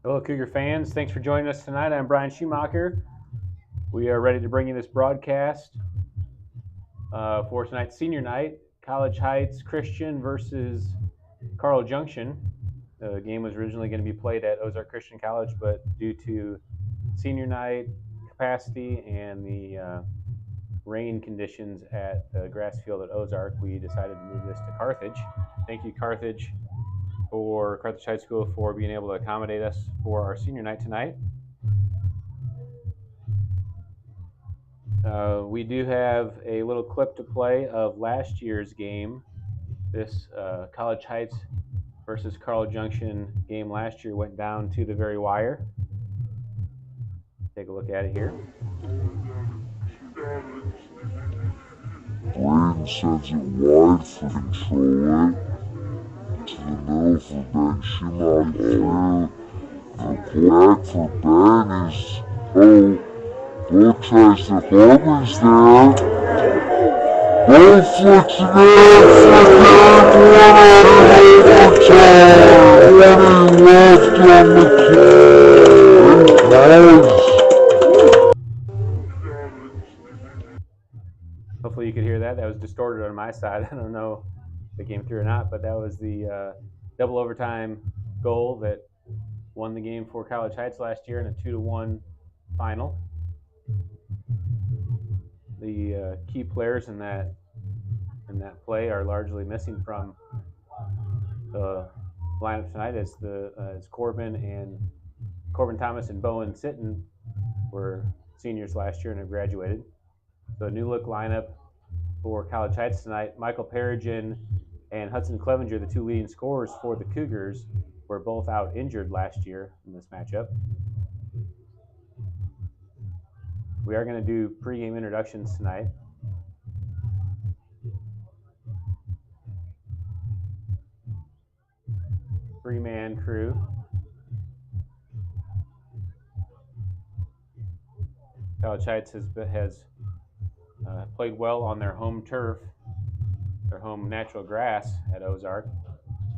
Hello, Cougar fans. Thanks for joining us tonight. I'm Brian Schumacher. We are ready to bring you this broadcast for tonight's senior night. College Heights Christian versus Carl Junction. The game was originally going to be played at Ozark Christian College, but due to senior night capacity and the rain conditions at the grass field at Ozark, we decided to move this to Carthage. Thank you, Carthage High School, for being able to accommodate us for our senior night tonight. We do have a little clip to play of last year's game. This College Heights versus Carl Junction game last year went down to the very wire. Take a look at it here. Braden sends it wide for control it to the middle for Ben Schumacher. And back for Ben is Bo tries to Harmon's there. Bo flicks it in, one left on the college. Hopefully you could hear that. That was distorted on my side. I don't know if it came through or not, but that was the double overtime goal that won the game for College Heights last year in a 2-1 final. The key players in that play are largely missing from the lineup tonight, as Corbin Thomas and Bowen Sitton were seniors last year and have graduated. So a new look lineup for College Heights tonight. Michael Perigin and Hudson Clevenger, the two leading scorers for the Cougars, were both out injured last year in this matchup. We are going to do pregame introductions tonight. Three-man crew. College Heights has played well on their home turf, their home natural grass at Ozark.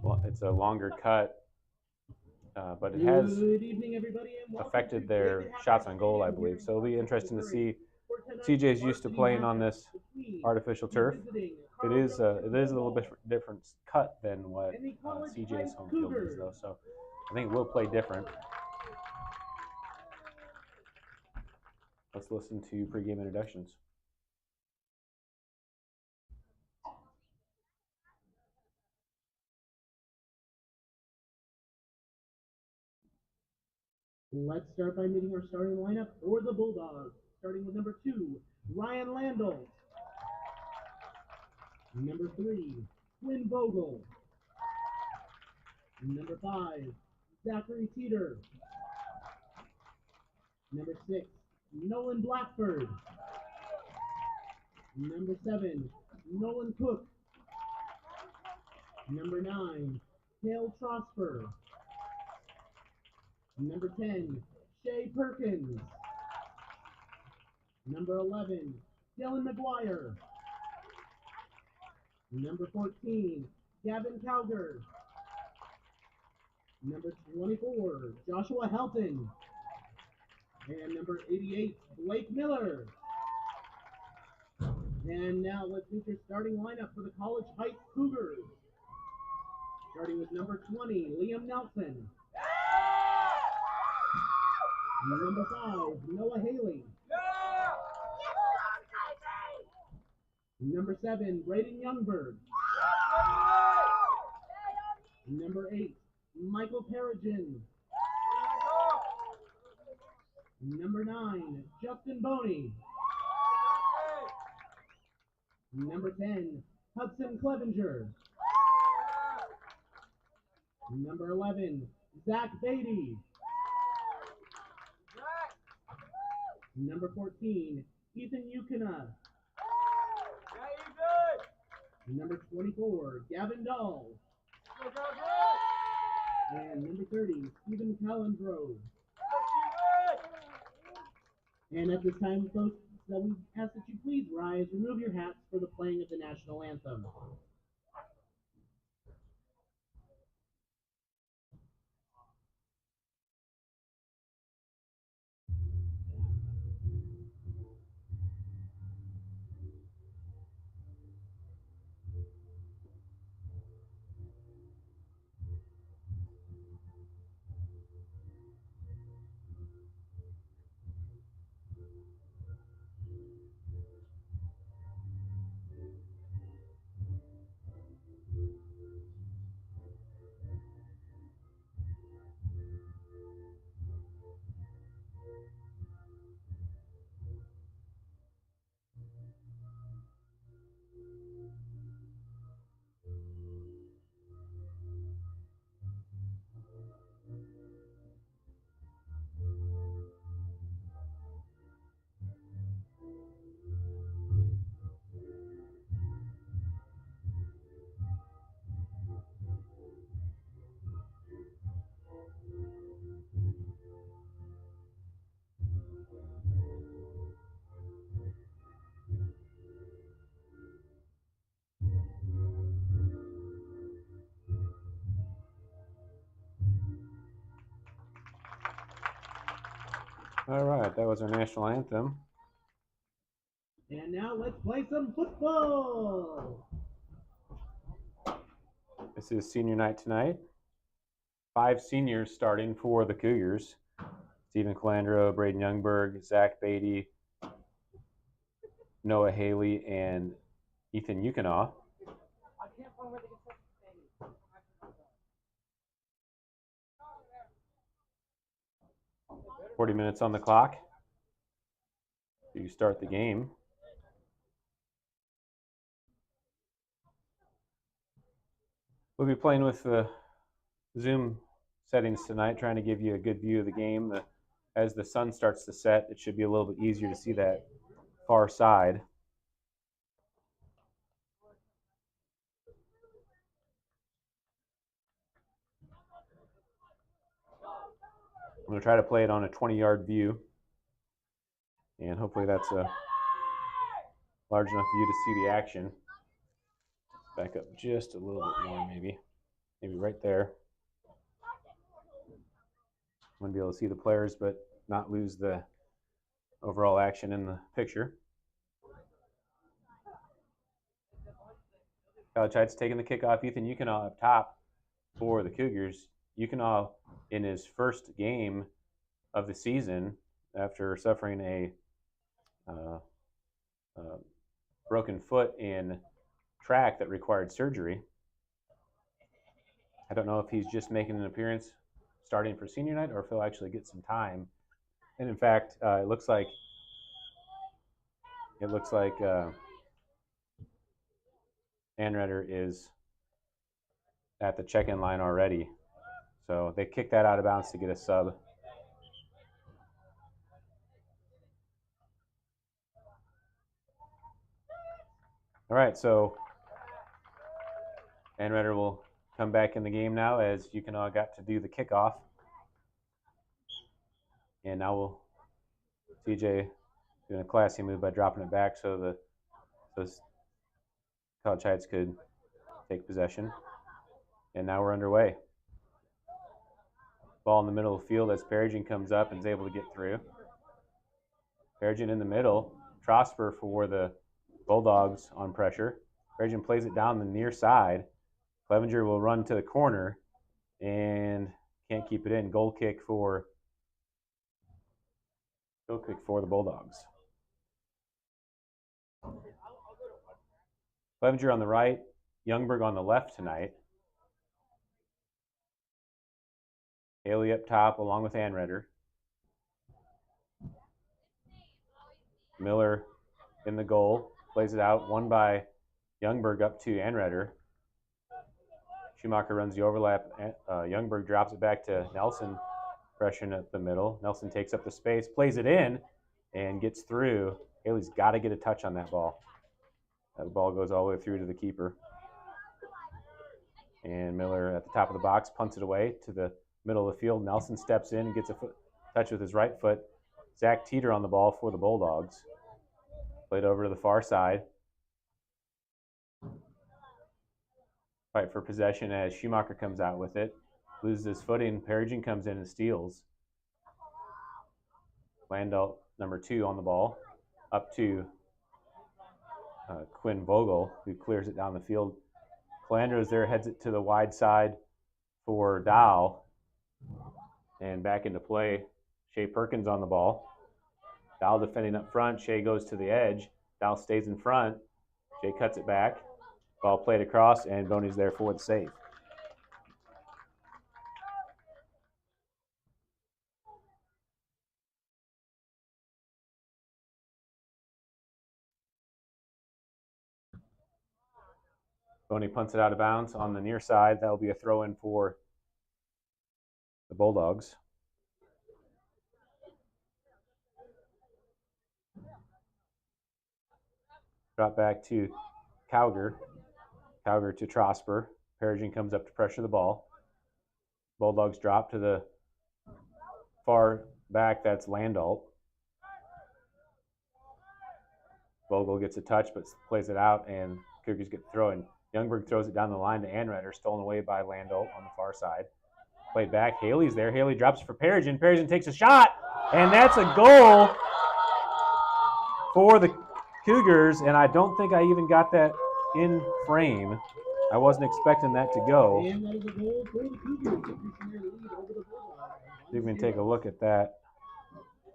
Well, it's a longer cut, but it has affected their shots on goal, I believe. So it'll be interesting to see. CJ's used to playing on this artificial turf. It is a little bit different cut than what CJ's home field is, though. So I think it will play different. Let's listen to pregame introductions. Let's start by meeting our starting lineup for the Bulldogs. Starting with number 2, Ryan Landel. Number 3, Quinn Vogel. Number 5, Zachary Teeter. Number 6, Nolan Blackford. Number 7, Nolan Cook. Number 9, Hale Trosper. Number 10, Shay Perkins. Number 11, Dylan McGuire. Number 14, Gavin Cowger. Number 24, Joshua Helton. And number 88, Blake Miller. And now let's meet your starting lineup for the College Heights Cougars. Starting with number 20, Liam Nelson. Number 5, Noah Haley. Number 7, Braden Youngberg. Number 8, Michael Perigin. Number 9, Justin Boney. Number 10, Hudson Clevenger. Number 11, Zach Beatty. Number 14, Ethan Yukina. Number 24, Gavin Dahl. And number 30, Stephen Callandrove. And at this time, folks, that we ask that you please rise, remove your hats for the playing of the national anthem. All right, that was our national anthem. And now let's play some football. This is senior night tonight. 5 seniors starting for the Cougars. Stephen Calandro, Braden Youngberg, Zach Beatty, Noah Haley, and Ethan Yukinaw. 40 minutes on the clock to start the game. We'll be playing with the Zoom settings tonight, trying to give you a good view of the game. As the sun starts to set, it should be a little bit easier to see that far side. I'm going to try to play it on a 20-yard view, and hopefully that's a large enough view to see the action. Back up just a little bit more, maybe right there. I'm going to be able to see the players, but not lose the overall action in the picture. College Heights taking the kickoff. Ethan Yukinaw up top for the Cougars. Yukinaw in his first game of the season after suffering a broken foot in track that required surgery. I don't know if he's just making an appearance starting for senior night or if he'll actually get some time. And in fact, it looks like Anredder is at the check-in line already. So they kicked that out of bounds to get a sub. All right, so Anredder will come back in the game now as Yukinaw got to do the kickoff. And now TJ doing a classy move by dropping it back so College Heights could take possession. And now we're underway. Ball in the middle of the field as Perigin comes up and is able to get through. Perigin in the middle. Trosper for the Bulldogs on pressure. Perigin plays it down the near side. Clevenger will run to the corner and can't keep it in. Goal kick for the Bulldogs. Clevenger on the right, Youngberg on the left tonight. Haley up top along with Anredder. Miller in the goal, plays it out, won by Youngberg up to Anredder. Schumacher runs the overlap. Youngberg drops it back to Nelson, pressure at the middle. Nelson takes up the space, plays it in, and gets through. Haley's got to get a touch on that ball. That ball goes all the way through to the keeper. And Miller at the top of the box punts it away to the middle of the field. Nelson steps in and gets a touch with his right foot. Zach Teeter on the ball for the Bulldogs. Played over to the far side. Fight for possession as Schumacher comes out with it. Loses his footing. Perigin comes in and steals. Landau, number 2, on the ball. Up to Quinn Vogel, who clears it down the field. Calandro's there, heads it to the wide side for Dow. And back into play. Shea Perkins on the ball. Dow defending up front. Shea goes to the edge. Dow stays in front. Shea cuts it back. Ball played across, and Boney's there for the save. Boney punts it out of bounds on the near side. That will be a throw-in for the Bulldogs. Drop back to Cowger. Cowger to Trosper. Perigin comes up to pressure the ball. Bulldogs drop to the far back. That's Landau. Vogel gets a touch but plays it out, and Cougars get the throw in. Youngberg throws it down the line to Anredder, stolen away by Landau on the far side. Played back. Haley's there. Haley drops for Perigin. Perigin takes a shot, And that's a goal for the Cougars, and I don't think I even got that in frame. I wasn't expecting that to go. And that is a goal for the Cougars, increasing their lead over the Bulldogs. See if we can take a look at that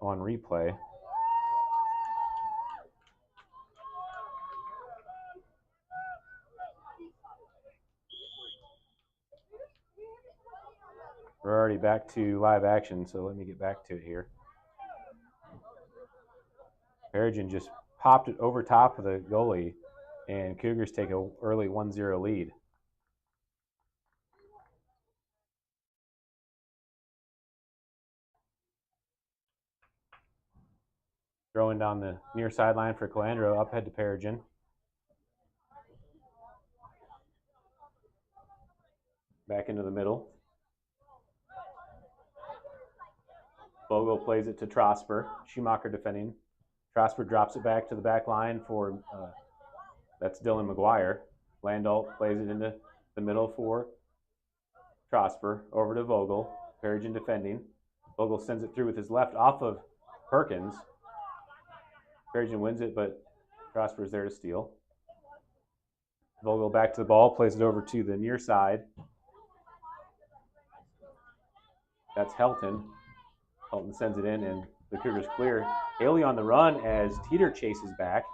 on replay. We're already back to live action, so let me get back to it here. Perigin just popped it over top of the goalie, and Cougars take an early 1-0 lead. Throwing down the near sideline for Calandro, up head to Perigin. Back into the middle. Vogel plays it to Trosper. Schumacher defending. Trosper drops it back to the back line for, that's Dylan McGuire. Landault plays it into the middle for Trosper. Over to Vogel. Perigin defending. Vogel sends it through with his left off of Perkins. Perigin wins it, but Trosper's there to steal. Vogel back to the ball, plays it over to the near side. That's Helton. Helton sends it in, and the Cougars clear. Haley on the run as Teeter chases back,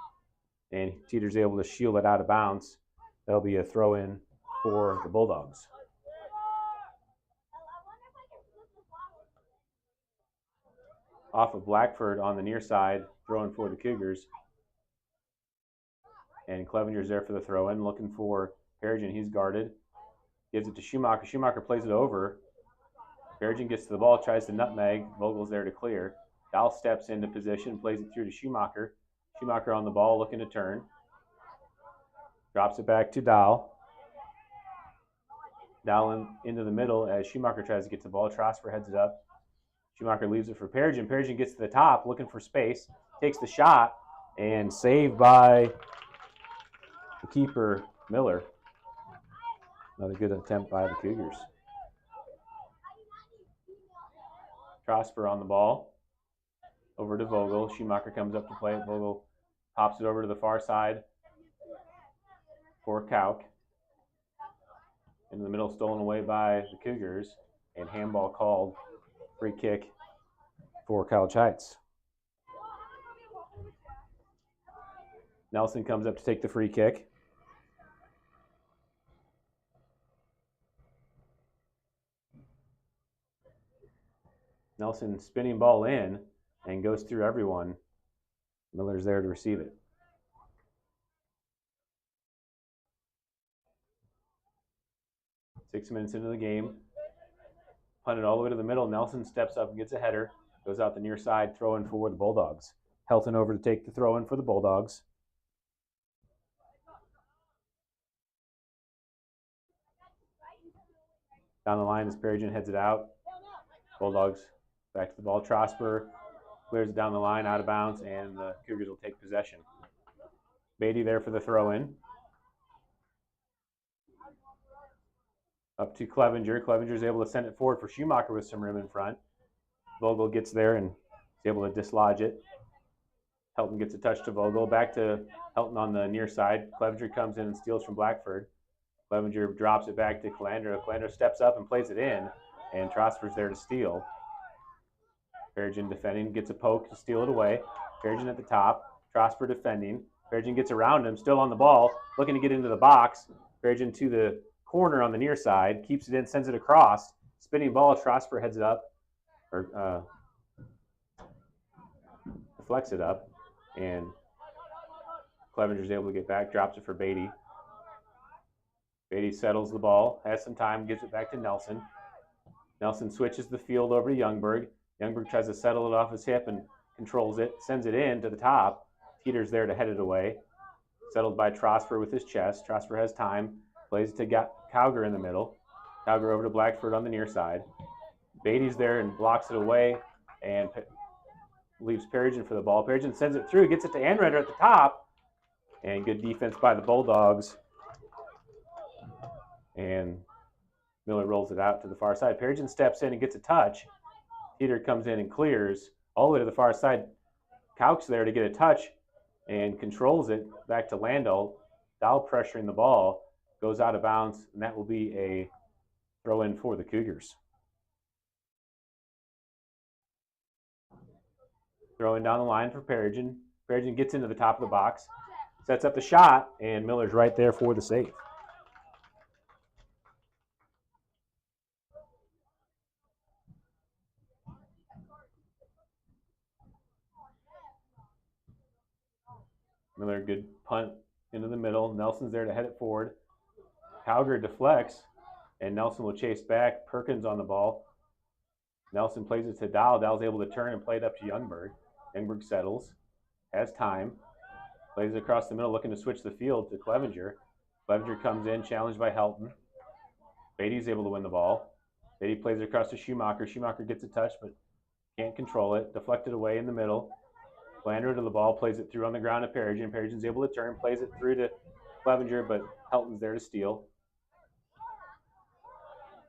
and Teeter's able to shield it out of bounds. That'll be a throw-in for the Bulldogs. Off of Blackford on the near side, throwing for the Cougars. And Clevenger's there for the throw-in, looking for Perigin. He's guarded. Gives it to Schumacher. Schumacher plays it over. Perigin gets to the ball, tries to nutmeg. Vogel's there to clear. Dahl steps into position, plays it through to Schumacher. Schumacher on the ball, looking to turn. Drops it back to Dahl. Dahl into the middle as Schumacher tries to get to the ball. Trosper heads it up. Schumacher leaves it for Perigin. Perigin gets to the top, looking for space. Takes the shot, and saved by the keeper, Miller. Another good attempt by the Cougars. Trosper on the ball. Over to Vogel. Schumacher comes up to play it. Vogel pops it over to the far side for Kauk. In the middle, stolen away by the Cougars. And handball called. Free kick for College Heights. Nelson comes up to take the free kick. Nelson spinning ball in and goes through everyone. Miller's there to receive it. Six minutes into the game. Punted all the way to the middle. Nelson steps up and gets a header. Goes out the near side, throw-in for the Bulldogs. Helton over to take the throw-in for the Bulldogs. Down the line as Perigin heads it out. Bulldogs back to the ball. Trosper clears it down the line, out of bounds, and the Cougars will take possession. Beatty there for the throw-in. Up to Clevenger. Clevenger's able to send it forward for Schumacher with some room in front. Vogel gets there and is able to dislodge it. Helton gets a touch to Vogel. Back to Helton on the near side. Clevenger comes in and steals from Blackford. Clevenger drops it back to Calandro. Calandro steps up and plays it in, and Trosper's there to steal. Perigin defending, gets a poke to steal it away. Perigin at the top. Trosper defending. Perigin gets around him, still on the ball, looking to get into the box. Perigin to the corner on the near side, keeps it in, sends it across. Spinning ball, Trosper heads it up, or deflects it up, and Clevenger's able to get back, drops it for Beatty. Beatty settles the ball, has some time, gives it back to Nelson. Nelson switches the field over to Youngberg. Youngberg tries to settle it off his hip and controls it, sends it in to the top. Teeter's there to head it away. Settled by Trosper with his chest. Trosper has time, plays it to Cowger in the middle. Cowger over to Blackford on the near side. Beatty's there and blocks it away and leaves Perigin for the ball. Perigin sends it through, gets it to Anreder at the top, and good defense by the Bulldogs. And Miller rolls it out to the far side. Perigin steps in and gets a touch. Teeter comes in and clears all the way to the far side. Kauk's there to get a touch and controls it back to Landolt. Dow pressuring the ball, goes out of bounds, and that will be a throw in for the Cougars. Throwing down the line for Perigin. Perigin gets into the top of the box, sets up the shot, and Miller's right there for the save. Miller, good punt into the middle. Nelson's there to head it forward. Cowger deflects, and Nelson will chase back. Perkins on the ball. Nelson plays it to Dow. Dow's able to turn and play it up to Youngberg. Youngberg settles, has time, plays it across the middle, looking to switch the field to Clevenger. Clevenger comes in, challenged by Helton. Beatty's able to win the ball. Beatty plays it across to Schumacher. Schumacher gets a touch, but can't control it. Deflected away in the middle. Blandreau to the ball, plays it through on the ground to Perigin. Perigin's able to turn, plays it through to Clevenger, but Helton's there to steal.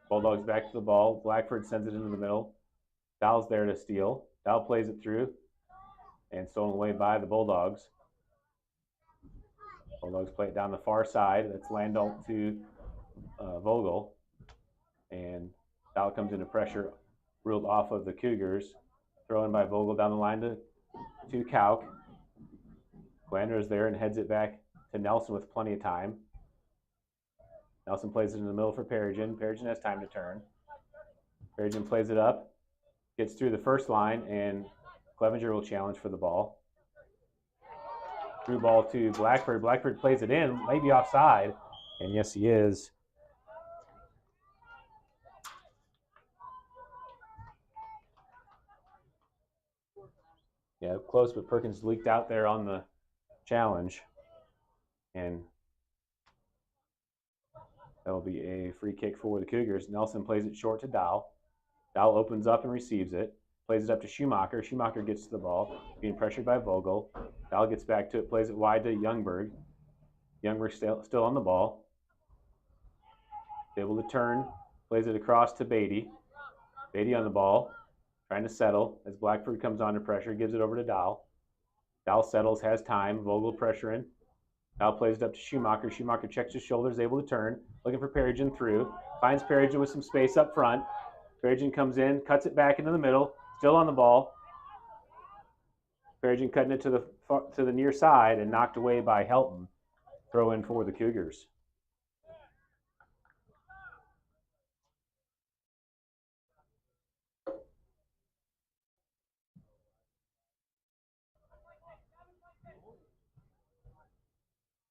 Bulldogs back to the ball. Blackford sends it into the middle. Dow's there to steal. Dow plays it through and stolen away by the Bulldogs. Bulldogs play it down the far side. That's Landolt to Vogel. And Dow comes into pressure, ruled off of the Cougars. Thrown by Vogel down the line to Kauk. Glander's there and heads it back to Nelson with plenty of time. Nelson plays it in the middle for Perigin. Perigin has time to turn. Perigin plays it up, gets through the first line, and Clevenger will challenge for the ball. Through ball to Blackford. Blackford plays it in, maybe offside, and yes, he is. Yeah, close, but Perkins leaked out there on the challenge, and that'll be a free kick for the Cougars. Nelson plays it short to Dow. Dow opens up and receives it. Plays it up to Schumacher. Schumacher gets to the ball, being pressured by Vogel. Dow gets back to it, plays it wide to Youngberg. Youngberg still on the ball. Able to turn, plays it across to Beatty. Beatty on the ball, trying to settle as Blackford comes under pressure, gives it over to Dow. Dow settles, has time. Vogel pressuring. Dow plays it up to Schumacher. Schumacher checks his shoulders, able to turn, looking for Perigin through. Finds Perigin with some space up front. Perigin comes in, cuts it back into the middle, still on the ball. Perigin cutting it to the near side and knocked away by Helton. Throw in for the Cougars.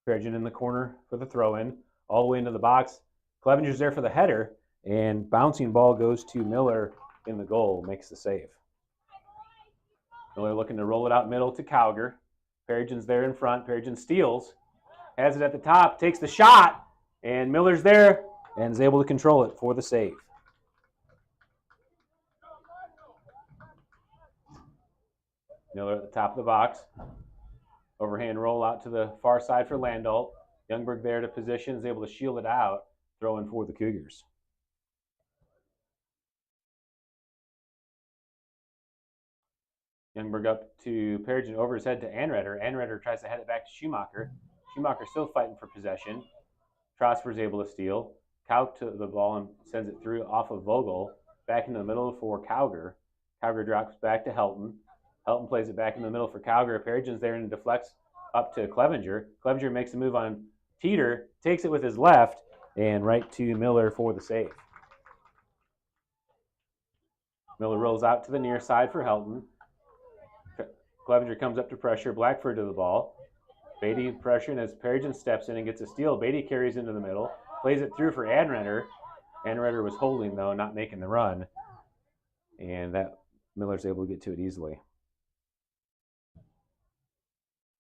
Perigin in the corner for the throw-in, all the way into the box. Clevenger's there for the header, and bouncing ball goes to Miller in the goal, makes the save. Miller looking to roll it out middle to Cowger. Perigin's there in front. Perigin steals, has it at the top, takes the shot, and Miller's there and is able to control it for the save. Miller at the top of the box. Overhand roll out to the far side for Landolt. Youngberg there to position, is able to shield it out. Throw in for the Cougars. Youngberg up to Perigin, over his head to Anreder. Anreder tries to head it back to Schumacher. Schumacher still fighting for possession. Trosper's able to steal. Kauk to the ball and sends it through off of Vogel. Back into the middle for Cowger. Cowger drops back to Helton. Helton plays it back in the middle for Cowger. Perigin's there and deflects up to Clevenger. Clevenger makes a move on Teeter, takes it with his left, and right to Miller for the save. Miller rolls out to the near side for Helton. Clevenger comes up to pressure. Blackford to the ball. Beatty pressuring as Perigin steps in and gets a steal. Beatty carries into the middle. Plays it through for Anreder. Anreder was holding, though, not making the run. And that Miller's able to get to it easily.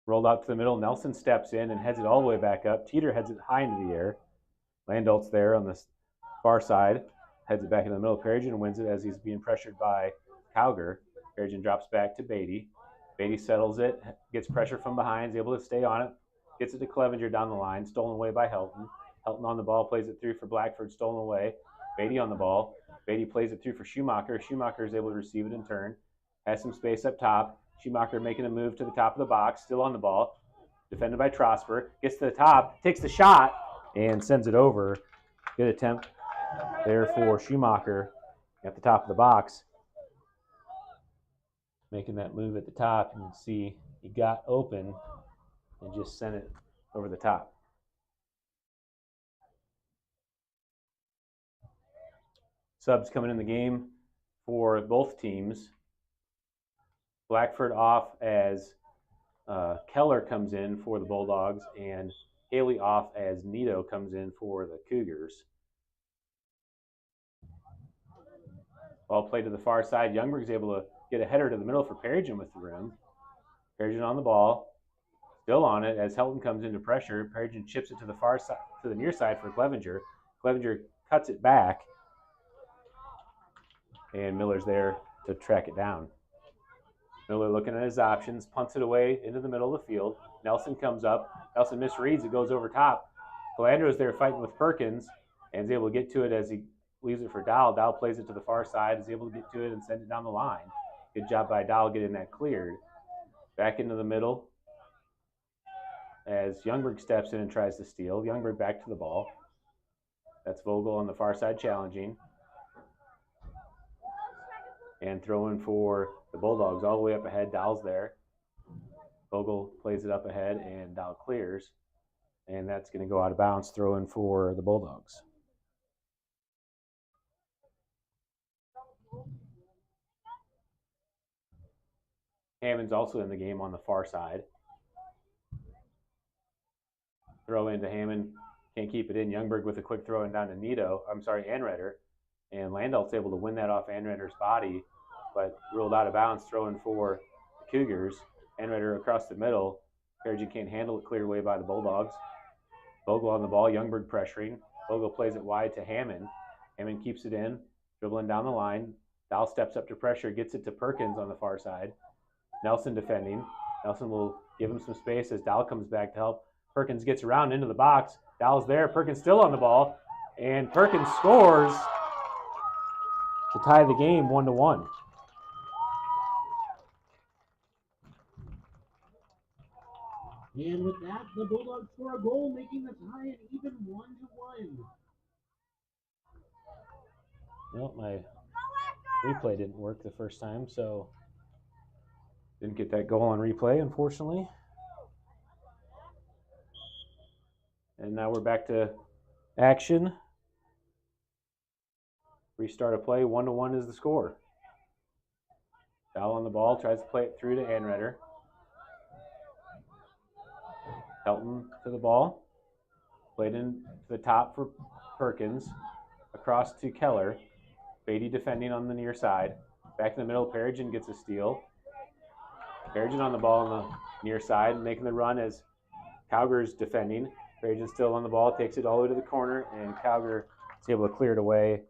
Rolled out to the middle. Nelson steps in and heads it all the way back up. Teeter heads it high into the air. Landolt's there on the far side. Heads it back in the middle. Perigin wins it as he's being pressured by Cowger. Perigin drops back to Beatty. Beatty settles it, gets pressure from behind, is able to stay on it, gets it to Clevenger down the line, stolen away by Helton. Helton on the ball, plays it through for Blackford, stolen away. Beatty on the ball. Beatty plays it through for Schumacher. Schumacher is able to receive it in turn. has some space up top. Schumacher making a move to the top of the box, still on the ball. Defended by Trosper. Gets to the top, takes the shot, and sends it over. Good attempt there for Schumacher at the top of the box. Making that move at the top. You can see he got open and just sent it over the top. Subs coming in the game for both teams. Blackford off as Keller comes in for the Bulldogs, and Haley off as Nito comes in for the Cougars. Ball played to the far side. Youngberg's able to get a header to the middle for Perigin with the rim. Perigin on the ball, still on it as Helton comes into pressure. Perigin chips it to the far side, to the near side for Clevenger. Clevenger cuts it back, and Miller's there to track it down. Miller looking at his options, punts it away into the middle of the field. Nelson comes up. Nelson misreads. It goes over top. Calandro's there fighting with Perkins and is able to get to it as he leaves it for Dowell. Dowell plays it to the far side, is able to get to it and send it down the line. Good job by Dowell getting that cleared. Back into the middle as Youngberg steps in and tries to steal. Youngberg back to the ball. That's Vogel on the far side challenging. And throwing for the Bulldogs all the way up ahead. Dowell's there. Vogel plays it up ahead, and Dowell clears. And that's going to go out of bounds, throwing for the Bulldogs. Hammond's also in the game on the far side. Throw into Hammond. Can't keep it in. Youngberg with a quick throw in down to Anredder. And Landal's able to win that off Anredder's body, but ruled out of bounds, throwing for the Cougars. Anredder across the middle. Perigin can't handle it, cleared away by the Bulldogs. Vogel on the ball, Youngberg pressuring. Vogel plays it wide to Hammond. Hammond keeps it in, dribbling down the line. Dowell steps up to pressure, gets it to Perkins on the far side. Nelson defending. Nelson will give him some space as Dowell comes back to help. Perkins gets around into the box. Dowell's there. Perkins still on the ball. And Perkins scores to tie the game 1-1. And with that, the Bulldogs score a goal, making the tie an even 1-1. Well, my replay didn't work the first time, so didn't get that goal on replay, unfortunately. And now we're back to action. Restart of play, 1-1 is the score. Dowell on the ball, tries to play it through to Anredder. Helton to the ball. Played in to the top for Perkins. Across to Keller. Beatty defending on the near side. Back in the middle, Perigin gets a steal. Perigin on the ball on the near side, making the run as Cowger's defending. Perigin still on the ball, takes it all the way to the corner, and Cowger is able to clear it away.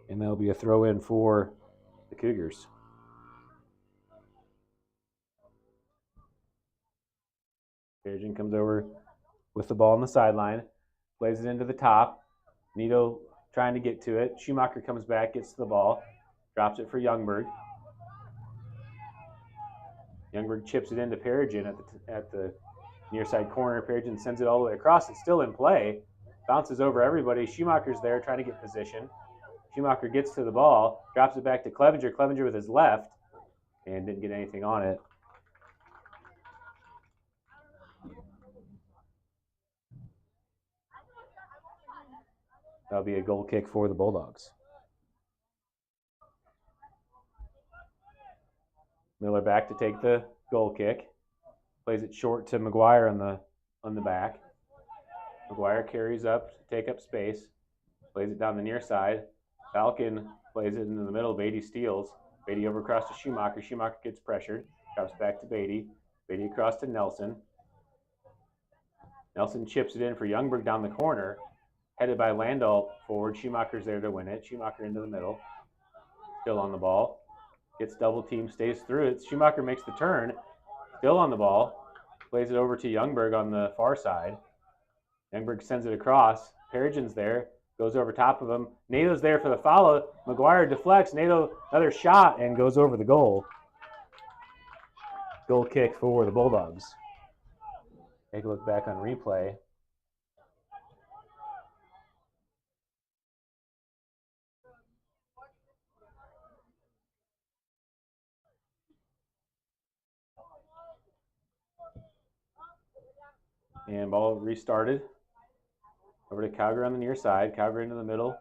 And that'll be a throw in for the Cougars. Perigin comes over with the ball on the sideline, plays it into the top. Nito trying to get to it. Schumacher comes back, gets to the ball, drops it for Youngberg. Youngberg chips it into Perigin at the near side corner. Perigin sends it all the way across. It's still in play. Bounces over everybody. Schumacher's there trying to get position. Schumacher gets to the ball, drops it back to Clevenger. Clevenger with his left, and didn't get anything on it. That'll be a goal kick for the Bulldogs. Miller back to take the goal kick. Plays it short to McGuire on the back. McGuire carries up to take up space. Plays it down the near side. Falcon plays it into the middle. Beatty steals. Beatty over across to Schumacher. Schumacher gets pressured. Drops back to Beatty. Beatty across to Nelson. Nelson chips it in for Youngberg down the corner. Headed by Landau forward. Schumacher's there to win it. Schumacher into the middle. Still on the ball. Gets double team, stays through it. Schumacher makes the turn. Still on the ball. Plays it over to Youngberg on the far side. Youngberg sends it across. Perigin's there. goes over top of him. Nato's there for the follow. McGuire deflects. Nato, another shot, and goes over the goal. Goal kick for the Bulldogs. Take a look back on replay. And ball restarted. Over to Calgary on the near side. Calgary into the middle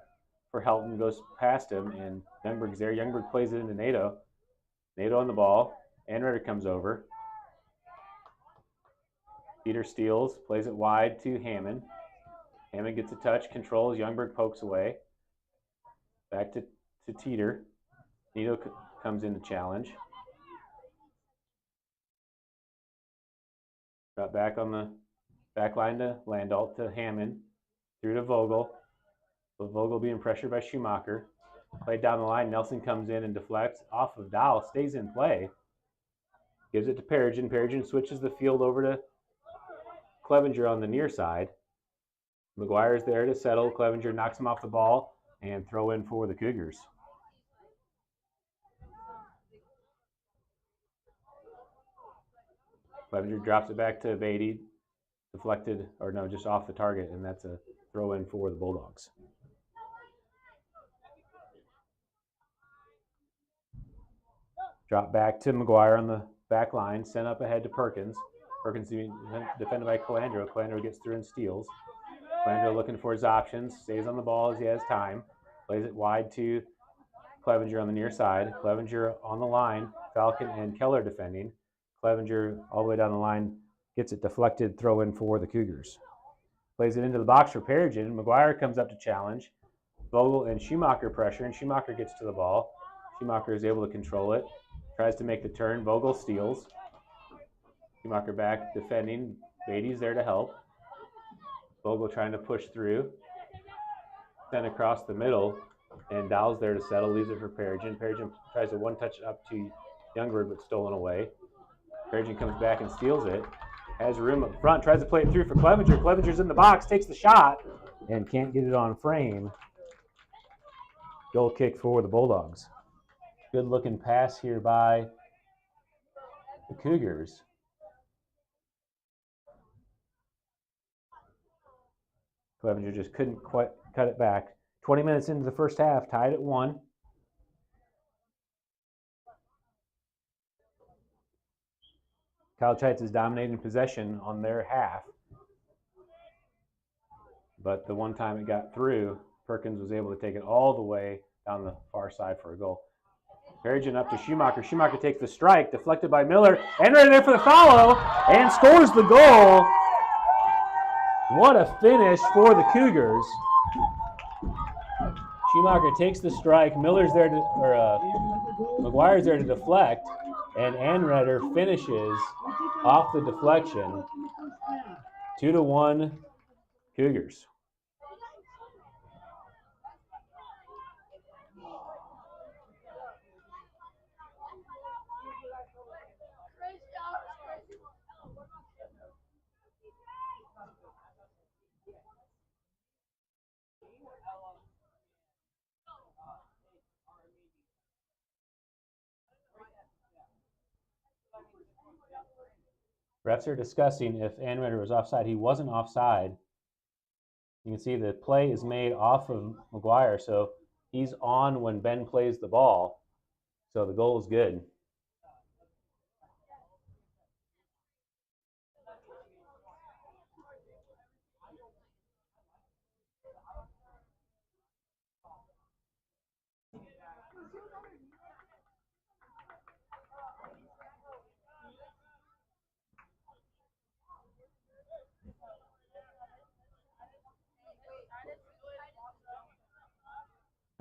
for Helton. Goes past him, and Youngberg's there. Youngberg plays it into Nato. Nato on the ball. Anreder comes over. Peter steals. Plays it wide to Hammond. Hammond gets a touch. Controls. Youngberg pokes away. Back to Teeter. Nato comes in to challenge. Got back on the back line to Landahl, to Hammond, through to Vogel. But Vogel being pressured by Schumacher. Played down the line. Nelson comes in and deflects off of Dahl. Stays in play. Gives it to Perigin. Perigin switches the field over to Clevenger on the near side. McGuire's there to settle. Clevenger knocks him off the ball and throw in for the Cougars. Clevenger drops it back to Beatty. Deflected, or no, just off the target, and that's a throw in for the Bulldogs. Drop back to McGuire on the back line. Sent up ahead to Perkins. Perkins being defended by Calandro. Calandro gets through and steals. Calandro looking for his options. Stays on the ball as he has time. Plays it wide to Clevenger on the near side. Clevenger on the line. Falcon and Keller defending. Clevenger all the way down the line. Gets it deflected. Throw in for the Cougars. Plays it into the box for Perigin. McGuire comes up to challenge. Vogel and Schumacher pressure, and Schumacher gets to the ball. Schumacher is able to control it. Tries to make the turn. Vogel steals. Schumacher back defending. Beatty's there to help. Vogel trying to push through. Then across the middle, and Dahl's there to settle. Leaves it for Perigin. Perigin tries a one-touch up to Youngberg, but stolen away. Perigin comes back and steals it. Has room up front. Tries to play it through for Clevenger. Clevenger's in the box. Takes the shot and can't get it on frame. Goal kick for the Bulldogs. Good looking pass here by the Cougars. Clevenger just couldn't quite cut it back. 20 minutes into the first half, tied at 1. College Heights is dominating possession on their half. But the one time it got through, Perkins was able to take it all the way down the far side for a goal. Perigin up to Schumacher. Schumacher takes the strike, deflected by Miller. And right there for the follow, and scores the goal. What a finish for the Cougars. Schumacher takes the strike. Miller's there to, McGuire's there to deflect, and Anreder finishes off the deflection. 2-1 Cougars. Refs are discussing if Anreder was offside. He wasn't offside. You can see the play is made off of McGuire, so he's on when Ben plays the ball. So the goal is good.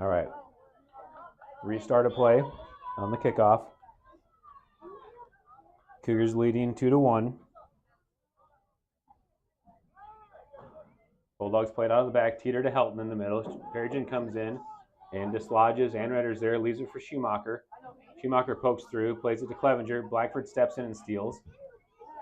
All right. Restart of play on the kickoff. Cougars leading 2-1. Bulldogs played out of the back. Teeter to Helton in the middle. Perigin comes in and dislodges. Anreder's there. Leaves it for Schumacher. Schumacher pokes through. Plays it to Clevenger. Blackford steps in and steals.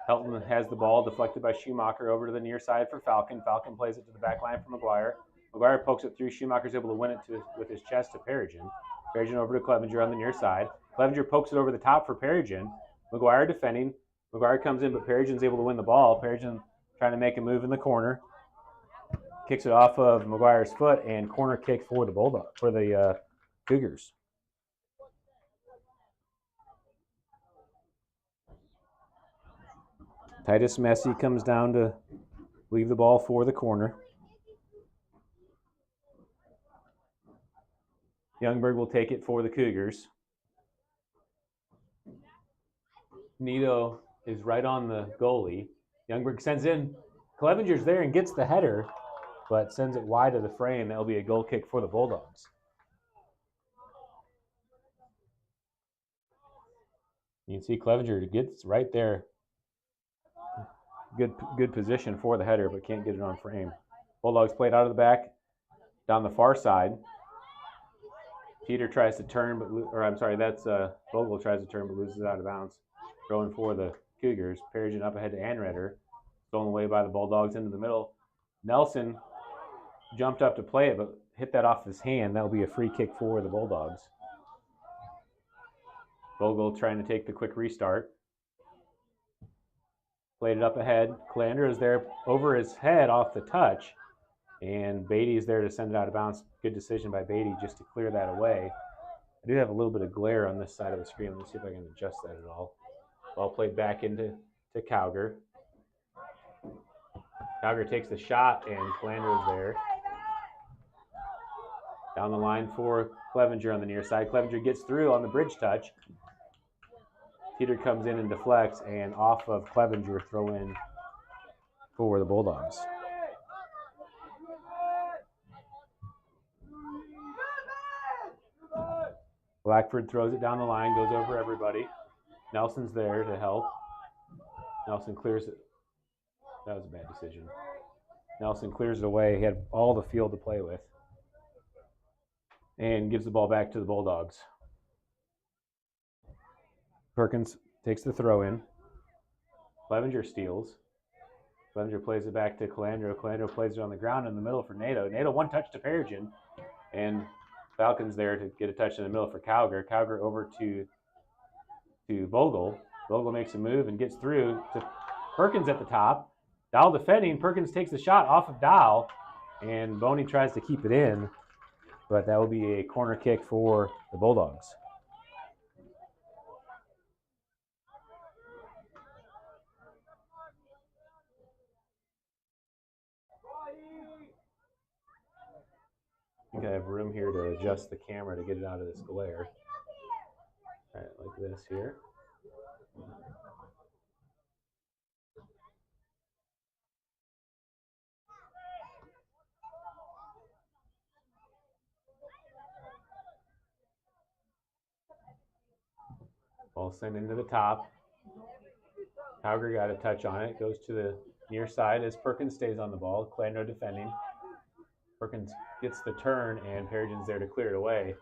Helton has the ball deflected by Schumacher over to the near side for Falcon. Falcon plays it to the back line for McGuire. McGuire pokes it through. Schumacher's able to win it with his chest to Peregrine. Peregrine over to Clevenger on the near side. Clevenger pokes it over the top for Peregrine. McGuire defending. McGuire comes in, but Peregrine's able to win the ball. Peregrine trying to make a move in the corner. Kicks it off of McGuire's foot, and corner kick for the Cougars. Titus Messi comes down to leave the ball for the corner. Youngberg will take it for the Cougars. Nito is right on the goalie. Youngberg sends in. Clevenger's there and gets the header, but sends it wide of the frame. That'll be a goal kick for the Bulldogs. You can see Clevenger gets right there. Good position for the header, but can't get it on frame. Bulldogs played out of the back, down the far side. Peter tries to turn, that's Vogel tries to turn, but loses out of bounds. Throwing for the Cougars. Peregrine up ahead to Anredder. Stolen away by the Bulldogs into the middle. Nelson jumped up to play it, but hit that off his hand. That'll be a free kick for the Bulldogs. Vogel trying to take the quick restart. Played it up ahead. Calandra is there over his head off the touch. And Beatty is there to send it out of bounds. Good decision by Beatty just to clear that away. I do have a little bit of glare on this side of the screen. Let me see if I can adjust that at all. Ball played back into Cowger. Cowger takes the shot, and Calandra is there. Down the line for Clevenger on the near side. Clevenger gets through on the bridge touch. Peter comes in and deflects, and off of Clevenger, throw in for the Bulldogs. Blackford throws it down the line, goes over everybody. Nelson's there to help. Nelson clears it. That was a bad decision. Nelson clears it away. He had all the field to play with. And gives the ball back to the Bulldogs. Perkins takes the throw in. Clevenger steals. Clevenger plays it back to Calandro. Calandro plays it on the ground in the middle for Nato. Nato one touch to Peregrine. And Falcons there to get a touch in the middle for Cowger. Cowger over to Vogel. Vogel makes a move and gets through to Perkins at the top. Dahl defending. Perkins takes the shot off of Dahl. And Boney tries to keep it in. But that will be a corner kick for the Bulldogs. I think I have room here to adjust the camera to get it out of this glare. All right, like this here. Ball sent into the top. Cowger got a touch on it. Goes to the near side as Perkins stays on the ball. Calandro defending. Perkins gets the turn, and Peregrine's there to clear it away.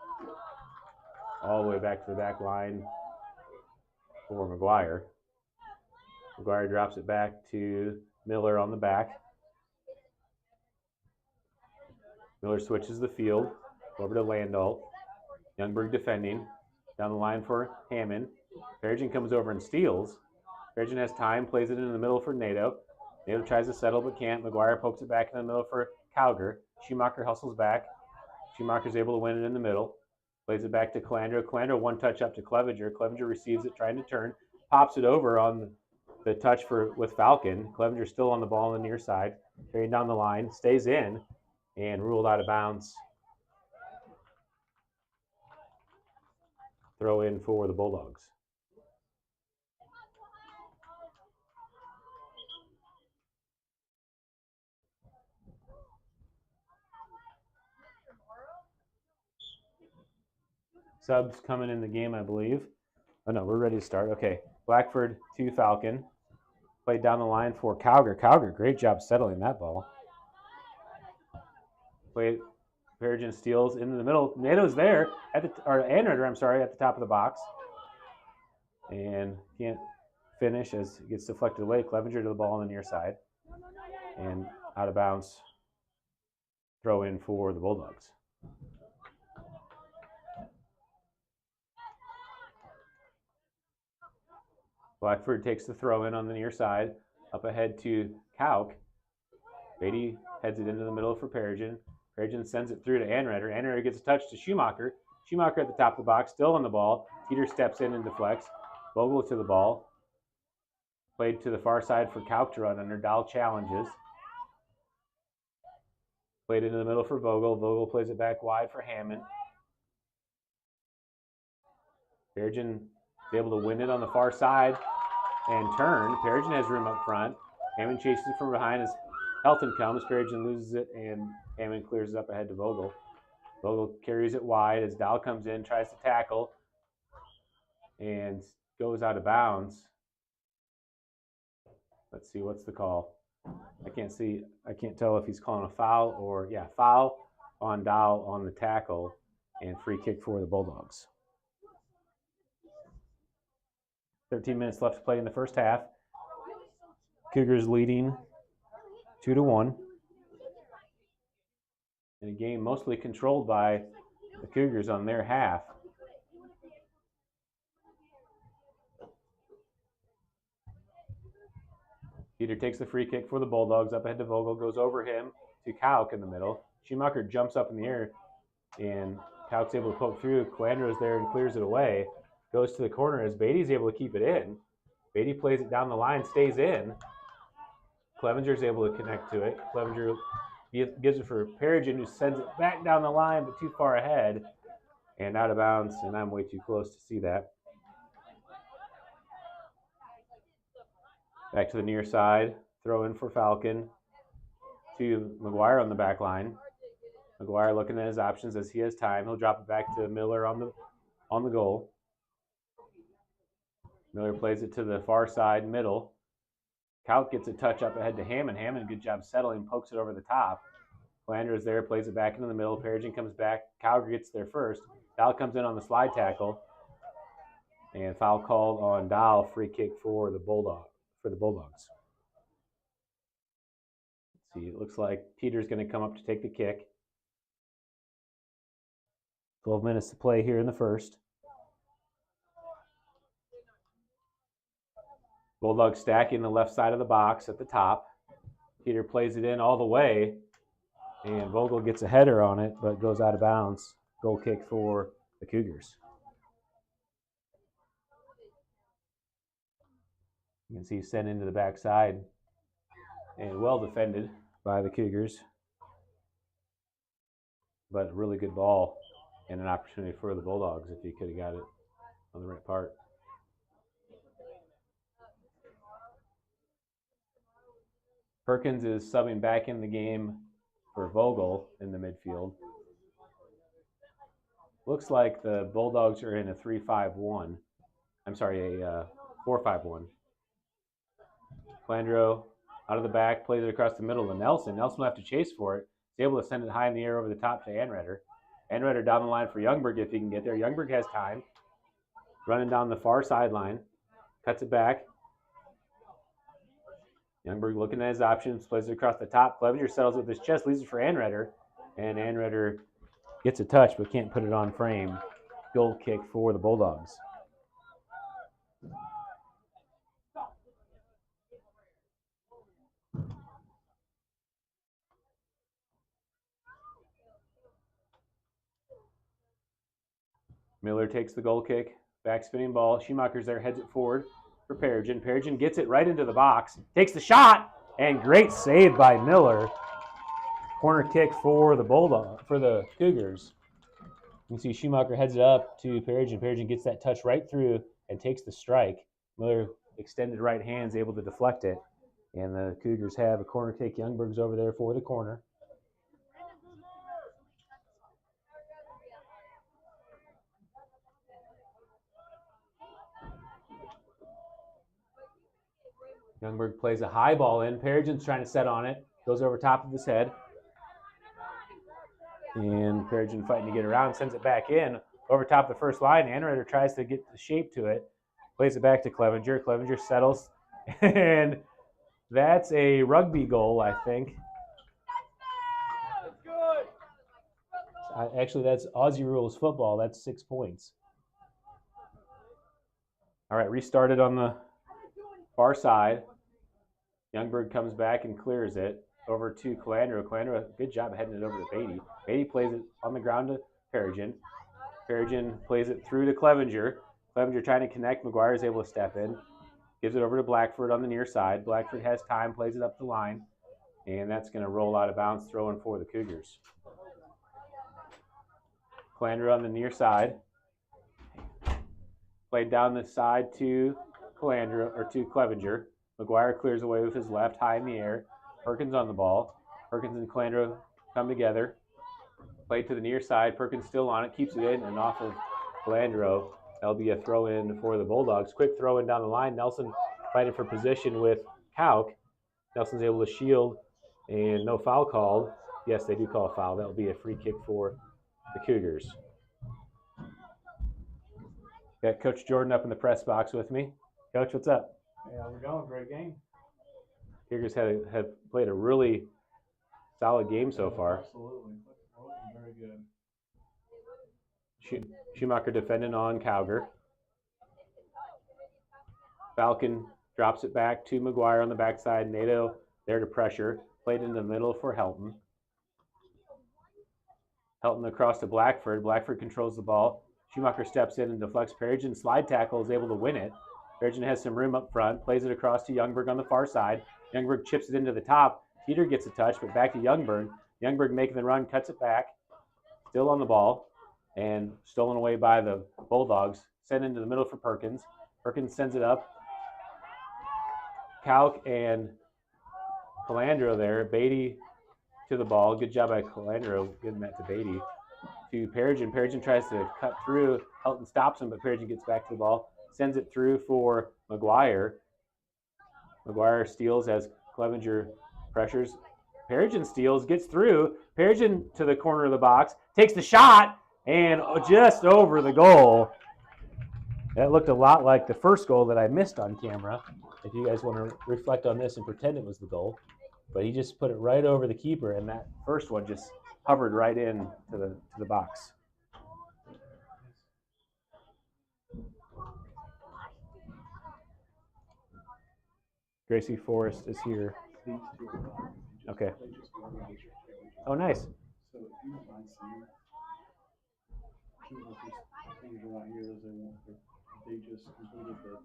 All the way back to the back line for McGuire. McGuire drops it back to Miller on the back. Miller switches the field over to Landahl. Youngberg defending. Down the line for Hammond. Peregrine comes over and steals. Peregrine has time, plays it in the middle for Nato. Nato tries to settle but can't. McGuire pokes it back in the middle for Cowger. Schumacher hustles back. Schumacher's able to win it in the middle. Plays it back to Calandro. Calandro one touch up to Clevenger. Clevenger receives it, trying to turn. Pops it over on the touch with Falcon. Clevenger still on the ball on the near side. Carrying down the line. Stays in and ruled out of bounds. Throw in for the Bulldogs. Subs coming in the game, I believe. Oh, no, we're ready to start. Okay, Blackford to Falcon. Played down the line for Cowger. Cowger, great job settling that ball. Played Peregrine steals into the middle. Nato's there, Anredder, at the top of the box. And can't finish as it gets deflected away. Clevenger to the ball on the near side. And out of bounds. throw in for the Bulldogs. Blackford takes the throw in on the near side, up ahead to Kauk. Beatty heads it into the middle for Perigin. Perigin sends it through to Anreder. Anreder gets a touch to Schumacher. Schumacher at the top of the box, still on the ball. Teeter steps in and deflects. Vogel to the ball. Played to the far side for Kauk to run under. Dahl challenges. Played into the middle for Vogel. Vogel plays it back wide for Hammond. Perigin is able to win it on the far side and turn. Perigin has room up front. Hammond chases it from behind as Helton comes. Perigin loses it, and Hammond clears it up ahead to Vogel. Vogel carries it wide as Dahl comes in, tries to tackle, and goes out of bounds. Let's see, what's the call? I can't tell if he's calling a foul or, foul on Dahl on the tackle, and free kick for the Bulldogs. 13 minutes left to play in the first half. Cougars leading 2-1. In a game mostly controlled by the Cougars on their half. Peter takes the free kick for the Bulldogs. Up ahead to Vogel, goes over him to Kauk in the middle. Schumacher jumps up in the air, and Kauk's able to poke through. Calandro's there and clears it away. Goes to the corner as Beatty's able to keep it in. Beatty plays it down the line, stays in. Clevenger's able to connect to it. Clevenger gives it for Perigin, who sends it back down the line, but too far ahead and out of bounds, and I'm way too close to see that. Back to the near side, throw in for Falcon to McGuire on the back line. McGuire looking at his options as he has time. He'll drop it back to Miller on the goal. Miller plays it to the far side, middle. Kauk gets a touch up ahead to Hammond. Hammond, good job settling, pokes it over the top. Calandra is there, plays it back into the middle. Perigin comes back. Kauk gets there first. Dahl comes in on the slide tackle. And foul called on Dahl, free kick for the Bulldogs. Let's see, it looks like Peter's going to come up to take the kick. 12 minutes to play here in the first. Bulldogs stacking the left side of the box at the top. Peter plays it in all the way, and Vogel gets a header on it, but goes out of bounds. Goal kick for the Cougars. You can see sent into the backside and well defended by the Cougars. But a really good ball and an opportunity for the Bulldogs if he could have got it on the right part. Perkins is subbing back in the game for Vogel in the midfield. Looks like the Bulldogs are in a 3-5-1. I'm sorry, a 4-5-1. Calandro out of the back, plays it across the middle to Nelson. Nelson will have to chase for it. He's able to send it high in the air over the top to Anreder. Anreder down the line for Youngberg if he can get there. Youngberg has time. Running down the far sideline. Cuts it back. Youngberg looking at his options, plays it across the top. Clevenger settles with his chest, leaves it for Anreder. And Anreder gets a touch but can't put it on frame. Goal kick for the Bulldogs. Miller takes the goal kick, back spinning ball. Schumacher's there, heads it forward for Perigin. Perigin gets it right into the box, takes the shot, and great save by Miller. Corner kick for the Cougars. You can see Schumacher heads it up to Perigin. Perigin gets that touch right through and takes the strike. Miller extended right hands, able to deflect it. And the Cougars have a corner kick. Youngberg's over there for the corner. Youngberg plays a high ball in. Perigin's trying to set on it. Goes over top of his head. And Perigin fighting to get around. Sends it back in. Over top of the first line. Anreder tries to get the shape to it. Plays it back to Clevenger. Clevenger settles. And that's a rugby goal, I think. Actually, that's Aussie rules football. That's 6 points. All right, restarted on the far side. Youngberg comes back and clears it over to Calandro. Calandro, good job heading it over to Beatty. Beatty plays it on the ground to Perigin. Perigin plays it through to Clevenger. Clevenger trying to connect. McGuire is able to step in. Gives it over to Blackford on the near side. Blackford has time, plays it up the line. And that's going to roll out of bounds, throwing for the Cougars. Calandro on the near side. Played down the side to Calandro, or to Clevenger. McGuire clears away with his left, high in the air. Perkins on the ball. Perkins and Calandro come together. Played to the near side. Perkins still on it, keeps it in, and off of Calandro. That'll be a throw in for the Bulldogs. Quick throw in down the line. Nelson fighting for position with Kauk. Nelson's able to shield, and no foul called. Yes, they do call a foul. That'll be a free kick for the Cougars. Got Coach Jordan up in the press box with me. Coach, what's up? Hey, how's it going? Great game. Cougars have played a really solid game so far. Absolutely. Very good. Schumacher defending on Cowger. Falcon drops it back to McGuire on the backside. Nato there to pressure. Played in the middle for Helton. Helton across to Blackford. Blackford controls the ball. Schumacher steps in and deflects. Perigin slide tackle, is able to win it. Perigin has some room up front. Plays it across to Youngberg on the far side. Youngberg chips it into the top. Teeter gets a touch, but back to Youngberg. Youngberg making the run, cuts it back. Still on the ball. And stolen away by the Bulldogs. Sent into the middle for Perkins. Perkins sends it up. Kauk and Calandro there. Beatty to the ball. Good job by Calandro getting that to Beatty. To Perigin. Perigin tries to cut through. Helton stops him, but Perigin gets back to the ball. Sends it through for McGuire. McGuire steals as Clevenger pressures. Perigin steals, gets through. Perigin to the corner of the box. Takes the shot, and just over the goal. That looked a lot like the first goal that I missed on camera. If you guys want to reflect on this and pretend it was the goal. But he just put it right over the keeper, and that first one just hovered right in to the box. Gracie Forrest is here. Okay. Oh, nice. So if you don't mind seeing, right here is they just completed the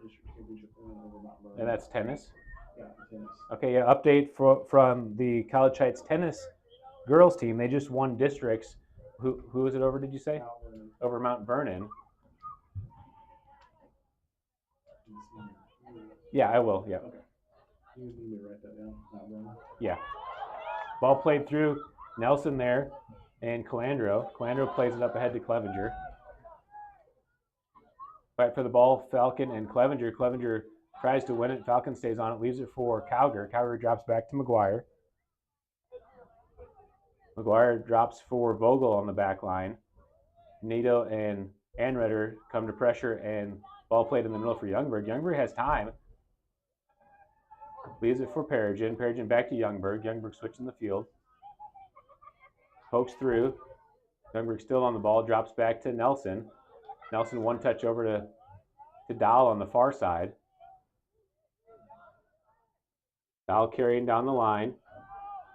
district championship win over Mount Vernon. And that's tennis? Yeah, tennis. Okay, yeah, update from the College Heights tennis girls team. They just won districts. Who is it over, did you say? Mount Vernon. Over Mount Vernon. Yeah, I will, yeah. Okay. You need me to write that down, Mount Vernon. Yeah. Ball played through Nelson there and Calandro. Calandro plays it up ahead to Clevenger. Fight for the ball, Falcon and Clevenger. Clevenger tries to win it. Falcon stays on it, leaves it for Cowger. Cowger drops back to McGuire. McGuire drops for Vogel on the back line. Nato and Anredder come to pressure, and ball played in the middle for Youngberg. Youngberg has time. Leaves it for Perigin. Perigin back to Youngberg. Youngberg switching the field. Pokes through. Youngberg still on the ball. Drops back to Nelson. Nelson one touch over to Dahl on the far side. Dahl carrying down the line.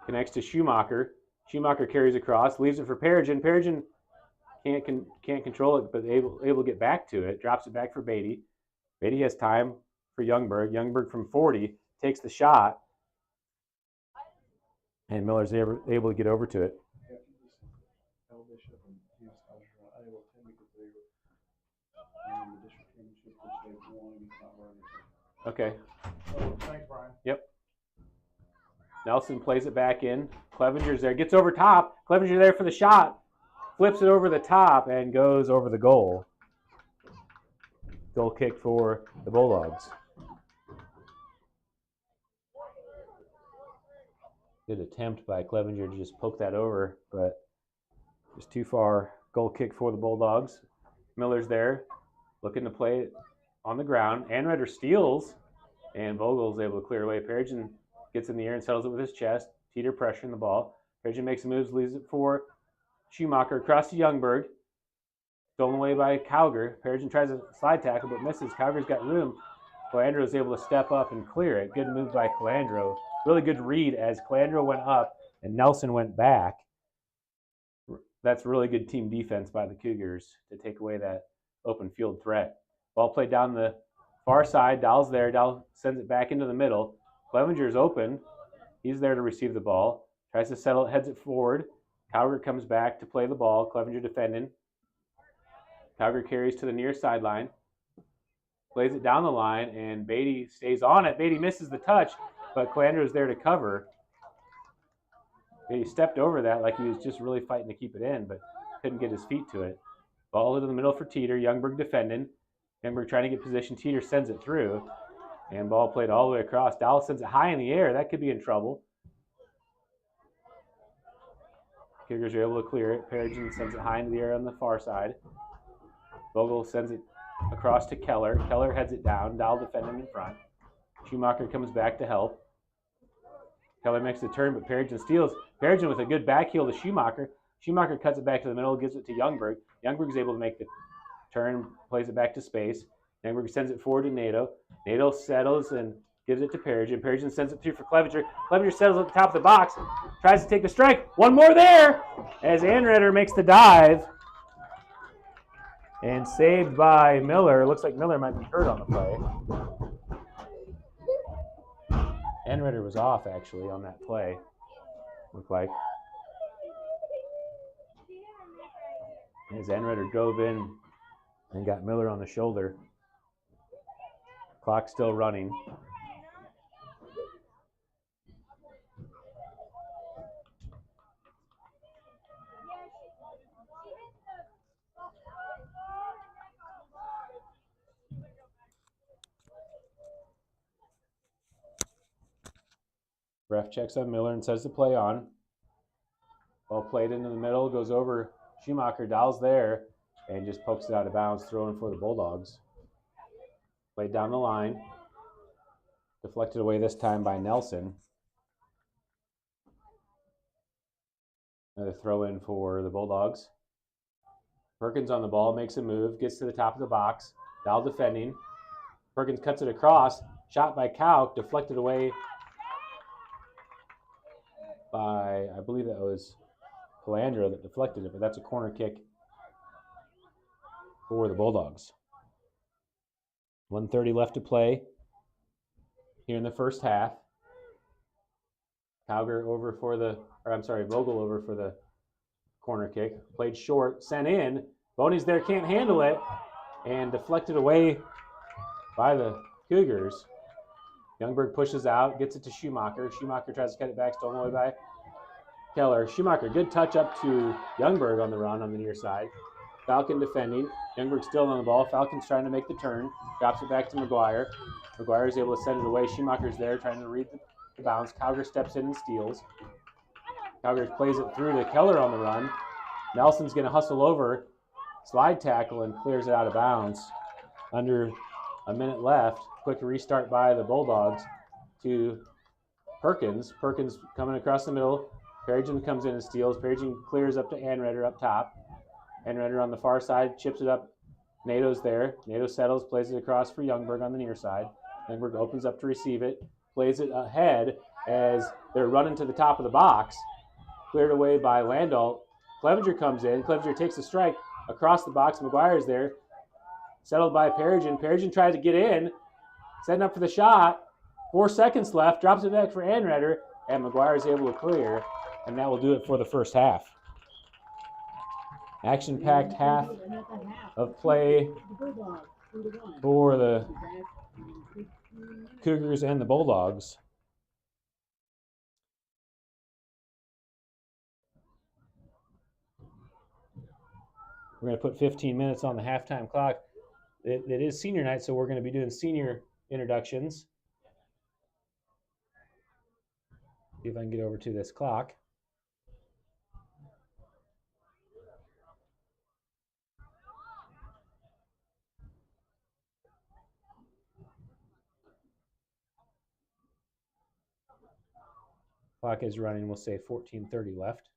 Connects to Schumacher. Schumacher carries across. Leaves it for Perigin. Perigin can't control it, but able to get back to it. Drops it back for Beatty. Beatty has time for Youngberg. Youngberg from 40 takes the shot. And Miller's able to get over to it. Okay. Thanks, Brian. Yep. Nelson plays it back in. Clevenger's there. Gets over top. Clevenger there for the shot. Flips it over the top and goes over the goal. Goal kick for the Bulldogs. Good attempt by Clevenger to just poke that over, but just too far. Goal kick for the Bulldogs. Miller's there, looking to play it on the ground. Anredder steals, and Vogel's able to clear away. Perigin gets in the air and settles it with his chest. Teeter pressuring the ball. Perigin makes some moves, leaves it for Schumacher across to Youngberg. Stolen away by Cowger. Perigin tries a slide tackle but misses. Cowger's got room. Calandro is able to step up and clear it. Good move by Calandro. Really good read as Calandro went up and Nelson went back. That's really good team defense by the Cougars to take away that open field threat. Ball played down the far side. Dahl's there. Dahl sends it back into the middle. Clevenger's open. He's there to receive the ball. Tries to settle it, heads it forward. Cowger comes back to play the ball. Clevenger defending. Cowger carries to the near sideline. Plays it down the line, and Beatty stays on it. Beatty misses the touch, but Calandro is there to cover. Beatty stepped over that like he was just really fighting to keep it in, but couldn't get his feet to it. Ball into the middle for Teeter. Youngberg defending. Youngberg trying to get position. Teeter sends it through, and ball played all the way across. Dallas sends it high in the air. That could be in trouble. Cougars are able to clear it. Perigin sends it high into the air on the far side. Vogel sends it across to Keller. Keller heads it down. Dahl defending in front. Schumacher comes back to help. Keller makes the turn, but Perigin steals. Perigin with a good back heel to Schumacher. Schumacher cuts it back to the middle, gives it to Youngberg. Youngberg is able to make the turn, plays it back to space. Youngberg sends it forward to Nato. Nato settles and gives it to Perigin. Perigin sends it through for Clevenger. Clevenger settles at the top of the box. Tries to take the strike. One more there as Anredder makes the dive. And saved by Miller. Looks like Miller might be hurt on the play. Anredder was off, actually, on that play. Looked like. As Anredder drove in and got Miller on the shoulder. Clock still running. Ref checks on Miller and says to play on. Ball played into the middle, goes over Schumacher. Dahl's there and just pokes it out of bounds, throwing for the Bulldogs. Played down the line. Deflected away this time by Nelson. Another throw in for the Bulldogs. Perkins on the ball, makes a move, gets to the top of the box. Dahl defending. Perkins cuts it across. Shot by Kauk, deflected away by, I believe that was Calandro that deflected it, but that's a corner kick for the Bulldogs. 1:30 left to play here in the first half. Vogel over for the corner kick. Played short, sent in. Boney's there, can't handle it, and deflected away by the Cougars. Youngberg pushes out, gets it to Schumacher. Schumacher tries to cut it back, stolen away by Keller. Schumacher, good touch up to Youngberg on the run on the near side. Falcon defending. Youngberg still on the ball. Falcon's trying to make the turn. Drops it back to McGuire. McGuire is able to send it away. Schumacher's there trying to read the bounce. Cowger steps in and steals. Cowger plays it through to Keller on the run. Nelson's going to hustle over, slide tackle, and clears it out of bounds. Under a minute left. Quick restart by the Bulldogs to Perkins. Perkins coming across the middle. Perigin comes in and steals. Perigin clears up to Anredder up top. Anredder on the far side, chips it up. Nato's there. Nato settles, plays it across for Youngberg on the near side. Youngberg opens up to receive it, plays it ahead as they're running to the top of the box. Cleared away by Landahl. Clevenger comes in. Clevenger takes a strike across the box. McGuire's there. Settled by Perigin. Perigin tries to get in, setting up for the shot. 4 seconds left. Drops it back for Anredder, and McGuire is able to clear, and that will do it for the first half. Action-packed half of play for the Cougars and the Bulldogs. We're going to put 15 minutes on the halftime clock. It is senior night, so we're going to be doing senior introductions. See if I can get over to this clock. Clock is running. We'll say 14:30 left.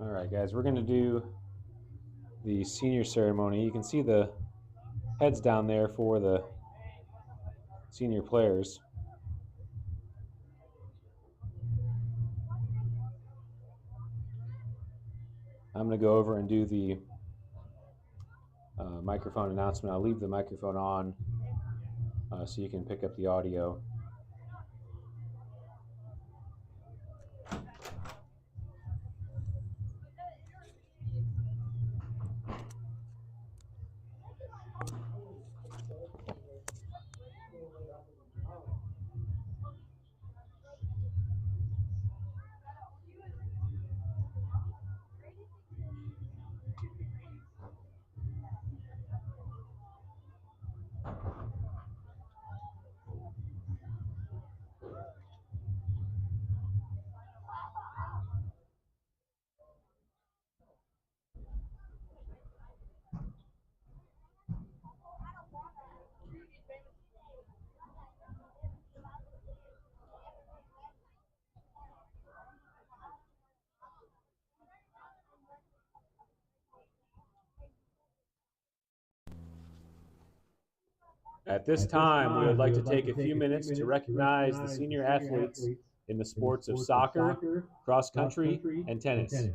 All right, guys, we're going to do the senior ceremony. You can see the heads down there for the senior players. I'm going to go over and do the microphone announcement. I'll leave the microphone on so you can pick up the audio. At this time, we would like to take a few minutes to recognize the senior athletes in the sports of soccer, cross country, and tennis.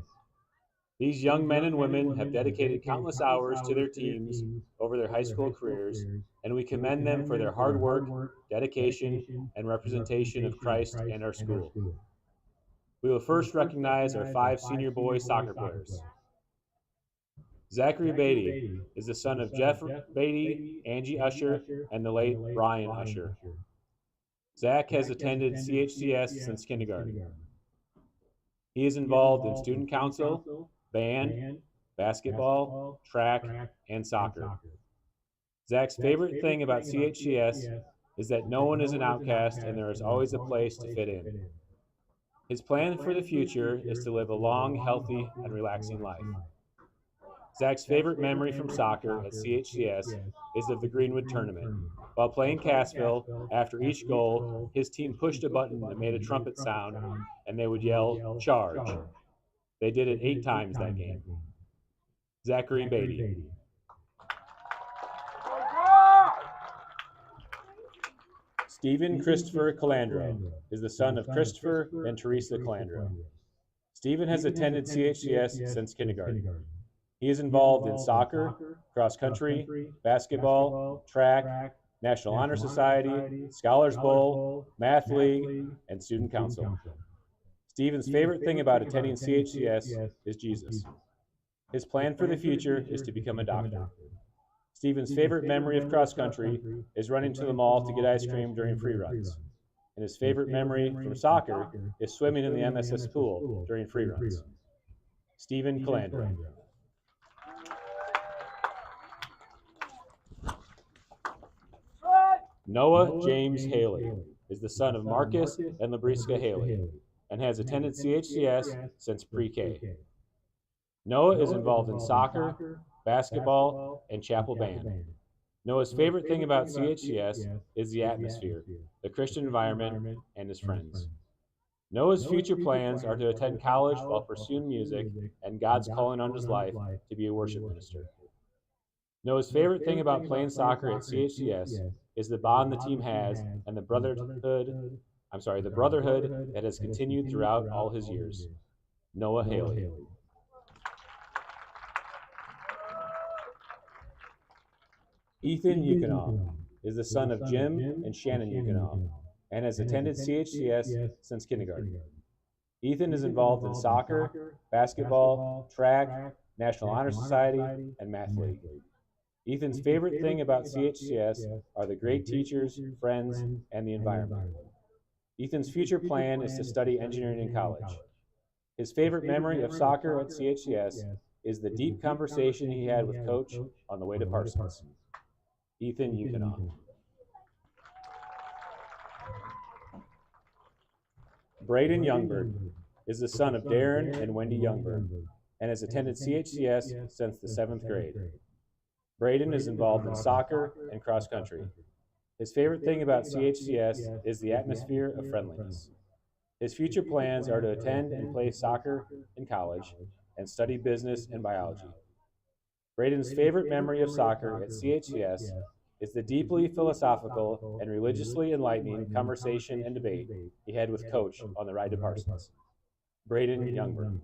These young men and women have dedicated countless hours to their teams over their high school careers, and we commend them for their hard work, dedication, and representation of Christ and our school. We will first recognize our 5 senior boys soccer players. Zachary Beatty is the son of Jeff Beatty, Angie Usher, and the late Brian Usher. Zach has attended CHCS since kindergarten. He is involved in student council, band, basketball, track, and soccer. Zach's favorite thing about CHCS is that no one is an outcast and there is always a place to fit in. His plan for the future is to live a long, healthy, and relaxing life. Zach's favorite memory from soccer at CHCS is of the Greenwood tournament. While playing Cassville, after each goal, his team pushed a button that made a trumpet sound, and they would yell, "Charge." They did it 8 times that game. Zachary Beatty. Stephen Christopher Calandro is the son of Christopher and Teresa Calandro. Stephen has attended CHCS since kindergarten. He is involved in soccer, cross country, basketball, track, National Honor Society, Scholars Bowl, Math League, and Student Council. Stephen's favorite thing about attending CHCS is Jesus. His plan for the future is to become a doctor. Stephen's favorite memory of cross country is running to the mall to get ice cream during free runs. And his favorite memory from soccer is swimming in the MSS pool during free runs. Stephen Calandro. Noah James Haley is the son of Marcus and Labriska Haley and has attended CHCS since pre-K. Noah is involved in soccer, basketball, and chapel band. Noah's favorite thing about CHCS is the atmosphere, the Christian environment, and his friends. Noah's future plans are to attend college while pursuing music and God's calling on his life to be a worship minister. Noah's favorite thing about playing soccer at CHCS is the bond the team has and the brotherhood that has continued throughout all his years. Noah Haley. Ethan Yukonow is the son of Jim and Shannon Yukonow and has attended CHCS since kindergarten. Ethan is involved in soccer, basketball, track, National Honor Society, and Math League. Ethan's favorite thing about CHCS are the great teachers, friends, and the environment. Ethan's future plan is to study engineering in college. His favorite memory of soccer at CHCS is the deep conversation he had with Coach on the way to Parsons. Ethan Yukonow. Braden Youngberg is the son of Darren and Wendy Youngberg and has attended CHCS since the 7th grade. Braden is involved in soccer and cross country. His favorite thing about CHCS is the atmosphere of friendliness. His future plans are to attend and play soccer in college. and study business and biology. Braden's favorite memory of soccer at CHCS is the deeply philosophical and religiously enlightening conversation and debate he had with Coach on the ride to Parsons. Braden Youngberg.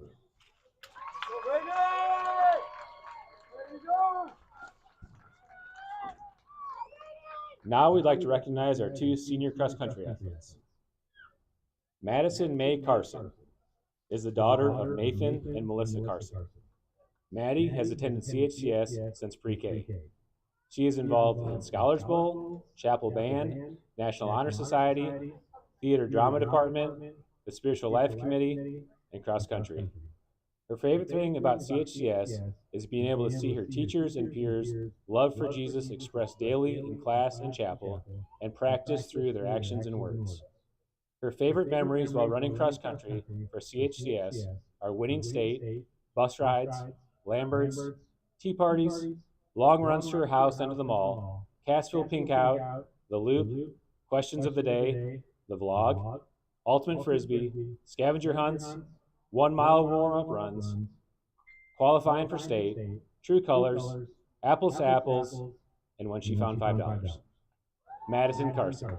Now we'd like to recognize our two senior cross-country athletes. Madison May Carson is the daughter of Nathan and Melissa Carson. Maddie has attended CHCS since pre-K. She is involved in Scholars Bowl, Chapel Band, National Honor Society, Theater Drama Department, the Spiritual Life Committee, and cross country. Her favorite thing about CHCS is being able to see her teachers and peers' love for Jesus expressed daily in class and chapel and practiced through their actions and words. Her favorite memories while running cross country for CHCS are winning state, bus rides, Lamberts, tea parties, long runs to her house under the mall, Cassville Pink Out, the Loop, Questions of the Day, the Vlog, Ultimate Frisbee, Scavenger Hunts, 1 mile warm-up runs, qualifying for state, True Colors, Apples to Apples, and When She Found $5. Madison Carson.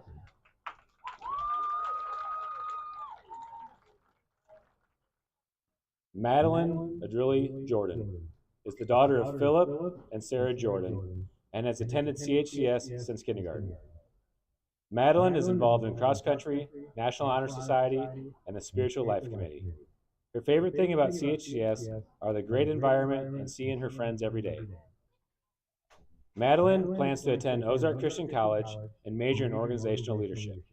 Madeline Adrilli Jordan is the daughter of Philip and Sarah Jordan and has attended CHCS since kindergarten. Madeline is involved in cross country, National Honor Society, and the Spiritual Life Committee. Her favorite thing about CHCS are the great environment and seeing her friends every day. Madeline plans to attend Ozark Christian College and major in organizational leadership.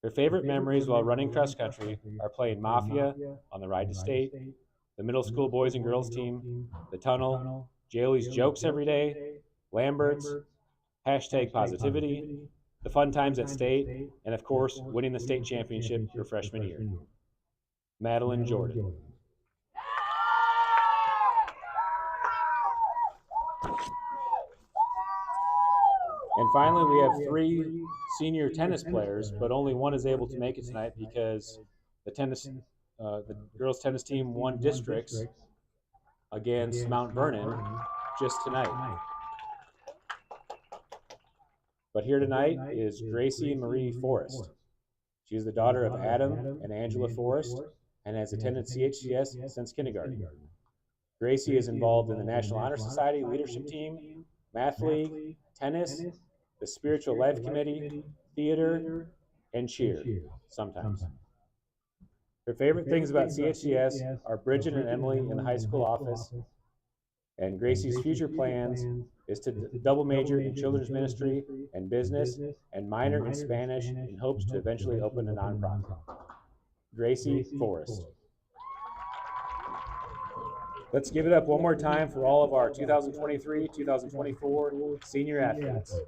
Her favorite memories while running cross country are playing Mafia on the ride to state, the middle school boys and girls team, the tunnel, Jaylee's jokes every day, Lamberts, #positivity, the fun times at state, and of course, winning the state championship her freshman year. Madeline Jordan. And finally, we have 3 senior tennis players, but only one is able to make it tonight because the girls' tennis team won districts against Mount Vernon just tonight. But here tonight is Gracie Marie Forrest. She is the daughter of Adam and Angela Forrest and has attended CHCS since kindergarten. Gracie is involved in the National Honor Society leadership team, math league, tennis, the Spiritual Life Committee, theater, and cheer, sometimes. Her favorite things about CHCS are Bridget and Emily in the high school office, and Gracie's future plans is to double major in children's ministry and business and minor in Spanish in hopes to eventually open a nonprofit. Gracie Forrest. Let's give it up one more time for all of our 2023-2024 senior athletes.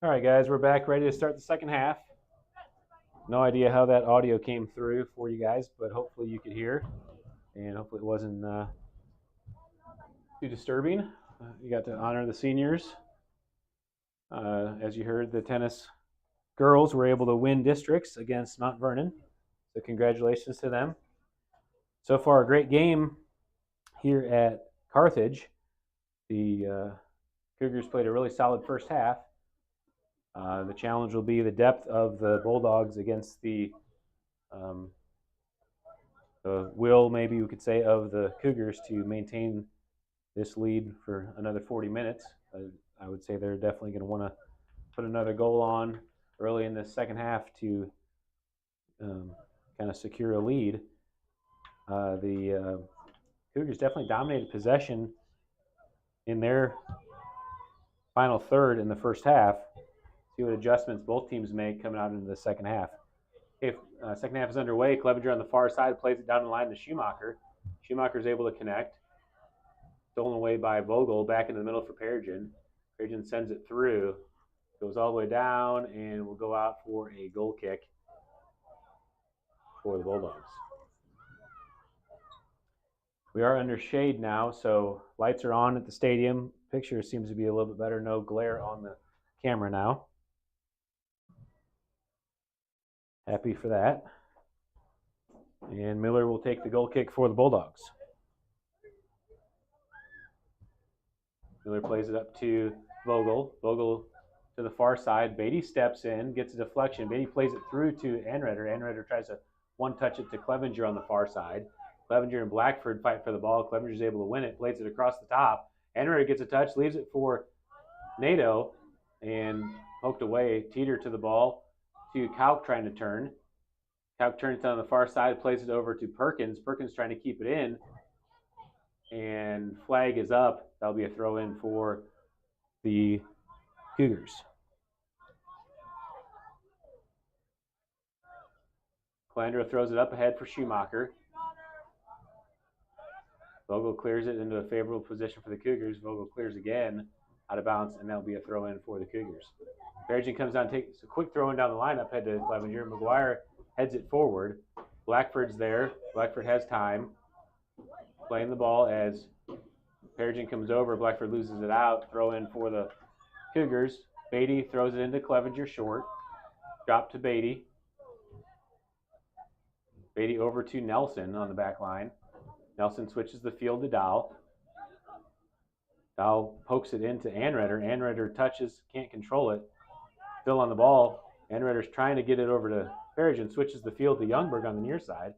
All right, guys, we're back ready to start the second half. No idea how that audio came through for you guys, but hopefully you could hear, and hopefully it wasn't too disturbing. You got to honor the seniors. As you heard, the tennis girls were able to win districts against Mount Vernon, so congratulations to them. So far, a great game here at Carthage. The Cougars played a really solid first half. The challenge will be the depth of the Bulldogs against the will, maybe you could say, of the Cougars to maintain this lead for another 40 minutes. I would say they're definitely going to want to put another goal on early in the second half to kind of secure a lead. The Cougars definitely dominated possession in their final third in the first half. See what adjustments both teams make coming out into the second half. Okay, second half is underway. Clevenger on the far side plays it down the line to Schumacher. Schumacher's able to connect. Stolen away by Vogel, back in the middle for Perigin. Perigin sends it through, goes all the way down, and will go out for a goal kick for the Bulldogs. We are under shade now, so lights are on at the stadium. Picture seems to be a little bit better. No glare on the camera now. Happy for that. And Miller will take the goal kick for the Bulldogs. Miller plays it up to Vogel. Vogel to the far side. Beatty steps in, gets a deflection. Beatty plays it through to Anreder. Anreder tries to one-touch it to Clevenger on the far side. Clevenger and Blackford fight for the ball. Clevenger's able to win it, plays it across the top. Anreder gets a touch, leaves it for Nato, and poked away. Teeter to the ball to Kauk trying to turn. Kauk turns down the far side, plays it over to Perkins. Perkins trying to keep it in. And flag is up. That'll be a throw-in for the Cougars. Calandro throws it up ahead for Schumacher. Vogel clears it into a favorable position for the Cougars. Vogel clears again out of bounds, and that'll be a throw-in for the Cougars. Perigin comes down, takes a quick throw-in down the lineup, head to Clevenger. McGuire heads it forward. Blackford's there. Blackford has time. Playing the ball as Perigin comes over. Blackford loses it out. Throw in for the Cougars. Beatty throws it into Clevenger short. Drop to Beatty. Beatty over to Nelson on the back line. Nelson switches the field to Dow. Dow pokes it into Anreder. Anreder touches, can't control it. Still on the ball. Anreder's trying to get it over to Perigin. Switches the field to Youngberg on the near side.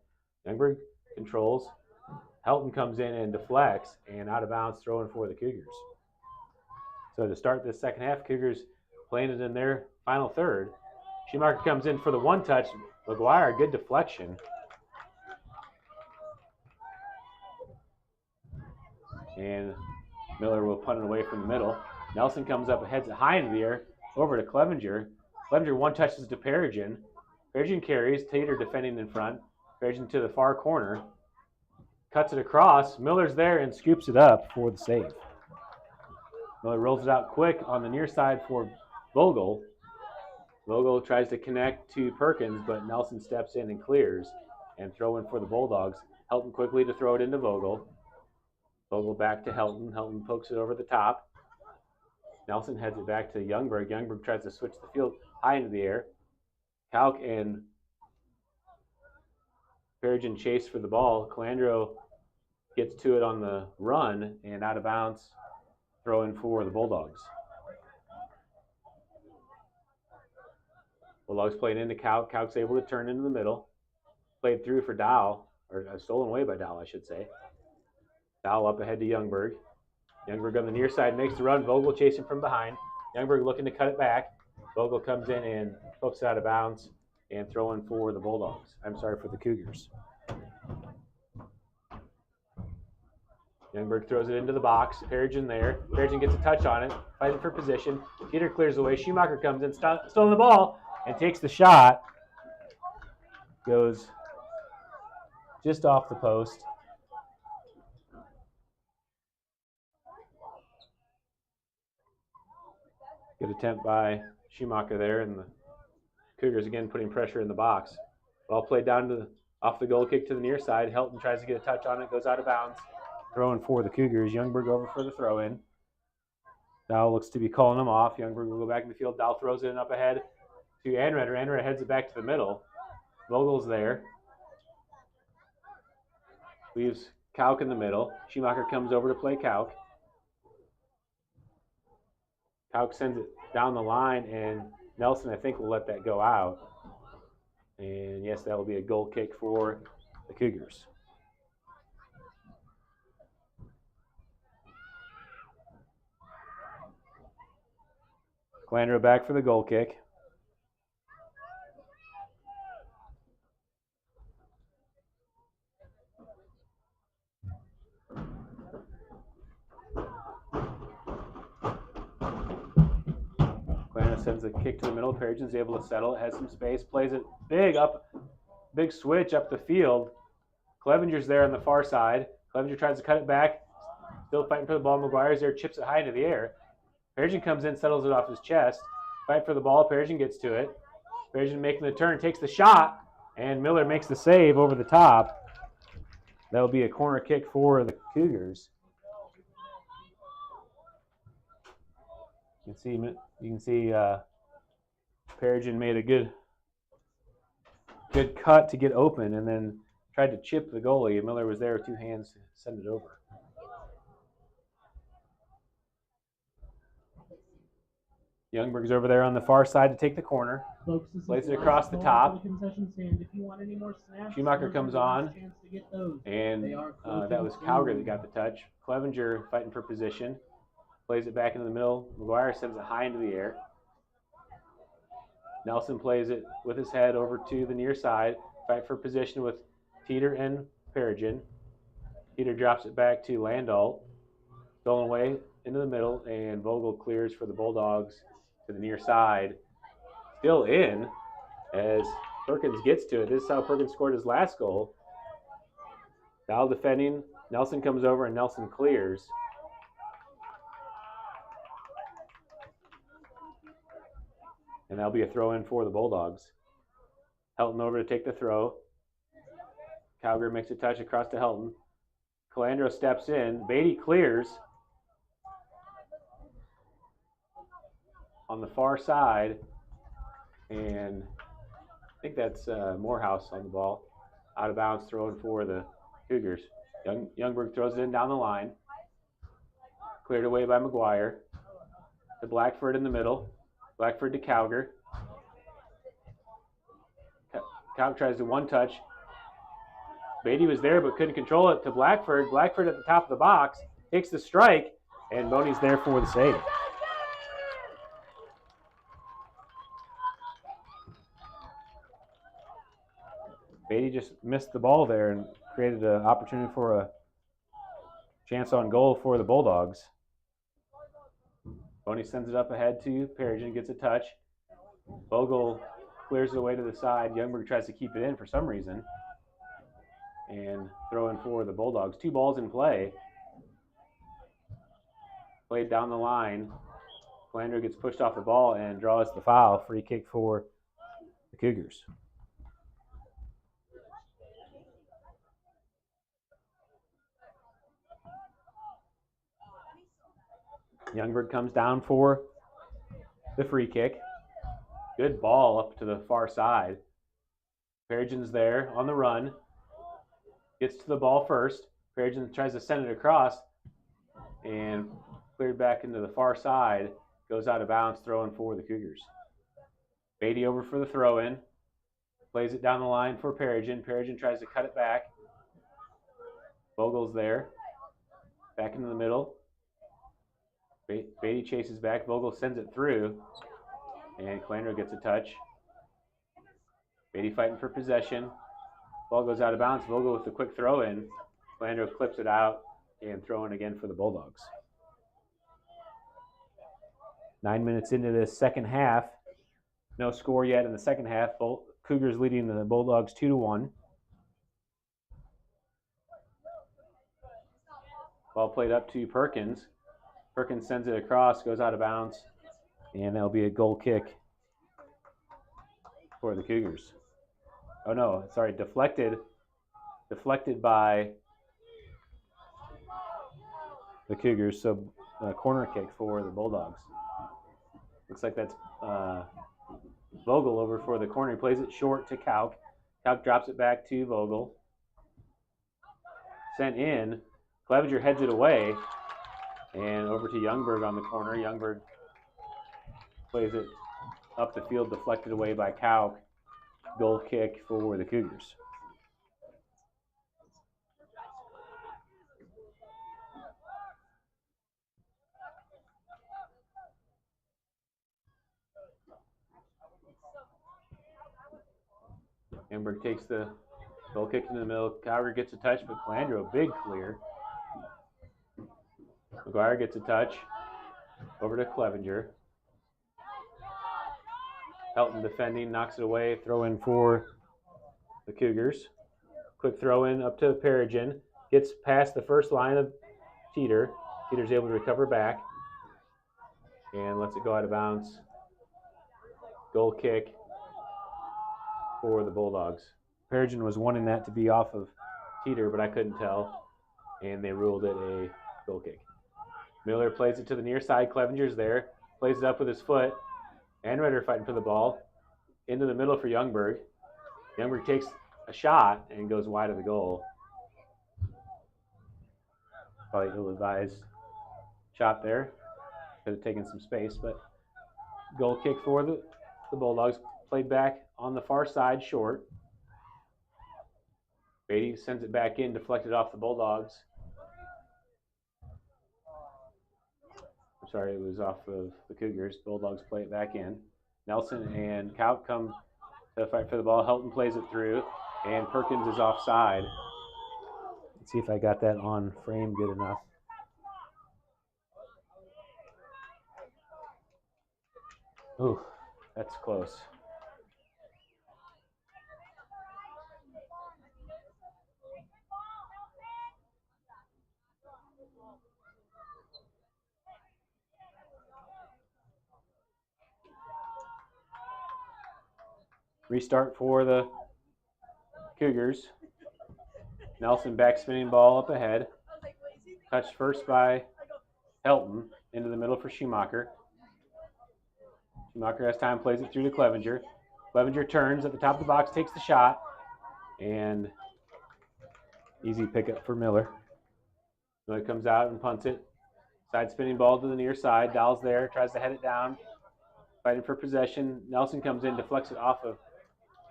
Youngberg controls. Helton comes in and deflects, and out of bounds, throwing for the Cougars. So to start this second half, Cougars playing it in their final third. Schumacher comes in for the one touch. McGuire, good deflection. And Miller will punt it away from the middle. Nelson comes up, heads it high into the air, over to Clevenger. Clevenger one touches to Perigin. Perigin carries, Tater defending in front. Perigin to the far corner. Cuts it across. Miller's there and scoops it up for the save. Miller rolls it out quick on the near side for Vogel. Vogel tries to connect to Perkins, but Nelson steps in and clears. And throw in for the Bulldogs. Helton quickly to throw it into Vogel. Vogel back to Helton. Helton pokes it over the top. Nelson heads it back to Youngberg. Youngberg tries to switch the field high into the air. Kauk and Perigin chase for the ball. Calandro gets to it on the run and out of bounds. Throw in for the Bulldogs. Bulldogs played into Kauk. Kauk's able to turn into the middle. Played through for Dow, or stolen away by Dow, I should say. Dow up ahead to Youngberg. Youngberg on the near side makes the run. Vogel chasing from behind. Youngberg looking to cut it back. Vogel comes in and hooks it out of bounds and throwing for the Bulldogs. I'm sorry, for the Cougars. Youngberg throws it into the box. Perigin there. Perigin gets a touch on it. Fighting for position. Teeter clears away. Schumacher comes in, stolen the ball, and takes the shot. Goes just off the post. Good attempt by Schumacher there, and the Cougars again putting pressure in the box. Ball played down to off the goal kick to the near side. Helton tries to get a touch on it, goes out of bounds. Throwing for the Cougars. Youngberg over for the throw-in. Dow looks to be calling him off. Youngberg will go back in the field. Dow throws it up ahead to Anredder. Anredder heads it back to the middle. Vogel's there. Leaves Kauk in the middle. Schumacher comes over to play Kauk. Kauk sends it down the line, and Nelson, I think, will let that go out. And yes, that will be a goal kick for the Cougars. Calandro back for the goal kick. Calandro sends the kick to the middle. Perigin's able to settle it, has some space, plays it big switch up the field. Clevenger's there on the far side. Clevenger tries to cut it back. Still fighting for the ball. McGuire's there, chips it high into the air. Perigin comes in, settles it off his chest. Fight for the ball. Perigin gets to it. Perigin making the turn, takes the shot, and Miller makes the save over the top. That'll be a corner kick for the Cougars. You can see Perigin made a good cut to get open, and then tried to chip the goalie. Miller was there with two hands to send it over. Youngberg's over there on the far side to take the corner. Plays it across the top. Schumacher comes on, and that was Cowger that got the touch. Clevenger fighting for position. Plays it back into the middle. McGuire sends it high into the air. Nelson plays it with his head over to the near side. Fight for position with Teeter and Perigin. Teeter drops it back to Landahl. Stolen away into the middle, and Vogel clears for the Bulldogs to the near side. Still in as Perkins gets to it. This is how Perkins scored his last goal. Dow defending. Nelson comes over, and Nelson clears. And that'll be a throw-in for the Bulldogs. Helton over to take the throw. Cowger makes a touch across to Helton. Calandro steps in. Beatty clears. On the far side. And I think that's Morehouse on the ball. Out of bounds, throwing for the Cougars. Youngberg throws it in down the line. Cleared away by McGuire. To Blackford in the middle. Blackford to Cowger. Cowger tries to one touch. Beatty was there but couldn't control it to Blackford. Blackford at the top of the box. Takes the strike, and Boney's there for the save. Beatty just missed the ball there and created an opportunity for a chance on goal for the Bulldogs. Boney sends it up ahead to Perigin, gets a touch. Vogel clears it away to the side. Youngberg tries to keep it in for some reason. And throw in for the Bulldogs. 2 balls in play. Played down the line. Calandro gets pushed off the ball and draws the foul. Free kick for the Cougars. Youngberg comes down for the free kick. Good ball up to the far side. Perigin's there on the run. Gets to the ball first. Perigin tries to send it across and cleared back into the far side. Goes out of bounds, throwing for the Cougars. Beatty over for the throw-in. Plays it down the line for Perigin. Perigin tries to cut it back. Vogel's there. Back into the middle. Beatty chases back. Vogel sends it through. And Calandro gets a touch. Beatty fighting for possession. Ball goes out of bounds. Vogel with the quick throw-in. Calandro clips it out and throw in again for the Bulldogs. 9 minutes into this second half. No score yet in the second half. Cougars leading the Bulldogs 2-1. Ball played up to Perkins. Perkins sends it across, goes out of bounds, and that'll be a goal kick for the Cougars. Oh no, sorry, deflected by the Cougars. So corner kick for the Bulldogs. Looks like that's Vogel over for the corner. He plays it short to Kauk. Kauk drops it back to Vogel. Sent in. Clevenger heads it away. And over to Youngberg on the corner. Youngberg plays it up the field, deflected away by Kauk. Goal kick for the Cougars. Youngberg takes the goal kick into the middle. Cowger gets a touch, but Calandro, big clear. McGuire gets a touch. Over to Clevenger. Helton defending, knocks it away. Throw in for the Cougars. Quick throw in up to Perigin. Gets past the first line of Teeter. Teeter's able to recover back. And lets it go out of bounds. Goal kick for the Bulldogs. Perigin was wanting that to be off of Teeter, but I couldn't tell. And they ruled it a goal kick. Miller plays it to the near side. Clevenger's there. Plays it up with his foot. Anreder fighting for the ball. Into the middle for Youngberg. Youngberg takes a shot and goes wide of the goal. Probably ill-advised shot there. Could have taken some space, but goal kick for the Bulldogs. Played back on the far side, short. Beatty sends it back in, deflected off the Bulldogs. I'm sorry, it was off of the Cougars. Bulldogs play it back in. Nelson and Kauk come to fight for the ball. Helton plays it through, and Perkins is offside. Let's see if I got that on frame good enough. Ooh, that's close. Restart for the Cougars. Nelson back spinning ball up ahead. Touched first by Helton into the middle for Schumacher. Schumacher has time, plays it through to Clevenger. Clevenger turns at the top of the box, takes the shot, and easy pickup for Miller. Miller comes out and punts it. Side spinning ball to the near side. Dowell's there, tries to head it down. Fighting for possession. Nelson comes in, deflects it off of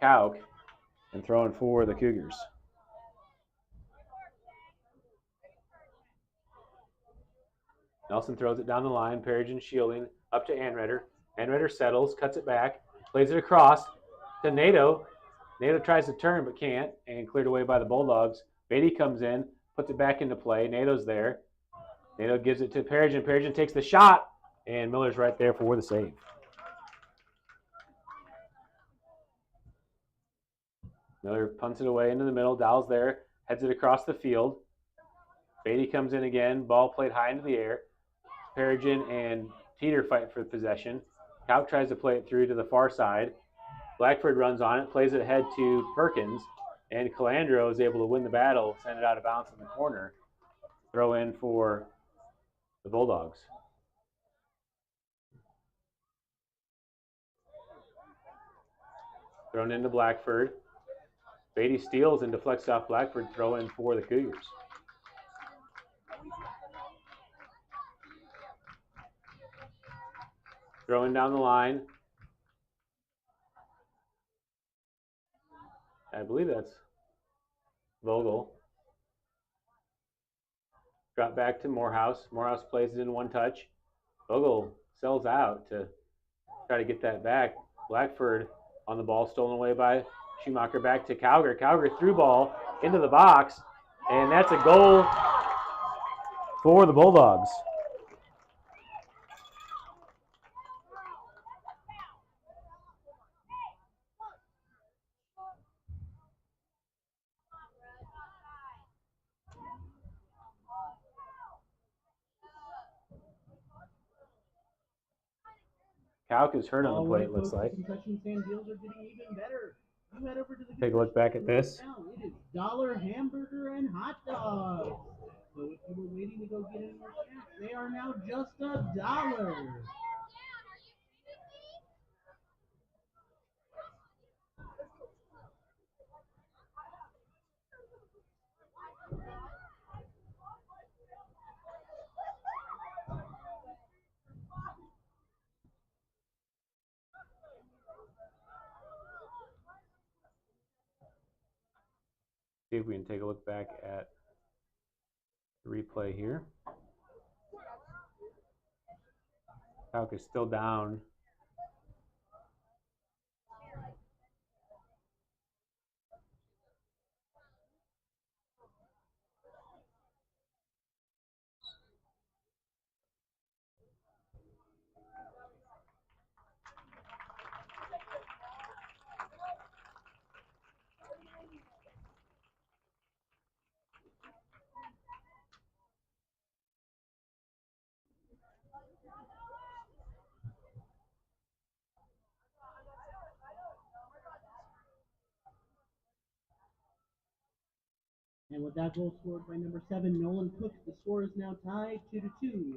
Kauk, and throwing for the Cougars. Nelson throws it down the line. Perigin shielding up to Anreder. Anreder settles, cuts it back, plays it across to Nato. Nato tries to turn but can't, and cleared away by the Bulldogs. Beatty comes in, puts it back into play. Nato's there. Nato gives it to Perigin. Perigin takes the shot, and Miller's right there for the save. Miller punts it away into the middle. Dowell's there, heads it across the field. Beatty comes in again, ball played high into the air. Perigin and Teeter fight for possession. Kauk tries to play it through to the far side. Blackford runs on it, plays it ahead to Perkins, and Calandro is able to win the battle, send it out of bounds in the corner. Throw in for the Bulldogs. Thrown into Blackford. Beatty steals and deflects off Blackford, throw in for the Cougars. Throwing down the line. I believe that's Vogel. Drop back to Morehouse. Morehouse plays it in one touch. Vogel sells out to try to get that back. Blackford on the ball, stolen away by Schumacher. Back to Cowger. Cowger through ball into the box, and that's a goal for the Bulldogs. Calc is hurt on the All plate, right, it looks folks, like. the concession stand deals are getting even better. You head over to the Take a look back at this. now. It is dollar hamburger and hot dogs. So if you were waiting to go get in your snack, they are now just $1. See if we can take a look back at the replay here. Calc is still down. And with that goal scored by number 7, Nolan Cook, the score is now tied 2-2.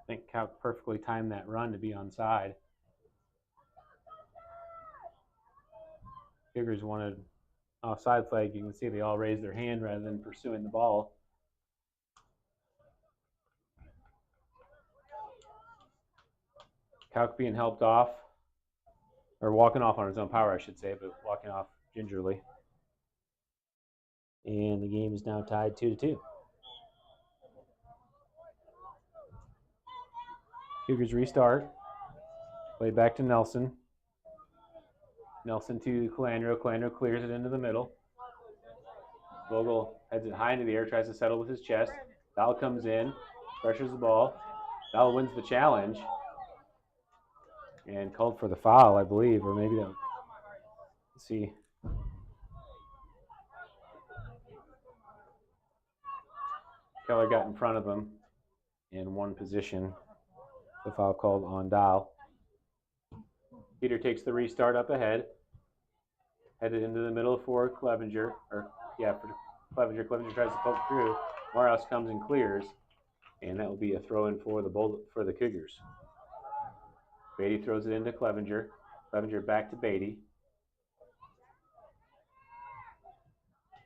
I think Calc perfectly timed that run to be onside. Cougars wanted offside flag. You can see they all raised their hand rather than pursuing the ball. Calc being helped off, or walking off on his own power, I should say, but walking off gingerly. And the game is now tied 2-2. Cougars restart. Play back to Nelson. Nelson to Calandro. Calandro clears it into the middle. Vogel heads it high into the air, tries to settle with his chest. Val comes in, pressures the ball. Val wins the challenge. And called for the foul, I believe, or maybe that. Let's see. Keller got in front of him in one position. The foul called on Dahl. Peter takes the restart up ahead. Headed into the middle for Clevenger. For Clevenger. Clevenger tries to poke through. Morehouse comes and clears. And that will be a throw-in for the Cougars. Beatty throws it into Clevenger. Clevenger back to Beatty.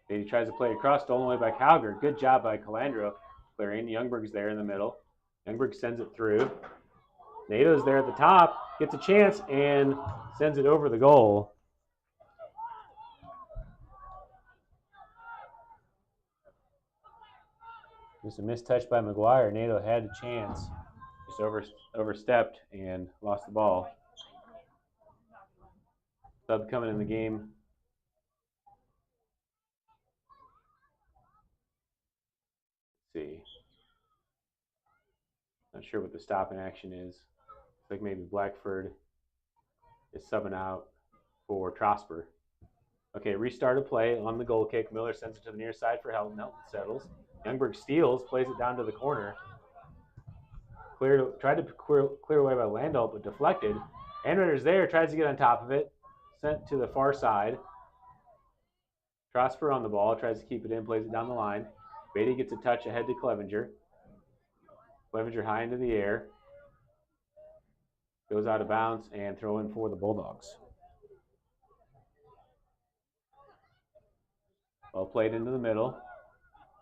Beatty tries to play across, stolen away by Calgary. Good job by Calandro clearing. Youngberg's there in the middle. Youngberg sends it through. Nato's there at the top, gets a chance, and sends it over the goal. Just a mistouch by McGuire. Nato had a chance. Just overstepped and lost the ball. Sub coming in the game. Let's see. Not sure what the stop in action is. Looks like maybe Blackford is subbing out for Trosper. Okay, restart of play on the goal kick. Miller sends it to the near side for Helton. Helton settles. Youngberg steals, plays it down to the corner. Tried to clear away by Landau, but deflected. Anrider's there, tries to get on top of it. Sent to the far side. Trosper on the ball, tries to keep it in, plays it down the line. Beatty gets a touch ahead to Clevenger. Clevenger high into the air. Goes out of bounds and throw in for the Bulldogs. Well played into the middle.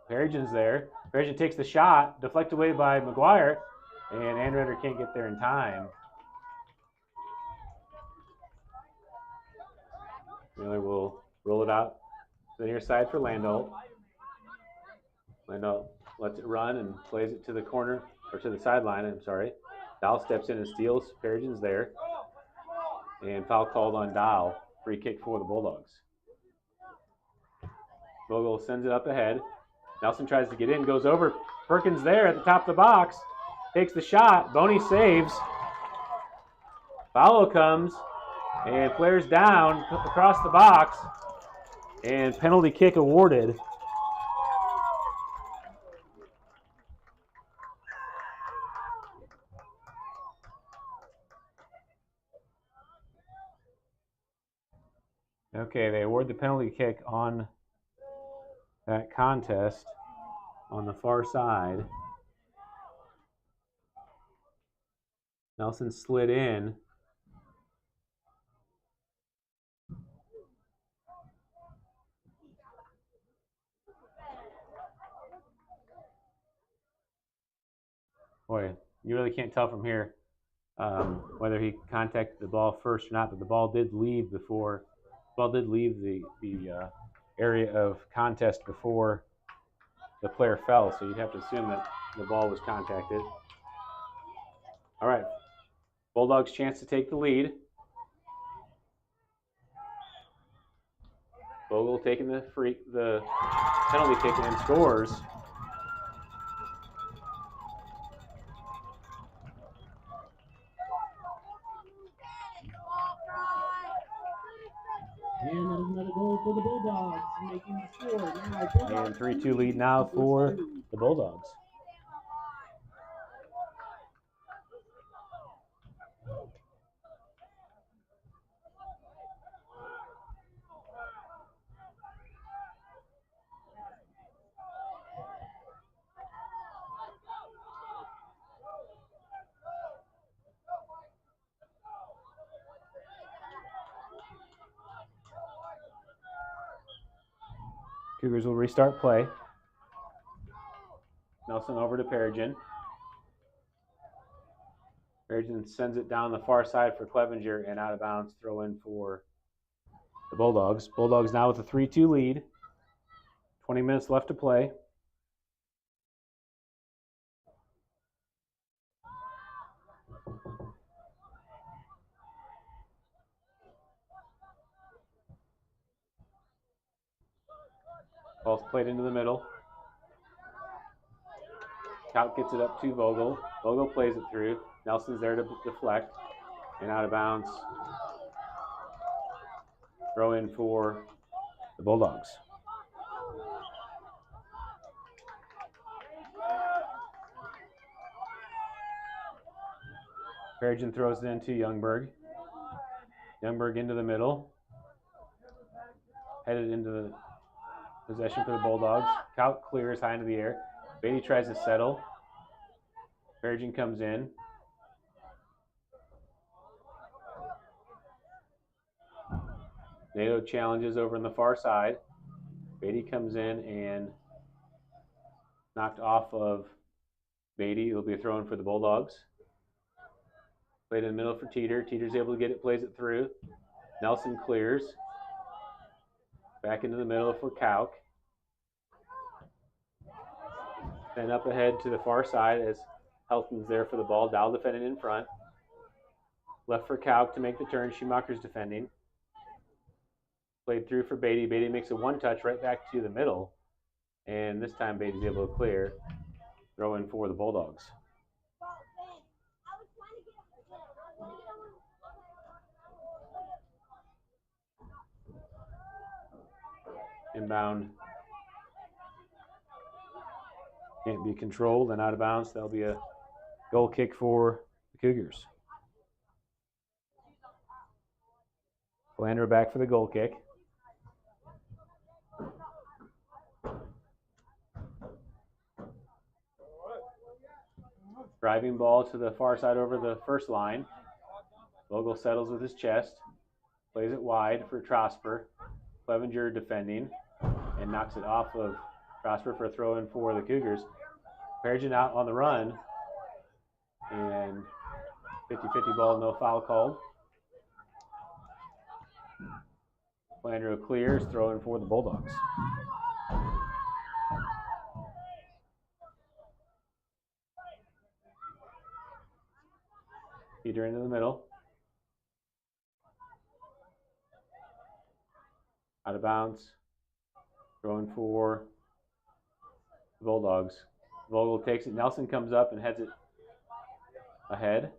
Perrigan's there. Perrigan takes the shot, deflected away by McGuire, and Anrider can't get there in time. Miller will roll it out to the near side for Landau. Landau lets it run and plays it to the corner, or to the sideline, I'm sorry. Dahl steps in and steals. Perrigan's there. And foul called on Dahl. Free kick for the Bulldogs. Vogel sends it up ahead. Nelson tries to get in, goes over. Perkins there at the top of the box. Takes the shot. Boney saves. Foul comes. And players down across the box. And penalty kick awarded. Okay, they award the penalty kick on that contest on the far side. Nelson slid in. Boy, you really can't tell from here whether he contacted the ball first or not, but the ball did leave before. The ball did leave the area of contest before the player fell, so you'd have to assume that the ball was contacted. All right, Bulldogs' chance to take the lead. Vogel taking the penalty kick and scores. And that is another goal for the Bulldogs, making the score now. And 3-2 lead now for the Bulldogs. Cougars will restart play. Nelson over to Perigin. Perigin sends it down the far side for Clevenger and out of bounds, throw in for the Bulldogs. Bulldogs now with a 3-2 lead. 20 minutes left to play. Ball's played into the middle. Kaut gets it up to Vogel. Vogel plays it through. Nelson's there to deflect and out of bounds. Throw in for the Bulldogs. Perigin throws it into Youngberg. Youngberg into the middle. Headed into the possession for the Bulldogs. Kaut clears high into the air. Beatty tries to settle. Perigin comes in. NATO challenges over on the far side. Beatty comes in and knocked off of Beatty. It'll be a throw-in for the Bulldogs. Played in the middle for Teeter. Teeter's able to get it, plays it through. Nelson clears. Back into the middle for Kauk. Then up ahead to the far side as Helton's there for the ball. Dow defending in front. Left for Kauk to make the turn. Schumacher's defending. Played through for Beatty. Beatty makes a one-touch right back to the middle. And this time Beatty's able to clear. Throw in for the Bulldogs. Inbound can't be controlled and out of bounds. That'll be a goal kick for the Cougars. Philander back for the goal kick. Driving ball to the far side over the first line. Vogel settles with his chest. Plays it wide for Trosper. Clevenger defending and knocks it off of Trosper for a throw-in for the Cougars. Perigin out on the run. And 50-50 ball, no foul called. Philander clears, throw-in for the Bulldogs. Peter into the middle. Out of bounds. Throwing for the Bulldogs. Vogel takes it. Nelson comes up and heads it ahead.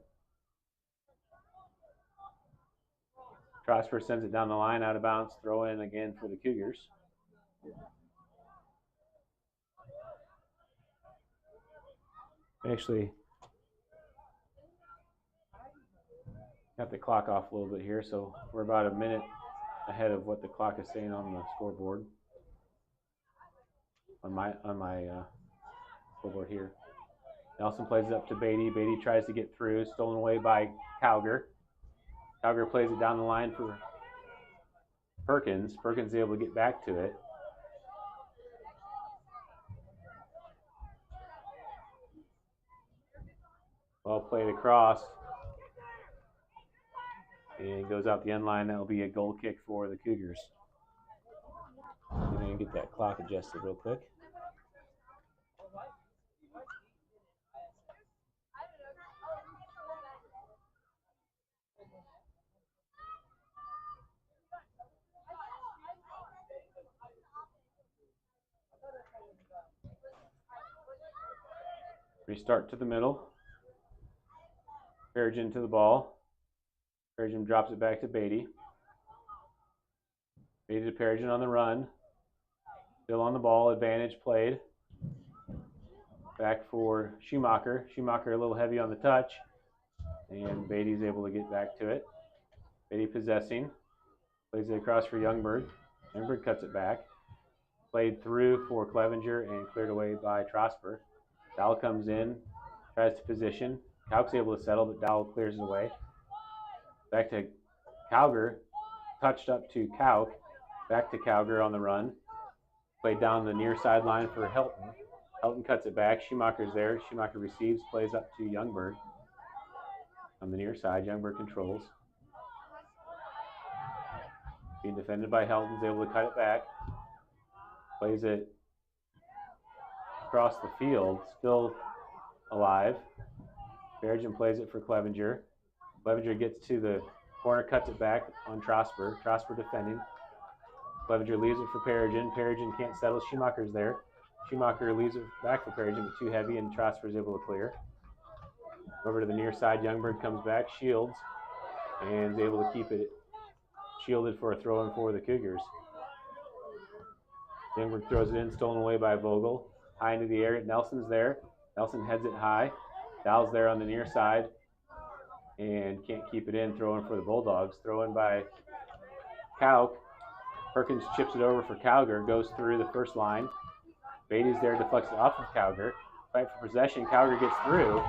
Trosper sends it down the line, out of bounds, throw in again for the Cougars. Actually, got the clock off a little bit here, so we're about a minute ahead of what the clock is saying on the scoreboard. On my scoreboard here. Nelson plays it up to Beatty. Beatty tries to get through, stolen away by Cowger. Cowger plays it down the line for Perkins. Perkins is able to get back to it. Ball played across. And goes out the end line. That will be a goal kick for the Cougars. I'm going to get that clock adjusted real quick. Restart to the middle. Perigin to the ball. Perigin drops it back to Beatty. Beatty to Perigin on the run. Still on the ball. Advantage played. Back for Schumacher. Schumacher a little heavy on the touch. And Beatty's able to get back to it. Beatty possessing. Plays it across for Youngberg. Youngberg cuts it back. Played through for Clevenger and cleared away by Trosper. Dowell comes in. Tries to position. Kauk's able to settle, but Dowell clears it away. Back to Cowger. Touched up to Kauk. Back to Cowger on the run. Played down the near sideline for Helton. Helton cuts it back. Schumacher's there. Schumacher receives. Plays up to Youngberg. On the near side, Youngberg controls. Being defended by Helton's able to cut it back. Plays it across the field. Still alive. Perigin plays it for Clevenger. Clevenger gets to the corner, cuts it back on Trosper. Trosper defending. Clevenger leaves it for Perigin. Perigin can't settle. Schumacher's there. Schumacher leaves it back for Perigin, but too heavy, and Trosper's able to clear. Over to the near side, Youngberg comes back, shields, and is able to keep it shielded for a throw-in for the Cougars. Youngberg throws it in, stolen away by Vogel. High into the air. Nelson's there. Nelson heads it high. Dowell's there on the near side and can't keep it in. Throw in for the Bulldogs. Throw in by Kauk. Perkins chips it over for Cowger. Goes through the first line. Beatty's there, deflects it off of Cowger. Fight for possession. Cowger gets through.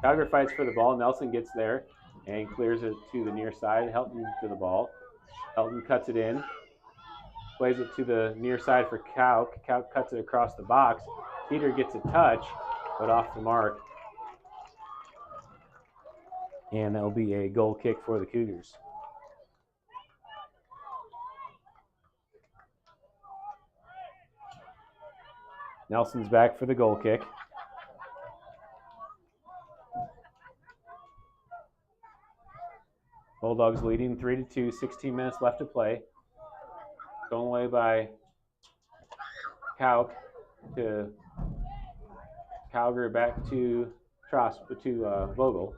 Cowger fights for the ball. Nelson gets there and clears it to the near side. Helton to the ball. Helton cuts it in. Plays it to the near side for Kauk. Kauk cuts it across the box. Peter gets a touch, but off the mark. And that will be a goal kick for the Cougars. Nelson's back for the goal kick. Bulldogs leading 3-2, 16 minutes left to play. Thrown away by Kauk to Cowger, back to Vogel.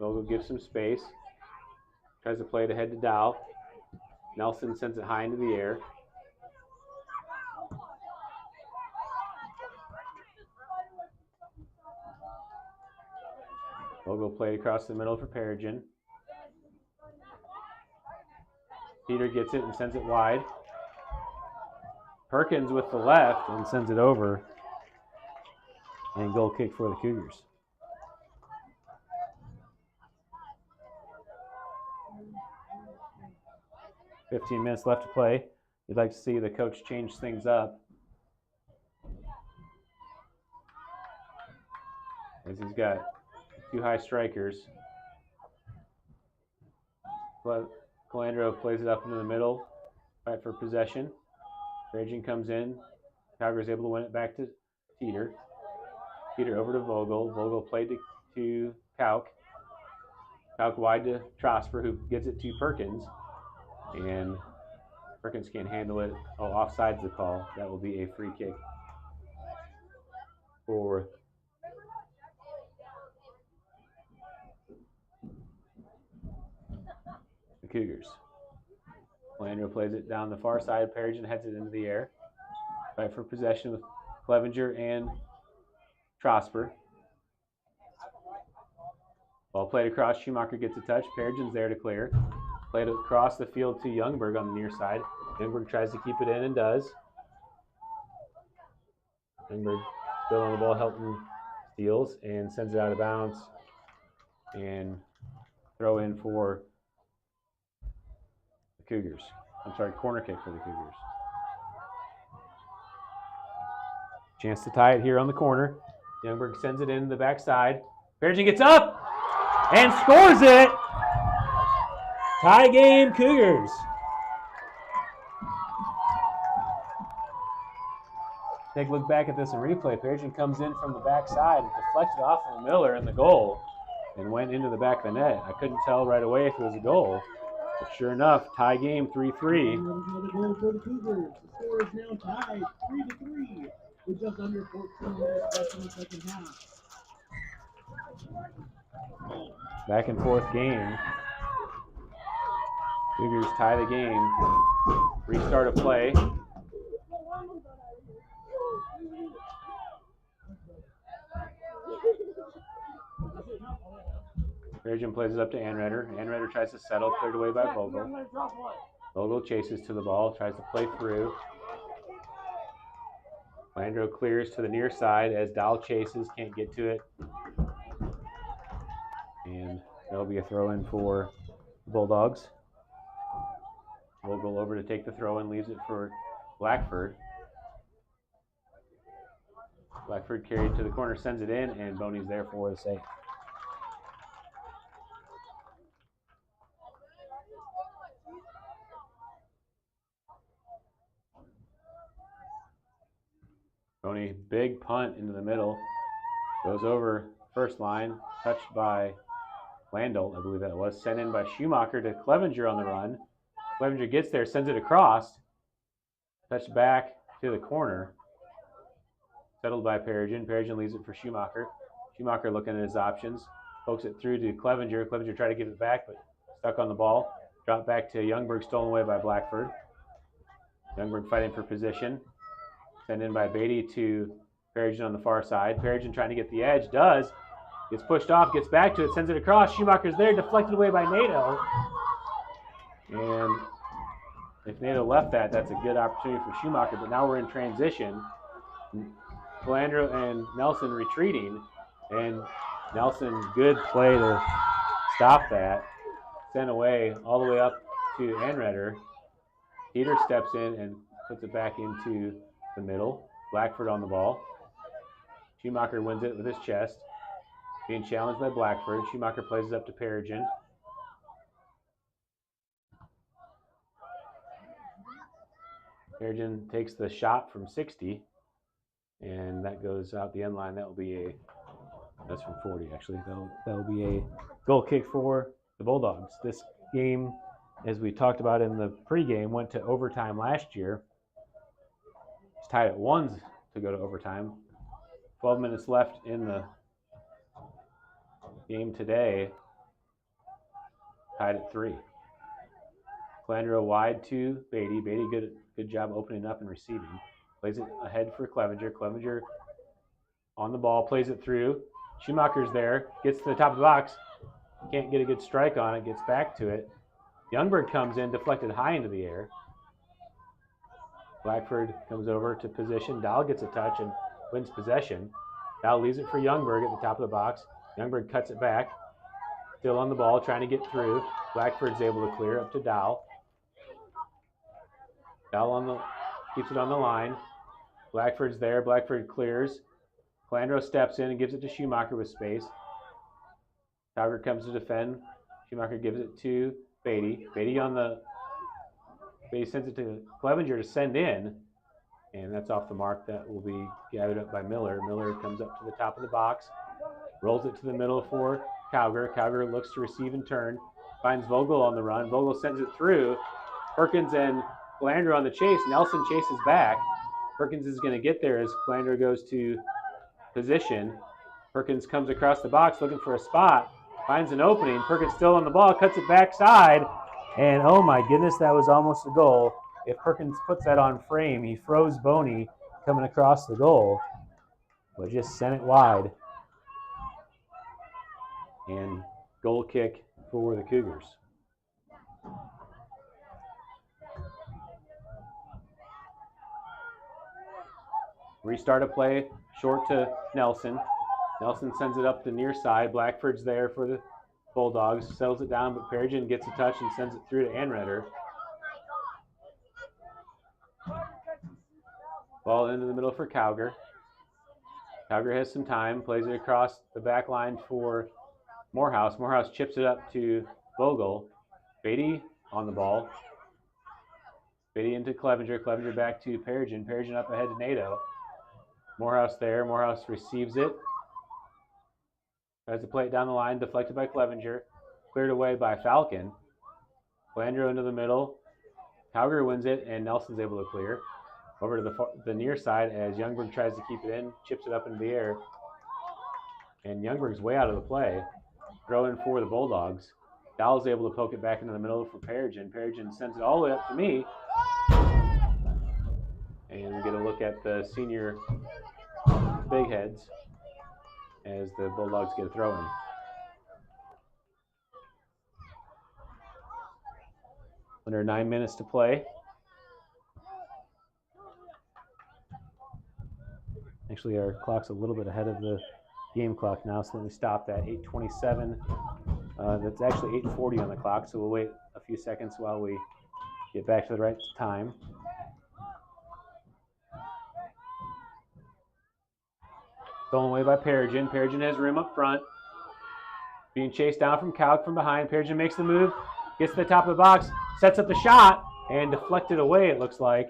Vogel gives some space. Tries to play it ahead to Dowell. Nelson sends it high into the air. Vogel played across the middle for Perigin. Peter gets it and sends it wide. Perkins with the left and sends it over. And goal kick for the Cougars. "15 minutes left to play. You'd like to see the coach change things up, as he's got two high strikers. Calandro plays it up into the middle, fight for possession. Perigin comes in. Cowger is able to win it back to Peter. Peter over to Vogel. Vogel played to Kauk. Kauk wide to Trosper, who gets it to Perkins. And Perkins can't handle it. Oh, offside's the call. That will be a free kick for Cougars. Landreau plays it down the far side. Perigin heads it into the air. Fight for possession with Clevenger and Trosper. Ball played across. Schumacher gets a touch. Perigin's there to clear. Played across the field to Youngberg on the near side. Youngberg tries to keep it in and does. Youngberg still on the ball. Helton steals and sends it out of bounds. And throw in for the Cougars. Corner kick for the Cougars. Chance to tie it here on the corner. Youngberg sends it in the backside. Perigin gets up and scores it. Tie game, Cougars. Take a look back at this in replay. Perigin comes in from the backside and deflected off of Miller in the goal and went into the back of the net. I couldn't tell right away if it was a goal, but sure enough, tie game 3-3. Another goal for the Cougars. The score is now tied 3-3 with just under 14 minutes left in the second half. Back and forth game. Cougars tie the game. Restart of play. Perigin plays it up to Anredder. Anredder tries to settle, cleared away by Vogel. Vogel chases to the ball, tries to play through. Landreau clears to the near side as Dahl chases, can't get to it. And that'll be a throw-in for the Bulldogs. Vogel over to take the throw-in, leaves it for Blackford. Blackford carried to the corner, sends it in, and Boney's there for the save. Boney, big punt into the middle. Goes over first line, touched by Landel, I believe that it was. Sent in by Schumacher to Clevenger on the run. Clevenger gets there, sends it across. Touched back to the corner. Settled by Perigin. Perigin leaves it for Schumacher. Schumacher looking at his options. Pokes it through to Clevenger. Clevenger tried to give it back, but stuck on the ball. Dropped back to Youngberg, stolen away by Blackford. Youngberg fighting for position. Sent in by Beatty to Perigin on the far side. Perigin trying to get the edge. Does. Gets pushed off, gets back to it, sends it across. Schumacher's there, deflected away by Nato. And if Nato left that, that's a good opportunity for Schumacher. But now we're in transition. Landreau and Nelson retreating. And Nelson, good play to stop that. Sent away all the way up to Anredder. Peter steps in and puts it back into the middle. Blackford on the ball. Schumacher wins it with his chest. Being challenged by Blackford. Schumacher plays it up to Perigin. Perigin takes the shot from 60, and that goes out the end line. That will be that's from 40 actually. That will be a goal kick for the Bulldogs. This game, as we talked about in the pregame, went to overtime last year. It's tied at 1 to go to overtime. 12 minutes left in the game today. Tied at 3. Landreau wide to Beatty. Beatty, good job opening up and receiving. Plays it ahead for Clevenger. Clevenger on the ball, plays it through. Schumacher's there, gets to the top of the box. Can't get a good strike on it, gets back to it. Youngberg comes in, deflected high into the air. Blackford comes over to position. Dahl gets a touch and wins possession. Dahl leaves it for Youngberg at the top of the box. Youngberg cuts it back. Still on the ball, trying to get through. Blackford's able to clear up to Dahl. Dahl keeps it on the line. Blackford's there. Blackford clears. Landreau steps in and gives it to Schumacher with space. Tauger comes to defend. Schumacher gives it to Beatty. Beatty sends it to Clevenger to send in. And that's off the mark. That will be gathered up by Miller. Miller comes up to the top of the box. Rolls it to the middle for Cowger. Cowger looks to receive and turn. Finds Vogel on the run. Vogel sends it through. Perkins and Landreau on the chase. Nelson chases back. Perkins is going to get there as Landreau goes to position. Perkins comes across the box looking for a spot. Finds an opening. Perkins still on the ball. Cuts it backside. And oh my goodness, that was almost a goal. If Perkins puts that on frame, he froze Boney coming across the goal, but just sent it wide. And goal kick for the Cougars. Restart a play, short to Nelson. Nelson sends it up the near side. Blackford's there for the Bulldogs. Settles it down, but Perigin gets a touch and sends it through to Anredder. Ball into the middle for Cowger. Cowger has some time, plays it across the back line for Morehouse. Morehouse chips it up to Vogel. Beatty on the ball. Beatty into Clevenger. Clevenger back to Perigin. Perigin up ahead to Nato. Morehouse there. Morehouse receives it. Tries to play it down the line. Deflected by Clevenger. Cleared away by Falcon. Landreau into the middle. Cowger wins it, and Nelson's able to clear. Over to the near side as Youngberg tries to keep it in. Chips it up into the air. And Youngberg's way out of the play. Throw in for the Bulldogs. Dowell's able to poke it back into the middle for Perigin. Perigin sends it all the way up to me. And we get a look at the senior big heads as the Bulldogs get a throw in. Under 9 minutes to play. Actually, our clock's a little bit ahead of the game clock now, so let me stop that. 8:27. That's actually 8:40 on the clock, so we'll wait a few seconds while we get back to the right time. Stolen away by Perigin. Perigin has room up front. Being chased down from Calc from behind. Perigin makes the move, gets to the top of the box, sets up the shot, and deflected away, it looks like.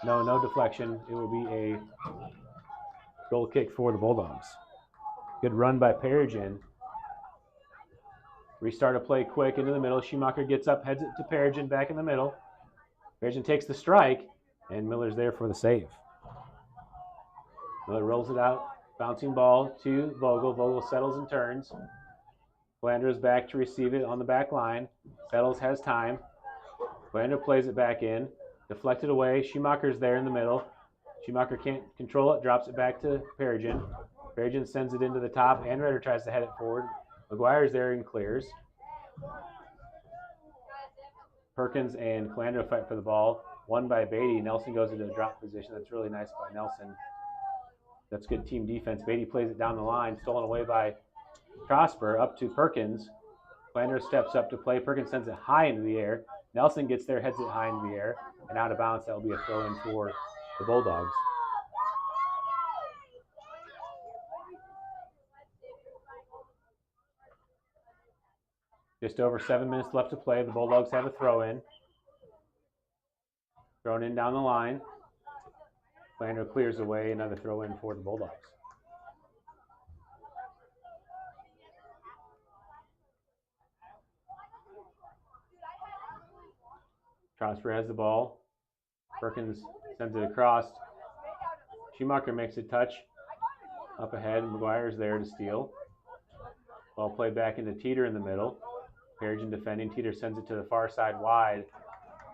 No deflection. It will be a goal kick for the Bulldogs. Good run by Perigin. Restart a play quick into the middle. Schumacher gets up, heads it to Perigin back in the middle. Perigin takes the strike, and Miller's there for the save. Miller rolls it out. Bouncing ball to Vogel. Vogel settles and turns. Flanders back to receive it on the back line. Settles, has time. Flanders plays it back in. Deflected away. Schumacher's there in the middle. Schumacher can't control it. Drops it back to Perigin. Perigin sends it into the top. Anredder tries to head it forward. McGuire's there and clears. Perkins and Calandro fight for the ball. Won by Beatty. Nelson goes into a drop position. That's really nice by Nelson. That's good team defense. Beatty plays it down the line. Stolen away by Trosper. Up to Perkins. Calandro steps up to play. Perkins sends it high into the air. Nelson gets there, heads it high into the air. And out of bounds, that will be a throw-in for the Bulldogs. Just over 7 minutes left to play. The Bulldogs have a throw-in. Thrown in down the line. Calandro clears away. Another throw-in for the Bulldogs. Trosper has the ball. Perkins sends it across. Schumacher makes a touch. Up ahead, McGuire's there to steal. Ball played back into Teeter in the middle. Perigin defending. Teeter sends it to the far side wide.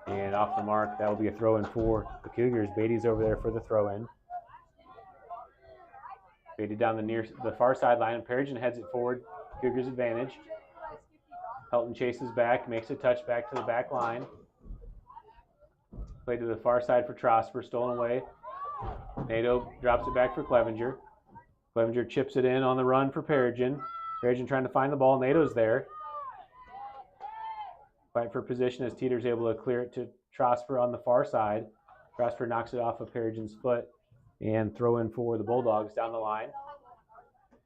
And off the mark, that will be a throw-in for the Cougars. Beatty's over there for the throw-in. Beatty down the far sideline. Perigin heads it forward. Cougars advantage. Helton chases back, makes a touch back to the back line. Played to the far side for Trosper, stolen away. Nato drops it back for Clevenger. Clevenger chips it in on the run for Perigin. Perigin trying to find the ball. Nato's there. Fight for position as Teeter's able to clear it to Trosper on the far side. Trosper knocks it off of Perigin's foot and throw in for the Bulldogs down the line.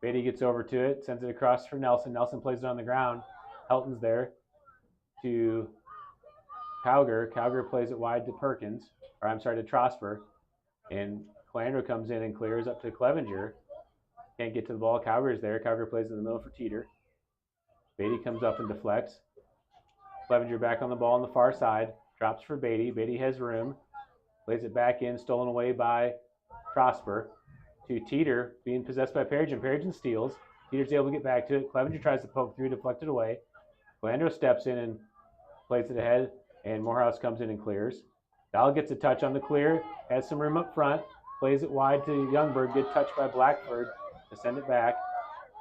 Beatty gets over to it, sends it across for Nelson. Nelson plays it on the ground. Helton's there to Cowger. Cowger plays it wide to Perkins, to Trosper. And Calandro comes in and clears up to Clevenger. Can't get to the ball. Cowger's there. Cowger plays in the middle for Teeter. Beatty comes up and deflects. Clevenger back on the ball on the far side. Drops for Beatty. Beatty has room. Plays it back in. Stolen away by Trosper. To Teeter, being possessed by Perigin. Perigin steals. Teeter's able to get back to it. Clevenger tries to poke through, deflected away. Calandro steps in and plays it ahead, and Morehouse comes in and clears. Dowell gets a touch on the clear, has some room up front, plays it wide to Youngberg, good touch by Blackford to send it back,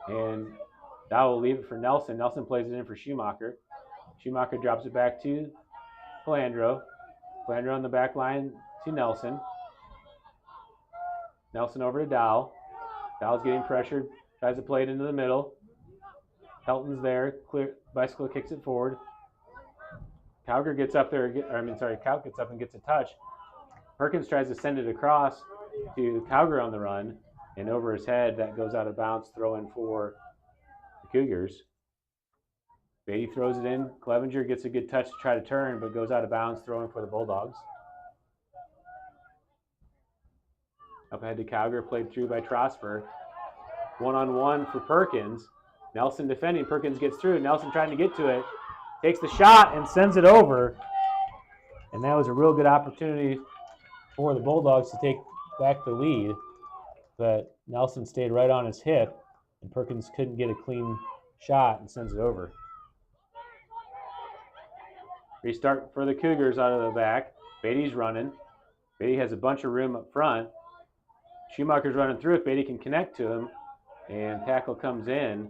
and Dowell will leave it for Nelson. Nelson plays it in for Schumacher. Schumacher drops it back to Calandro. Calandro on the back line to Nelson. Nelson over to Dowell. Dowell's getting pressured, tries to play it into the middle. Helton's there, clear, bicycle kicks it forward. Cowger gets up there, Kaut gets up and gets a touch. Perkins tries to send it across to Cowger on the run, and over his head, that goes out of bounds, throw in for the Cougars. Beatty throws it in. Clevenger gets a good touch to try to turn, but goes out of bounds, throwing for the Bulldogs. Up ahead to Cowger, played through by Trosper. One-on-one for Perkins. Nelson defending. Perkins gets through. Nelson trying to get to it. Takes the shot and sends it over. And that was a real good opportunity for the Bulldogs to take back the lead. But Nelson stayed right on his hip, and Perkins couldn't get a clean shot and sends it over. Restart for the Cougars out of the back. Beatty's running. Beatty has a bunch of room up front. Schumacher's running through if Beatty can connect to him. And tackle comes in.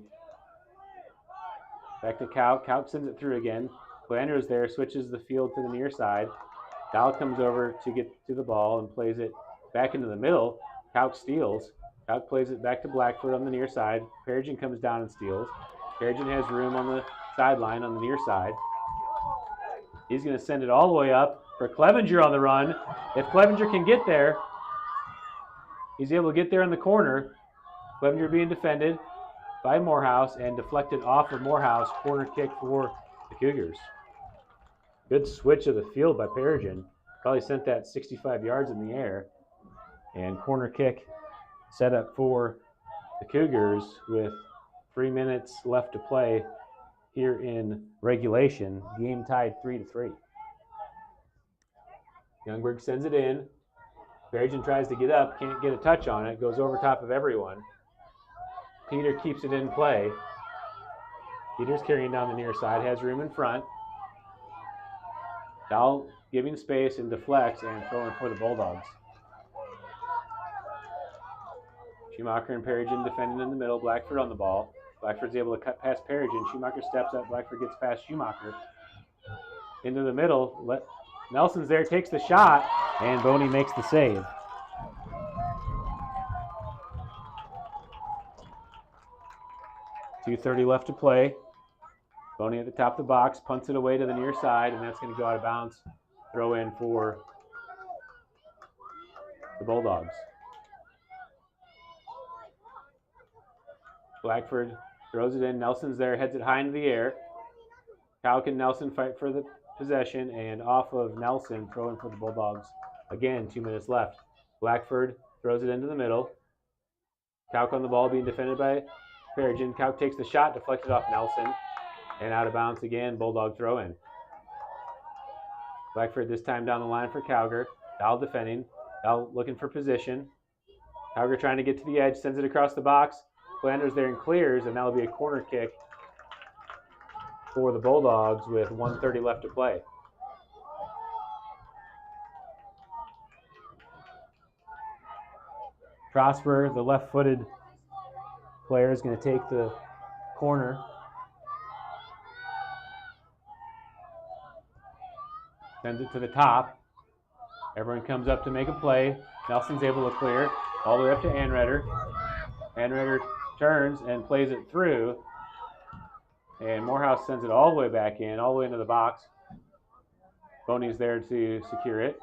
Back to Kaut. Kaut sends it through again. Calandro's there, switches the field to the near side. Dowell comes over to get to the ball and plays it back into the middle. Kaut steals. Kaut plays it back to Blackford on the near side. Perigin comes down and steals. Perigin has room on the sideline on the near side. He's going to send it all the way up for Clevenger on the run. If Clevenger can get there, he's able to get there in the corner. Clevenger being defended by Morehouse and deflected off of Morehouse. Corner kick for the Cougars. Good switch of the field by Perigin. Probably sent that 65 yards in the air. And corner kick set up for the Cougars with 3 minutes left to play here in regulation. Game tied 3-3. Youngberg sends it in. Perigin tries to get up, can't get a touch on it, goes over top of everyone. Peter keeps it in play. Peter's carrying down the near side, has room in front. Dowell giving space and deflects and throwing for the Bulldogs. Schumacher and Perigin defending in the middle. Blackford on the ball. Blackford's able to cut past Perigin. Schumacher steps up. Blackford gets past Schumacher. Into the middle. Nelson's there, takes the shot, and Boney makes the save. .2:30 left to play. Boney at the top of the box, punts it away to the near side, and that's going to go out of bounds. Throw in for the Bulldogs. Blackford throws it in. Nelson's there, heads it high into the air. Cowk and Nelson fight for the possession, and off of Nelson, throwing for the Bulldogs. Again, 2 minutes left. Blackford throws it into the middle. Cowk on the ball, being defended by Perigin. Cowk takes the shot, deflected off Nelson, and out of bounds again. Bulldog throw in. Blackford this time down the line for Cowger. Dowell defending. Dowell looking for position. Cowger trying to get to the edge, sends it across the box. Flanders there and clears, and that'll be a corner kick for the Bulldogs with 1:30 left to play. Trosper, the left-footed player, is going to take the corner. Sends it to the top. Everyone comes up to make a play. Nelson's able to clear all the way up to Anreder. Anreder turns and plays it through. And Morehouse sends it all the way back in, all the way into the box. Boney's there to secure it.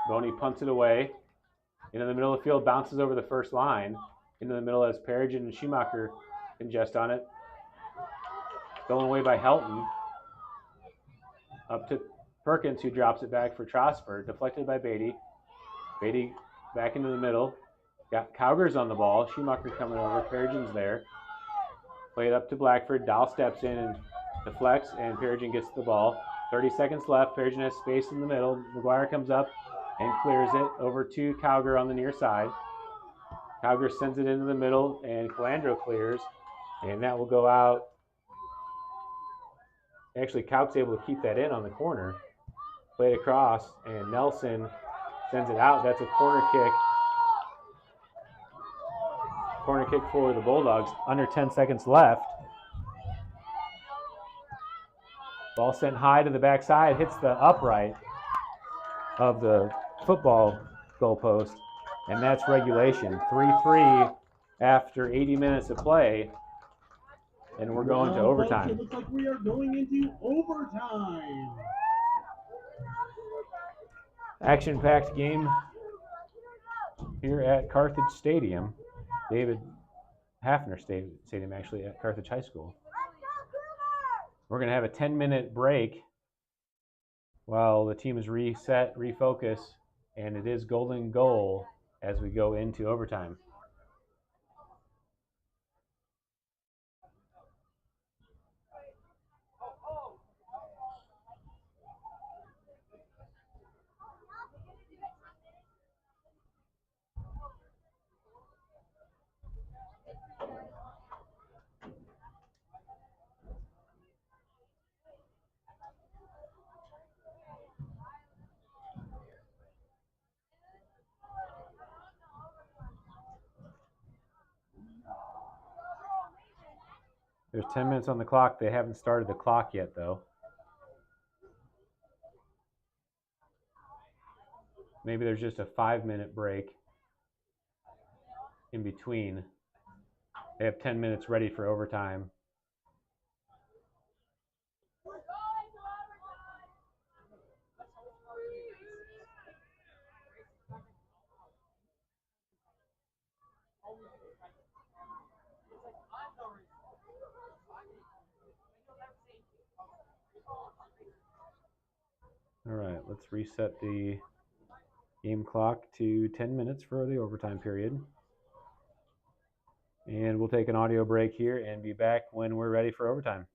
Boney punts it away. Into the middle of the field, bounces over the first line. Into the middle as Perigin and Schumacher ingest on it. Stolen away by Helton. Up to Perkins, who drops it back for Trosper. Deflected by Beatty. Beatty back into the middle. Got Cowger's on the ball. Schumacher coming over. Perigin's there. Play it up to Blackford. Dowell steps in and deflects, and Perigin gets the ball. 30 seconds left. Perigin has space in the middle. McGuire comes up and clears it over to Cowger on the near side. Cowger sends it into the middle, and Calandro clears, and that will go out Actually, Kauk's able to keep that in on the corner. Played across, and Nelson sends it out. That's a corner kick. Corner kick for the Bulldogs. Under 10 seconds left. Ball sent high to the backside. Hits the upright of the football goalpost. And that's regulation. 3-3 after 80 minutes of play. And we're going to overtime. It looks like we are going into overtime. Action-packed game here at Carthage Stadium. David Hafner Stadium, actually, at Carthage High School. We're going to have a 10-minute break while the team is reset, refocus, and it is golden goal as we go into overtime. There's 10 minutes on the clock. They haven't started the clock yet, though. Maybe there's just a 5-minute break in between. They have 10 minutes ready for overtime. All right, let's reset the game clock to 10 minutes for the overtime period. And we'll take an audio break here and be back when we're ready for overtime.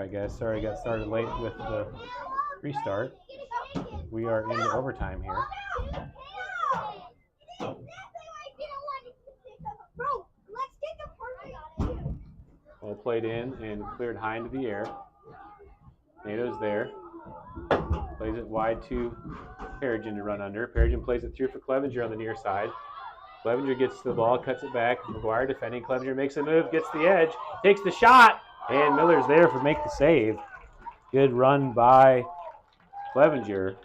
right, guys. Sorry I got started late with the restart. We are into overtime here. Ball played in and cleared high into the air. NATO's there. Plays it wide to Perigin to run under. Perigin plays it through for Clevenger on the near side. Clevenger gets to the ball, cuts it back. McGuire defending. Clevenger makes a move, gets the edge, takes the shot, and Miller's there for make the save. Good run by Clevenger.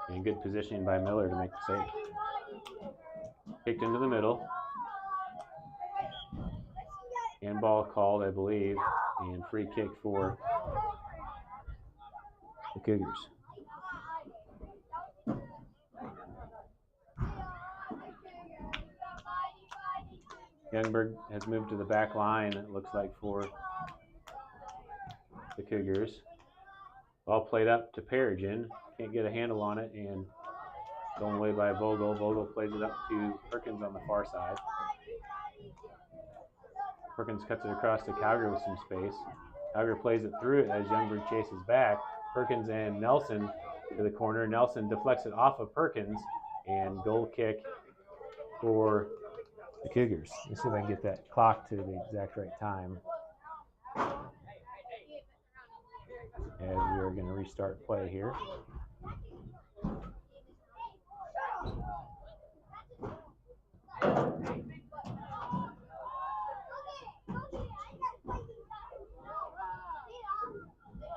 And good positioning by Miller to make the save. Kicked into the middle. Handball called, I believe, and free kick for the Cougars. Youngberg has moved to the back line, it looks like, for the Cougars. Ball played up to Perigin. Can't get a handle on it, and going away by Vogel. Vogel plays it up to Perkins on the far side. Perkins cuts it across to Cowger with some space. Cowger plays it through as Youngberg chases back. Perkins and Nelson to the corner. Nelson deflects it off of Perkins, and goal kick for the Cougars. Let's see if I can get that clock to the exact right time. As we are going to restart play here.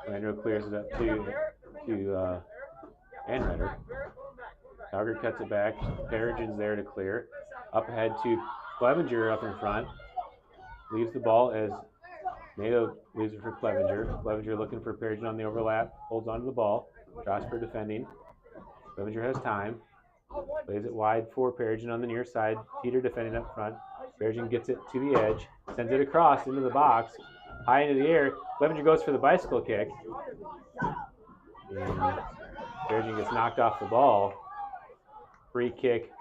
Landro clears it up to Anredder. Cowger cuts it back. Perigin's there to clear. Up ahead to Clevenger up in front. Leaves the ball as NATO leaves it for Clevenger. Clevenger looking for Perigin on the overlap. Holds onto the ball. Strasper defending. Clevenger has time. Plays it wide for Perigin on the near side. Teeter defending up front. Perigin gets it to the edge. Sends it across into the box. High into the air. Clevenger goes for the bicycle kick. And Perigin gets knocked off the ball. Free kick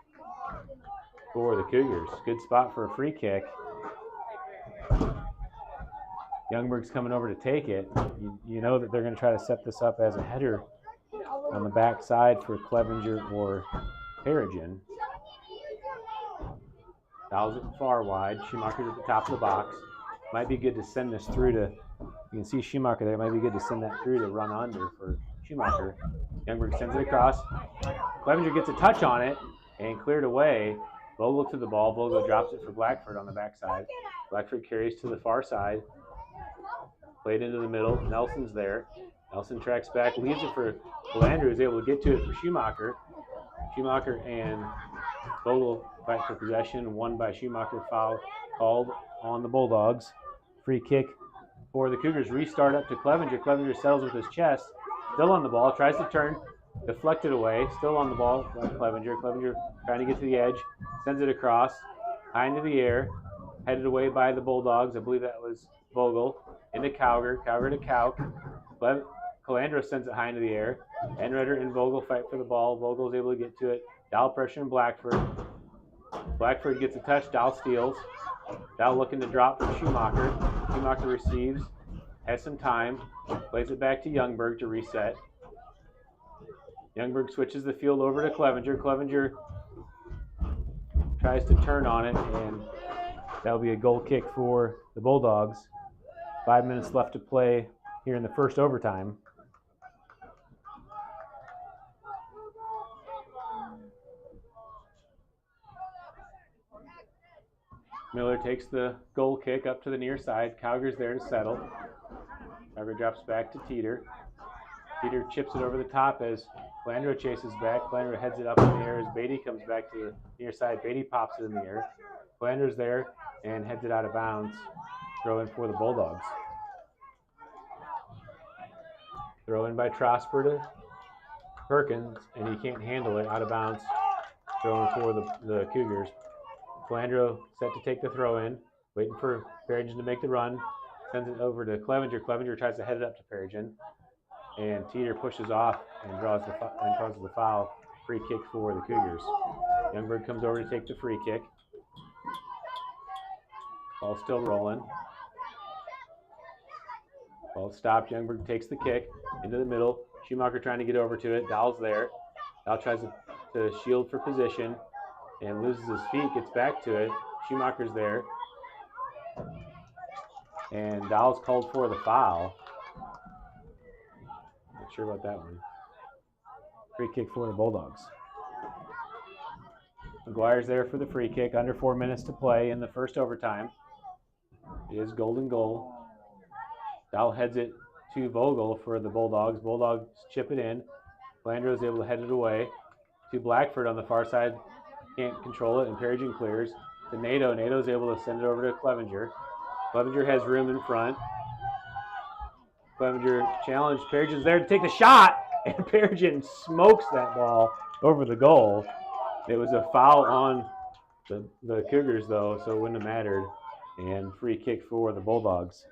for the Cougars. Good spot for a free kick. Youngberg's coming over to take it. You know that they're going to try to set this up as a header on the back side for Clevenger or Perigin. Fouls it far wide. Schumacher's at the top of the box. Might be good to send this through to, you can see Schumacher there. Might be good to send that through to run under for Schumacher. Youngberg sends it across. Clevenger gets a touch on it and cleared away. Vogel to the ball. Vogel drops it for Blackford on the backside. Blackford carries to the far side. Played into the middle. Nelson's there. Nelson tracks back, leaves it for Landry, who's able to get to it for Schumacher. Schumacher and Vogel fight for possession. Won by Schumacher. Foul called on the Bulldogs. Free kick for the Cougars. Restart up to Clevenger. Clevenger settles with his chest. Still on the ball. Tries to turn. Deflected away. Still on the ball by Clevenger. Clevenger trying to get to the edge. Sends it across. High into the air. Headed away by the Bulldogs. I believe that was Vogel. Into Cowger. Cowger to Cow. Calandro sends it high into the air. Enredder and Vogel fight for the ball. Vogel is able to get to it. Dow pressure and Blackford. Blackford gets a touch. Dow steals. Dow looking to drop for Schumacher. Schumacher receives. Has some time. Plays it back to Youngberg to reset. Youngberg switches the field over to Clevenger. Clevenger tries to turn on it, and that'll be a goal kick for the Bulldogs. 5 minutes left to play here in the first overtime. Miller takes the goal kick up to the near side. Cowger's there to settle. Cowger drops back to Teeter. Teeter chips it over the top as Calandro chases back. Calandro heads it up in the air as Beatty comes back to the near side. Beatty pops it in the air. Calandro's there and heads it out of bounds. Throw in for the Bulldogs. Throw in by Trosper to Perkins, and he can't handle it. Out of bounds. Throw in for the Cougars. Calandro set to take the throw in, waiting for Perigin to make the run. Sends it over to Clevenger. Clevenger tries to head it up to Perigin, and Teeter pushes off and causes the foul. Free kick for the Cougars. Youngberg comes over to take the free kick. Ball still rolling. Ball stopped. Youngberg takes the kick into the middle. Schumacher trying to get over to it. Dahl's there. Dahl tries to shield for position and loses his feet, gets back to it. Schumacher's there. And Dahl's called for the foul. Not sure about that one. Free kick for the Bulldogs. McGuire's there for the free kick. Under 4 minutes to play in the first overtime. It is golden goal. Dahl heads it to Vogel for the Bulldogs. Bulldogs chip it in. Landro is able to head it away to Blackford on the far side. Can't control it, and Perigin clears to Nato. Nato's able to send it over to Clevenger. Clevenger has room in front. Clevenger challenged. Perigin's there to take the shot, and Perigin smokes that ball over the goal. It was a foul on the Cougars, though, so it wouldn't have mattered. And free kick for the Bulldogs.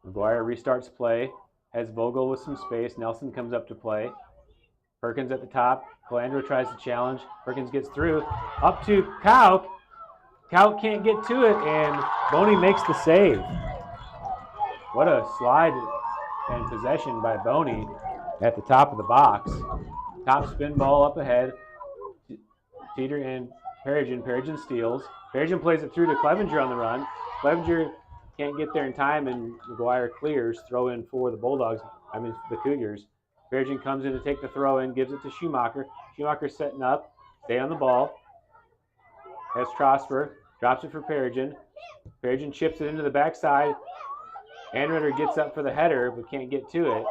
McGuire restarts play, has Vogel with some space. Nelson comes up to play. Perkins at the top. Calandro tries to challenge. Perkins gets through. Up to Kauk. Kauk can't get to it, and Boney makes the save. What a slide and possession by Boney at the top of the box. Top spin ball up ahead. Teeter and Perigin. Perigin steals. Perigin plays it through to Clevenger on the run. Clevenger can't get there in time, and McGuire clears. Throw in for the Bulldogs. The Cougars. Perigin comes in to take the throw in, gives it to Schumacher. Schumacher setting up. Stay on the ball. Has Trosper. Drops it for Perigin. Perigin chips it into the backside. Anritter gets up for the header, but can't get to it.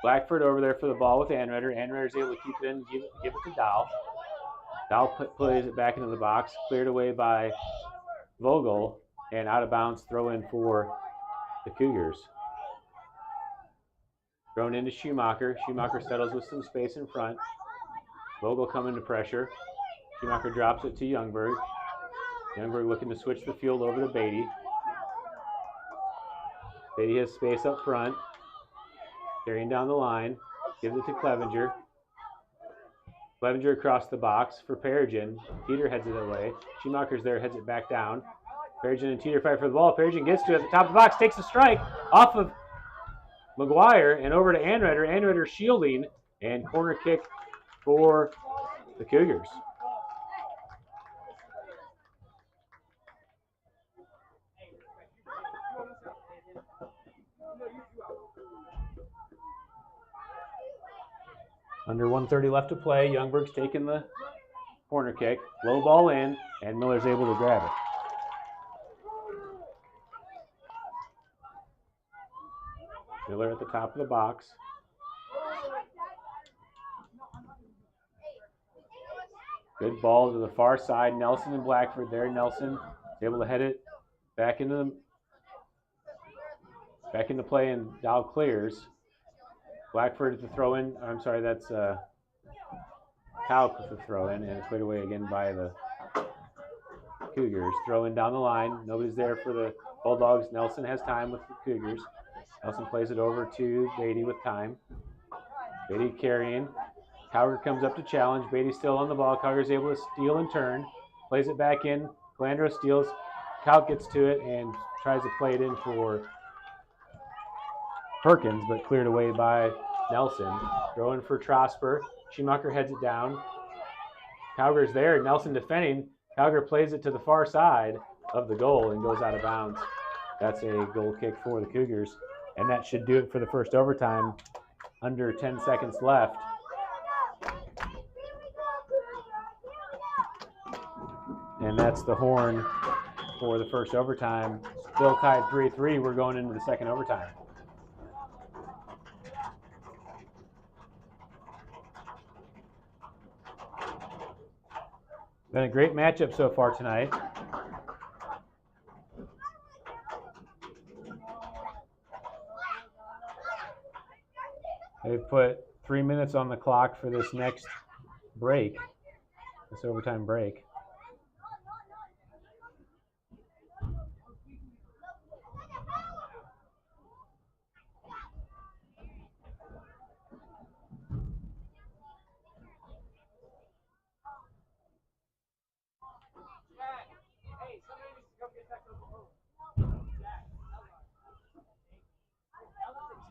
Blackford over there for the ball with Anritter. Anritter's able to keep it in and give it to Dahl. Dahl plays it back into the box. Cleared away by Vogel. And out of bounds, throw in for the Cougars. Thrown into Schumacher. Schumacher settles with some space in front. Vogel coming to pressure. Schumacher drops it to Youngberg. Youngberg looking to switch the field over to Beatty. Beatty has space up front. Carrying down the line. Gives it to Clevenger. Clevenger across the box for Perigin. Teeter heads it away. Schumacher's there, heads it back down. Perigin and Teeter fight for the ball. Perigin gets to it at the top of the box, takes a strike off of McGuire and over to Anritter. Anritter shielding, and corner kick for the Cougars. Under 1:30 left to play. Youngberg's taking the corner kick. Low ball in, and Miller's able to grab it. Miller at the top of the box. Good ball to the far side. Nelson and Blackford there. Nelson is able to head it back into play, and Dow clears. Blackford at the throw in. I'm sorry, that's Kauk with the throw in, and it's cleared away again by the Cougars. Throw in down the line. Nobody's there for the Bulldogs. Nelson has time with the Cougars. Nelson plays it over to Beatty with time. Beatty carrying. Cowger comes up to challenge. Beatty still on the ball. Cowger's able to steal and turn. Plays it back in. Calandro steals. Kauk gets to it and tries to play it in for Perkins, but cleared away by Nelson. Throw in for Trosper. Schumacher heads it down. Cowger's there. Nelson defending. Cowger plays it to the far side of the goal and goes out of bounds. That's a goal kick for the Cougars. And that should do it for the first overtime. Under 10 seconds left. And that's the horn for the first overtime. Still tied 3-3. We're going into the second overtime. Been a great matchup so far tonight. They've put 3 minutes on the clock for this next break, this overtime break.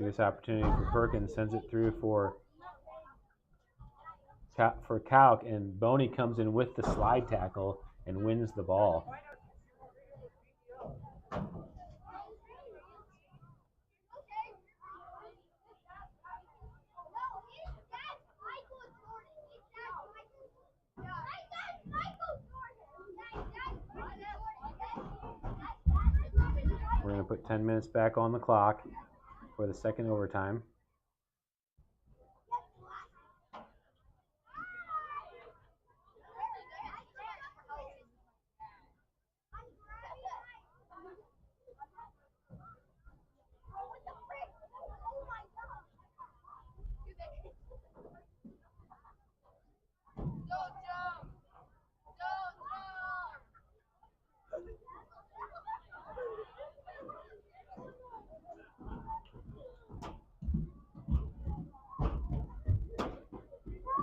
See this opportunity for Perkins, sends it through for Calc, and Boney comes in with the slide tackle and wins the ball. We're going to put 10 minutes back on the clock for the second overtime.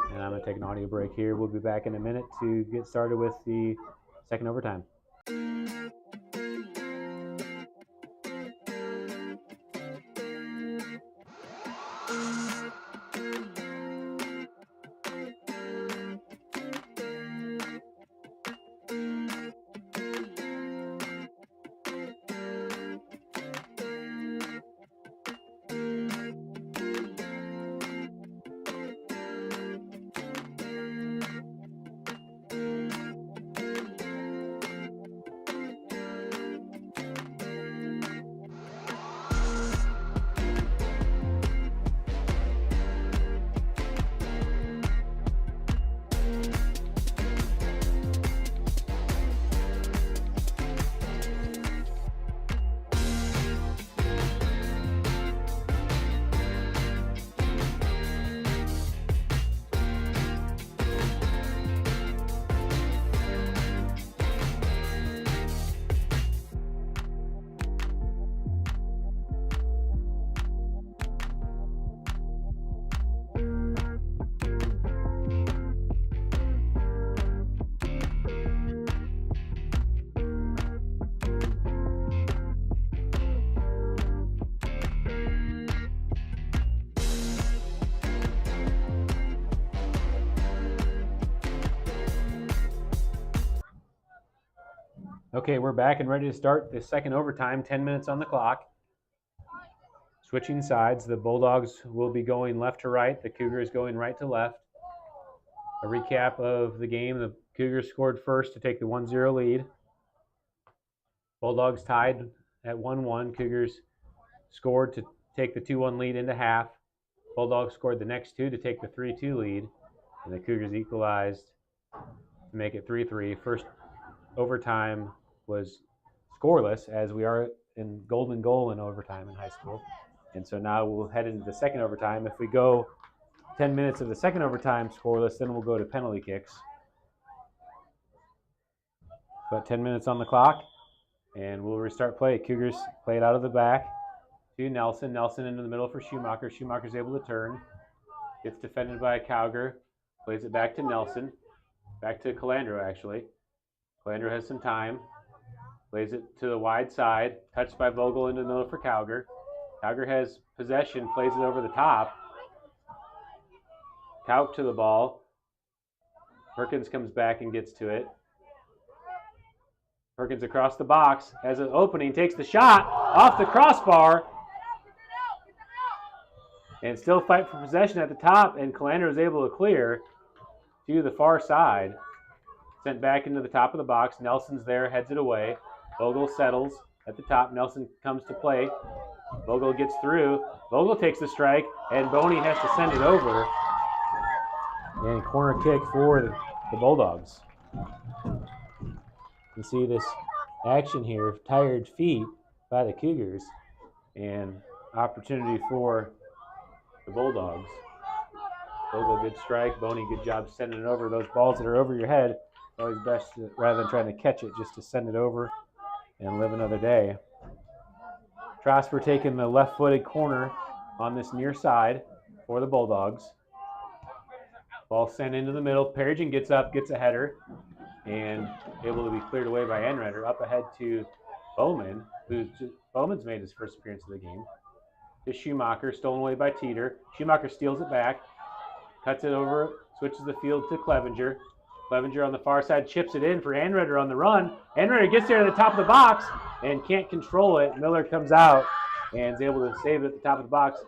And I'm going to take an audio break here. We'll be back in a minute to get started with the second overtime. Okay, we're back and ready to start the second overtime, 10 minutes on the clock. Switching sides, the Bulldogs will be going left to right, the Cougars going right to left. A recap of the game, the Cougars scored first to take the 1-0 lead. Bulldogs tied at 1-1. Cougars scored to take the 2-1 lead into half. Bulldogs scored the next two to take the 3-2 lead, and the Cougars equalized to make it 3-3. First overtime was scoreless, as we are in golden goal in overtime in high school. And so now we'll head into the second overtime. If we go 10 minutes of the second overtime scoreless, then we'll go to penalty kicks. But 10 minutes on the clock, and we'll restart play. Cougars play it out of the back to Nelson. Nelson into the middle for Schumacher. Schumacher's able to turn. Gets defended by Cowger. Plays it back to Nelson. Back to Calandro, actually. Calandro has some time. Plays it to the wide side. Touched by Vogel into the middle for Cowger. Cowger has possession. Plays it over the top. Kauk to the ball. Perkins comes back and gets to it. Perkins across the box. Has an opening. Takes the shot off the crossbar. And still fight for possession at the top. And Calandro is able to clear to the far side. Sent back into the top of the box. Nelson's there, heads it away. Vogel settles at the top. Nelson comes to play. Vogel gets through. Vogel takes the strike, and Boney has to send it over. And corner kick for the Bulldogs. You see this action here, tired feet by the Cougars, and opportunity for the Bulldogs. Vogel, good strike. Boney, good job sending it over. Those balls that are over your head, always best to, rather than trying to catch it, just to send it over and live another day. Trosper taking the left-footed corner on this near side for the Bulldogs. Ball sent into the middle. Perigin gets up, gets a header, and able to be cleared away by Enretter. Up ahead to Bowman, Bowman's made his first appearance of the game. to Schumacher, stolen away by Teeter. Schumacher steals it back, cuts it over, switches the field to Clevenger. Clevenger on the far side chips it in for Anreder on the run. Anreder gets there at the top of the box and can't control it. Miller comes out and is able to save it at the top of the box.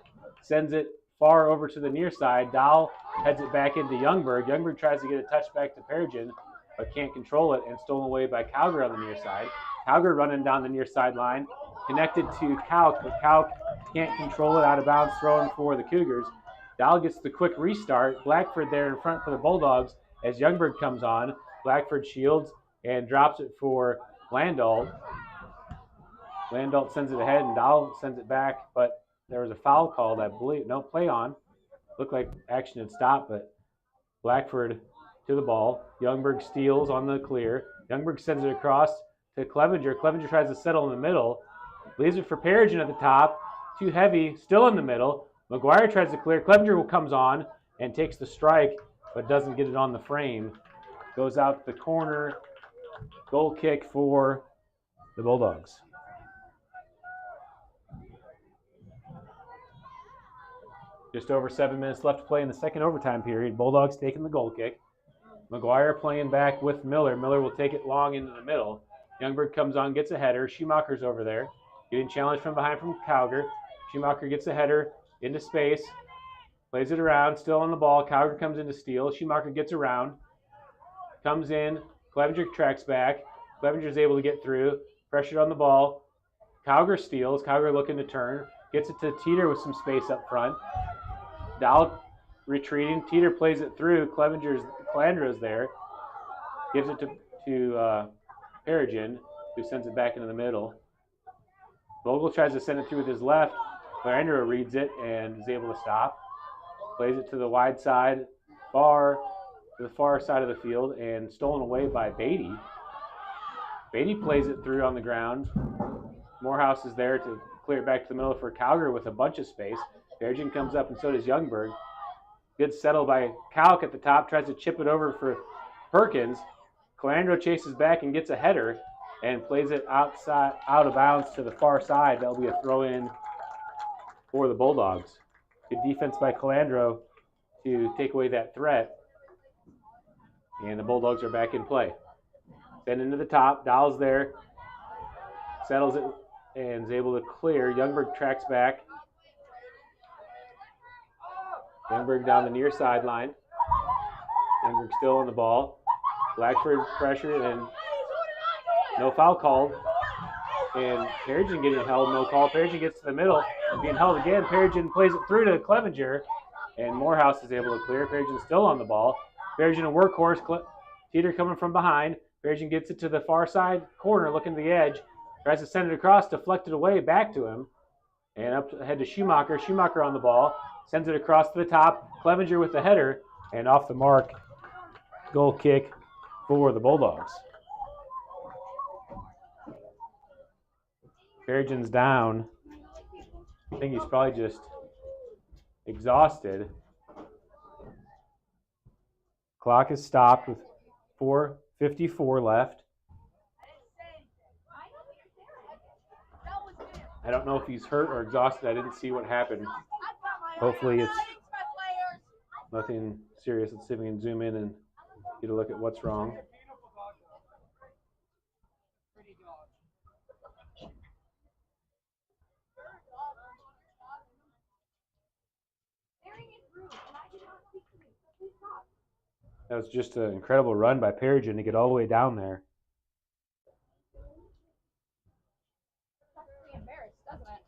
Sends it far over to the near side. Dahl heads it back into Youngberg. Youngberg tries to get a touchback to Perigin, but can't control it and stolen away by Calgary on the near side. Calgary running down the near sideline, connected to Kauk, but Kauk can't control it, out of bounds, throwing for the Cougars. Dahl gets the quick restart. Blackford there in front for the Bulldogs as Youngberg comes on. Blackford shields and drops it for Landault. Landault sends it ahead and Dahl sends it back, but there was a foul called, I believe. No, play on. Looked like action had stopped, but Blackford to the ball. Youngberg steals on the clear. Youngberg sends it across to Clevenger. Clevenger tries to settle in the middle. Leaves it for Perigin at the top. Too heavy, still in the middle. McGuire tries to clear. Clevenger comes on and takes the strike, but doesn't get it on the frame. Goes out the corner. Goal kick for the Bulldogs. Just over 7 minutes left to play in the second overtime period. Bulldogs taking the goal kick. McGuire playing back with Miller. Miller will take it long into the middle. Youngberg comes on, gets a header. Schumacher's over there. Getting challenged from behind from Calgary. Schumacher gets a header into space. Plays it around, still on the ball. Calgary comes in to steal. Schumacher gets around. Comes in. Clevenger tracks back. Clevenger's able to get through. Pressured on the ball. Calgary steals. Calgary looking to turn. Gets it to Teeter with some space up front. Dahl retreating. Teeter plays it through. Calandra's there. Gives it to Perigin, who sends it back into the middle. Vogel tries to send it through with his left. Calandra reads it and is able to stop. Plays it to the wide side, to the far side of the field, and stolen away by Beatty. Beatty plays it through on the ground. Morehouse is there to clear it back to the middle for Calgary with a bunch of space. Perigin comes up, and so does Youngberg. Good settle by Kauk at the top, tries to chip it over for Perkins. Calandro chases back and gets a header and plays it out of bounds to the far side. That'll be a throw-in for the Bulldogs. Good defense by Calandro to take away that threat. And the Bulldogs are back in play. Send into the top. Dahl's there. Settles it and is able to clear. Youngberg tracks back. Youngberg down the near sideline. Youngberg still on the ball. Blackford pressured and no foul called. And Perigin getting held, no call. Perigin gets to the middle, being held again. Perigin plays it through to Clevenger, and Morehouse is able to clear. Perigin still on the ball. Perigin a workhorse. Teeter coming from behind. Perigin gets it to the far side corner, looking to the edge. Tries to send it across, deflected away, back to him. And up ahead to Schumacher. Schumacher on the ball. Sends it across to the top. Clevenger with the header, and off the mark. Goal kick for the Bulldogs. Perigin's down. I think he's probably just exhausted. Clock is stopped with 4:54 left. I don't know if he's hurt or exhausted. I didn't see what happened. Hopefully it's nothing serious. Let's see if we can zoom in and get a look at what's wrong. That was just an incredible run by Perigin to get all the way down there. Embarrassed, doesn't it?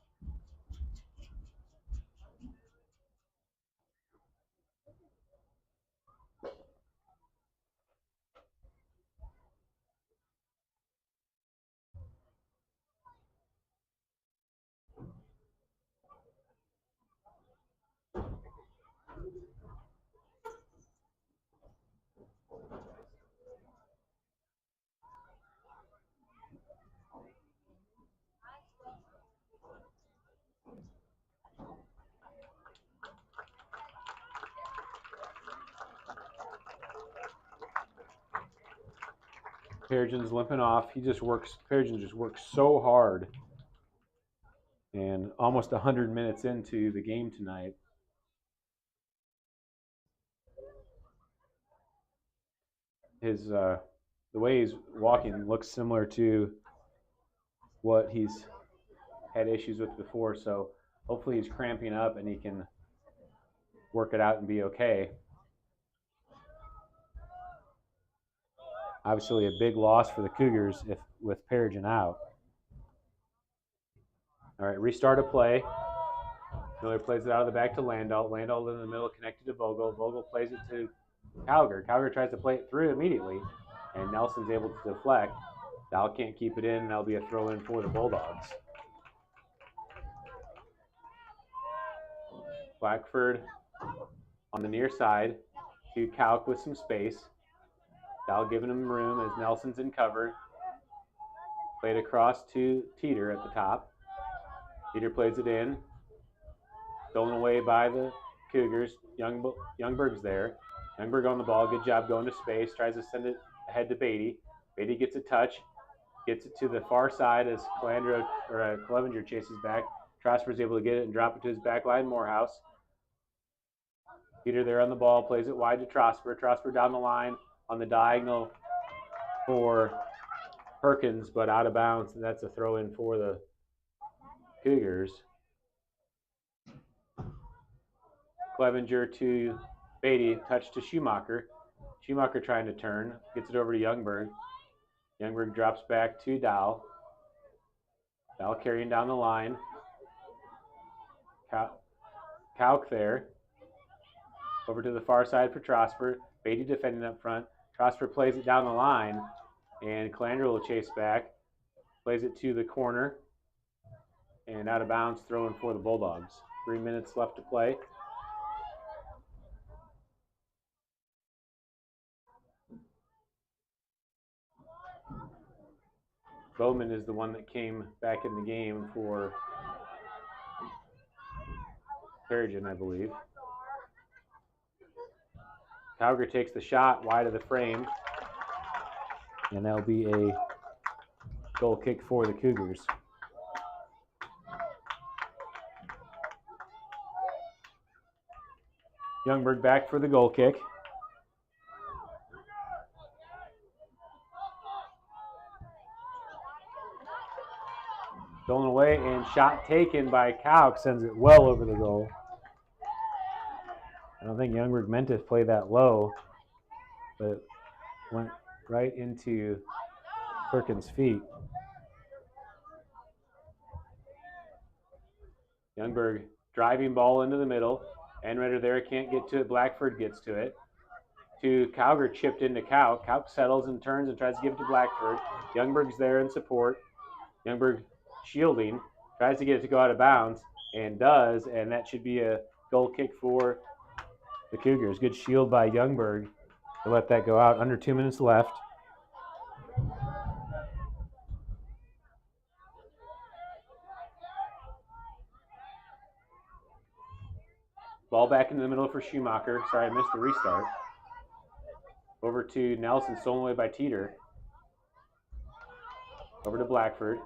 Perigin's limping off. Perigin just works so hard And almost 100 minutes into the game tonight. The way he's walking looks similar to what he's had issues with before, so hopefully he's cramping up and he can work it out and be okay. Obviously a big loss for the Cougars with Perigin out. All right, restart a play. Miller plays it out of the back to Landau. Landau in the middle, connected to Vogel. Vogel plays it to Cowger. Cowger tries to play it through immediately, and Nelson's able to deflect. Dow can't keep it in. That'll be a throw in for the Bulldogs. Blackford on the near side to Calc with some space. Dow giving him room as Nelson's in cover. Played across to Teeter at the top. Teeter plays it in. Stolen away by the Cougars. Youngberg's there. Youngberg on the ball. Good job going to space. Tries to send it ahead to Beatty. Beatty gets a touch. Gets it to the far side as Clevenger chases back. Trosper's able to get it and drop it to his back line. Morehouse. Peter there on the ball. Plays it wide to Trosper. Trosper down the line on the diagonal for Perkins, but out of bounds. And that's a throw in for the Cougars. Clevenger to Beatty, touch to Schumacher. Schumacher trying to turn, gets it over to Youngberg. Youngberg drops back to Dow. Dow carrying down the line. Kauk there. Over to the far side for Trosper. Beatty defending up front. Trosper plays it down the line, and Calandra will chase back. Plays it to the corner, and out of bounds, throwing for the Bulldogs. 3 minutes left to play. Bowman is the one that came back in the game for Perigin, I believe. Cowger takes the shot wide of the frame, and that'll be a goal kick for the Cougars. Youngberg back for the goal kick. Stolen away and shot taken by Kauk, sends it well over the goal. I don't think Youngberg meant to play that low, but it went right into Perkins' feet. Youngberg driving ball into the middle. Enrider there, can't get to it. Blackford gets to it. To Cowger, chipped into Kauk. Kauk settles and turns and tries to give it to Blackford. Youngberg's there in support. Youngberg shielding, tries to get it to go out of bounds, and does, and that should be a goal kick for the Cougars. Good shield by Youngberg to let that go out. Under 2 minutes left. Ball back into the middle for Schumacher. Sorry, I missed the restart. Over to Nelson, stolen away by Teeter. Over to Blackford.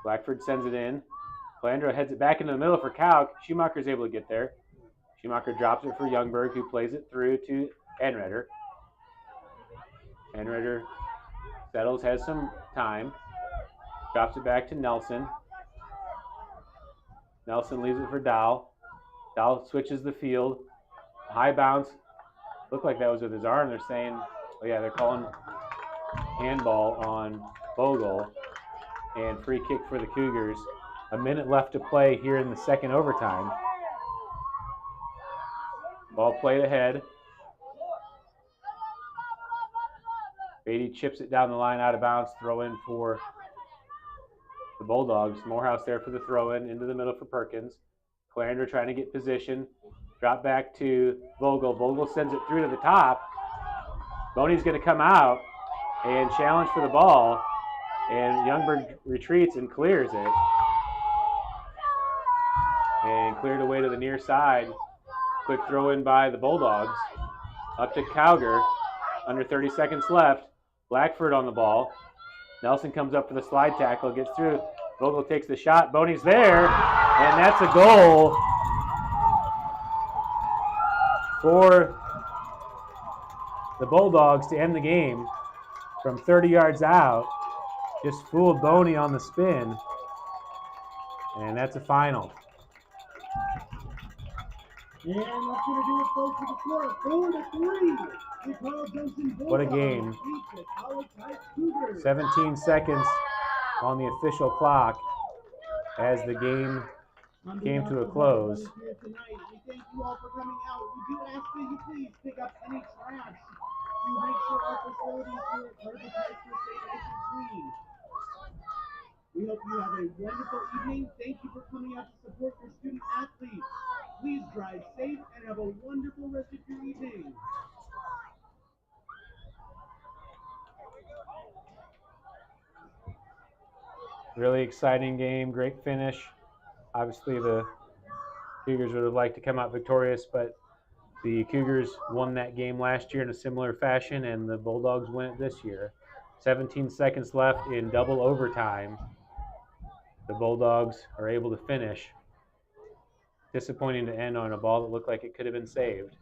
Blackford sends it in. Calandra heads it back into the middle for Kauk. Schumacher's able to get there. Schumacher drops it for Youngberg, who plays it through to Enrider. Enrider settles, has some time. Drops it back to Nelson. Nelson leaves it for Dow. Dow switches the field. High bounce. Looked like that was with his arm. They're saying, oh yeah, they're calling handball on Vogel. And free kick for the Cougars. A minute left to play here in the second overtime. Ball played ahead. Beatty chips it down the line out of bounds. Throw in for the Bulldogs. Morehouse there for the throw in into the middle for Perkins. Calandra trying to get position. Drop back to Vogel. Vogel sends it through to the top. Boney's going to come out and challenge for the ball. And Youngberg retreats and clears it. And cleared away to the near side. Quick throw in by the Bulldogs. Up to Cowger. Under 30 seconds left. Blackford on the ball. Nelson comes up for the slide tackle. Gets through. Vogel takes the shot. Boney's there, and that's a goal for the Bulldogs to end the game from 30 yards out. Just fooled Boney on the spin, and that's a final. And that's going to do it, folks, with the score 4-3. The Carl Johnson Bulldogs What a game. beat the College Heights Cougars. 17 seconds on the official clock as the game came to a close. Here tonight, we thank you all for coming out. We do ask that you please pick up any trash to make sure our facilities here at Carthage High School stay nice and clean. We hope you have a wonderful evening. Thank you for coming out to support your student athletes. Please drive safe and have a wonderful rest of your evening. Really exciting game, great finish. Obviously the Cougars would have liked to come out victorious, but the Cougars won that game last year in a similar fashion, and the Bulldogs win it this year. 17 seconds left in double overtime. The Bulldogs are able to finish. Disappointing to end on a ball that looked like it could have been saved.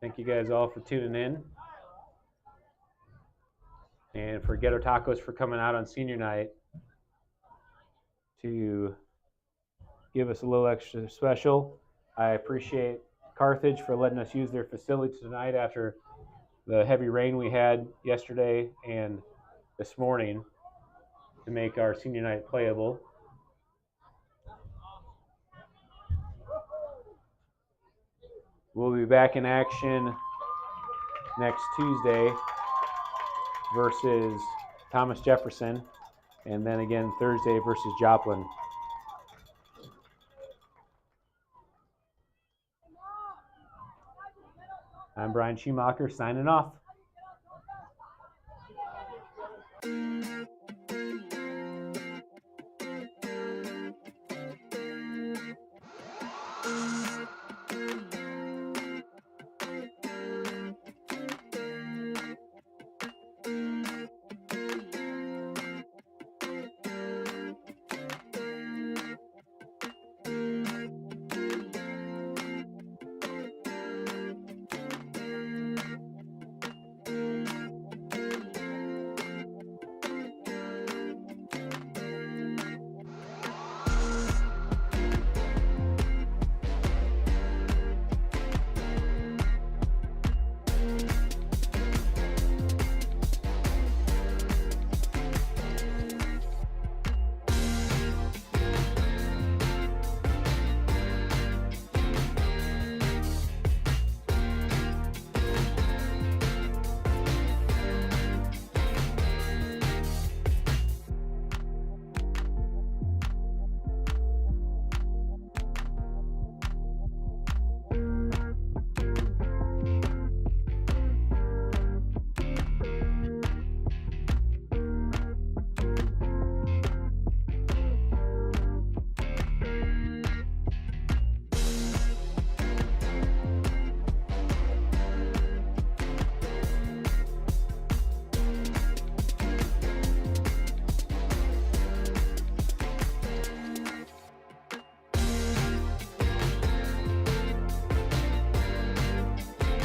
Thank you guys all for tuning in. And for Ghetto Tacos for coming out on senior night to give us a little extra special. I appreciate Carthage for letting us use their facility tonight after the heavy rain we had yesterday and this morning to make our senior night playable. We'll be back in action next Tuesday versus Thomas Jefferson, and then again Thursday versus Joplin. I'm Brian Schumacher signing off.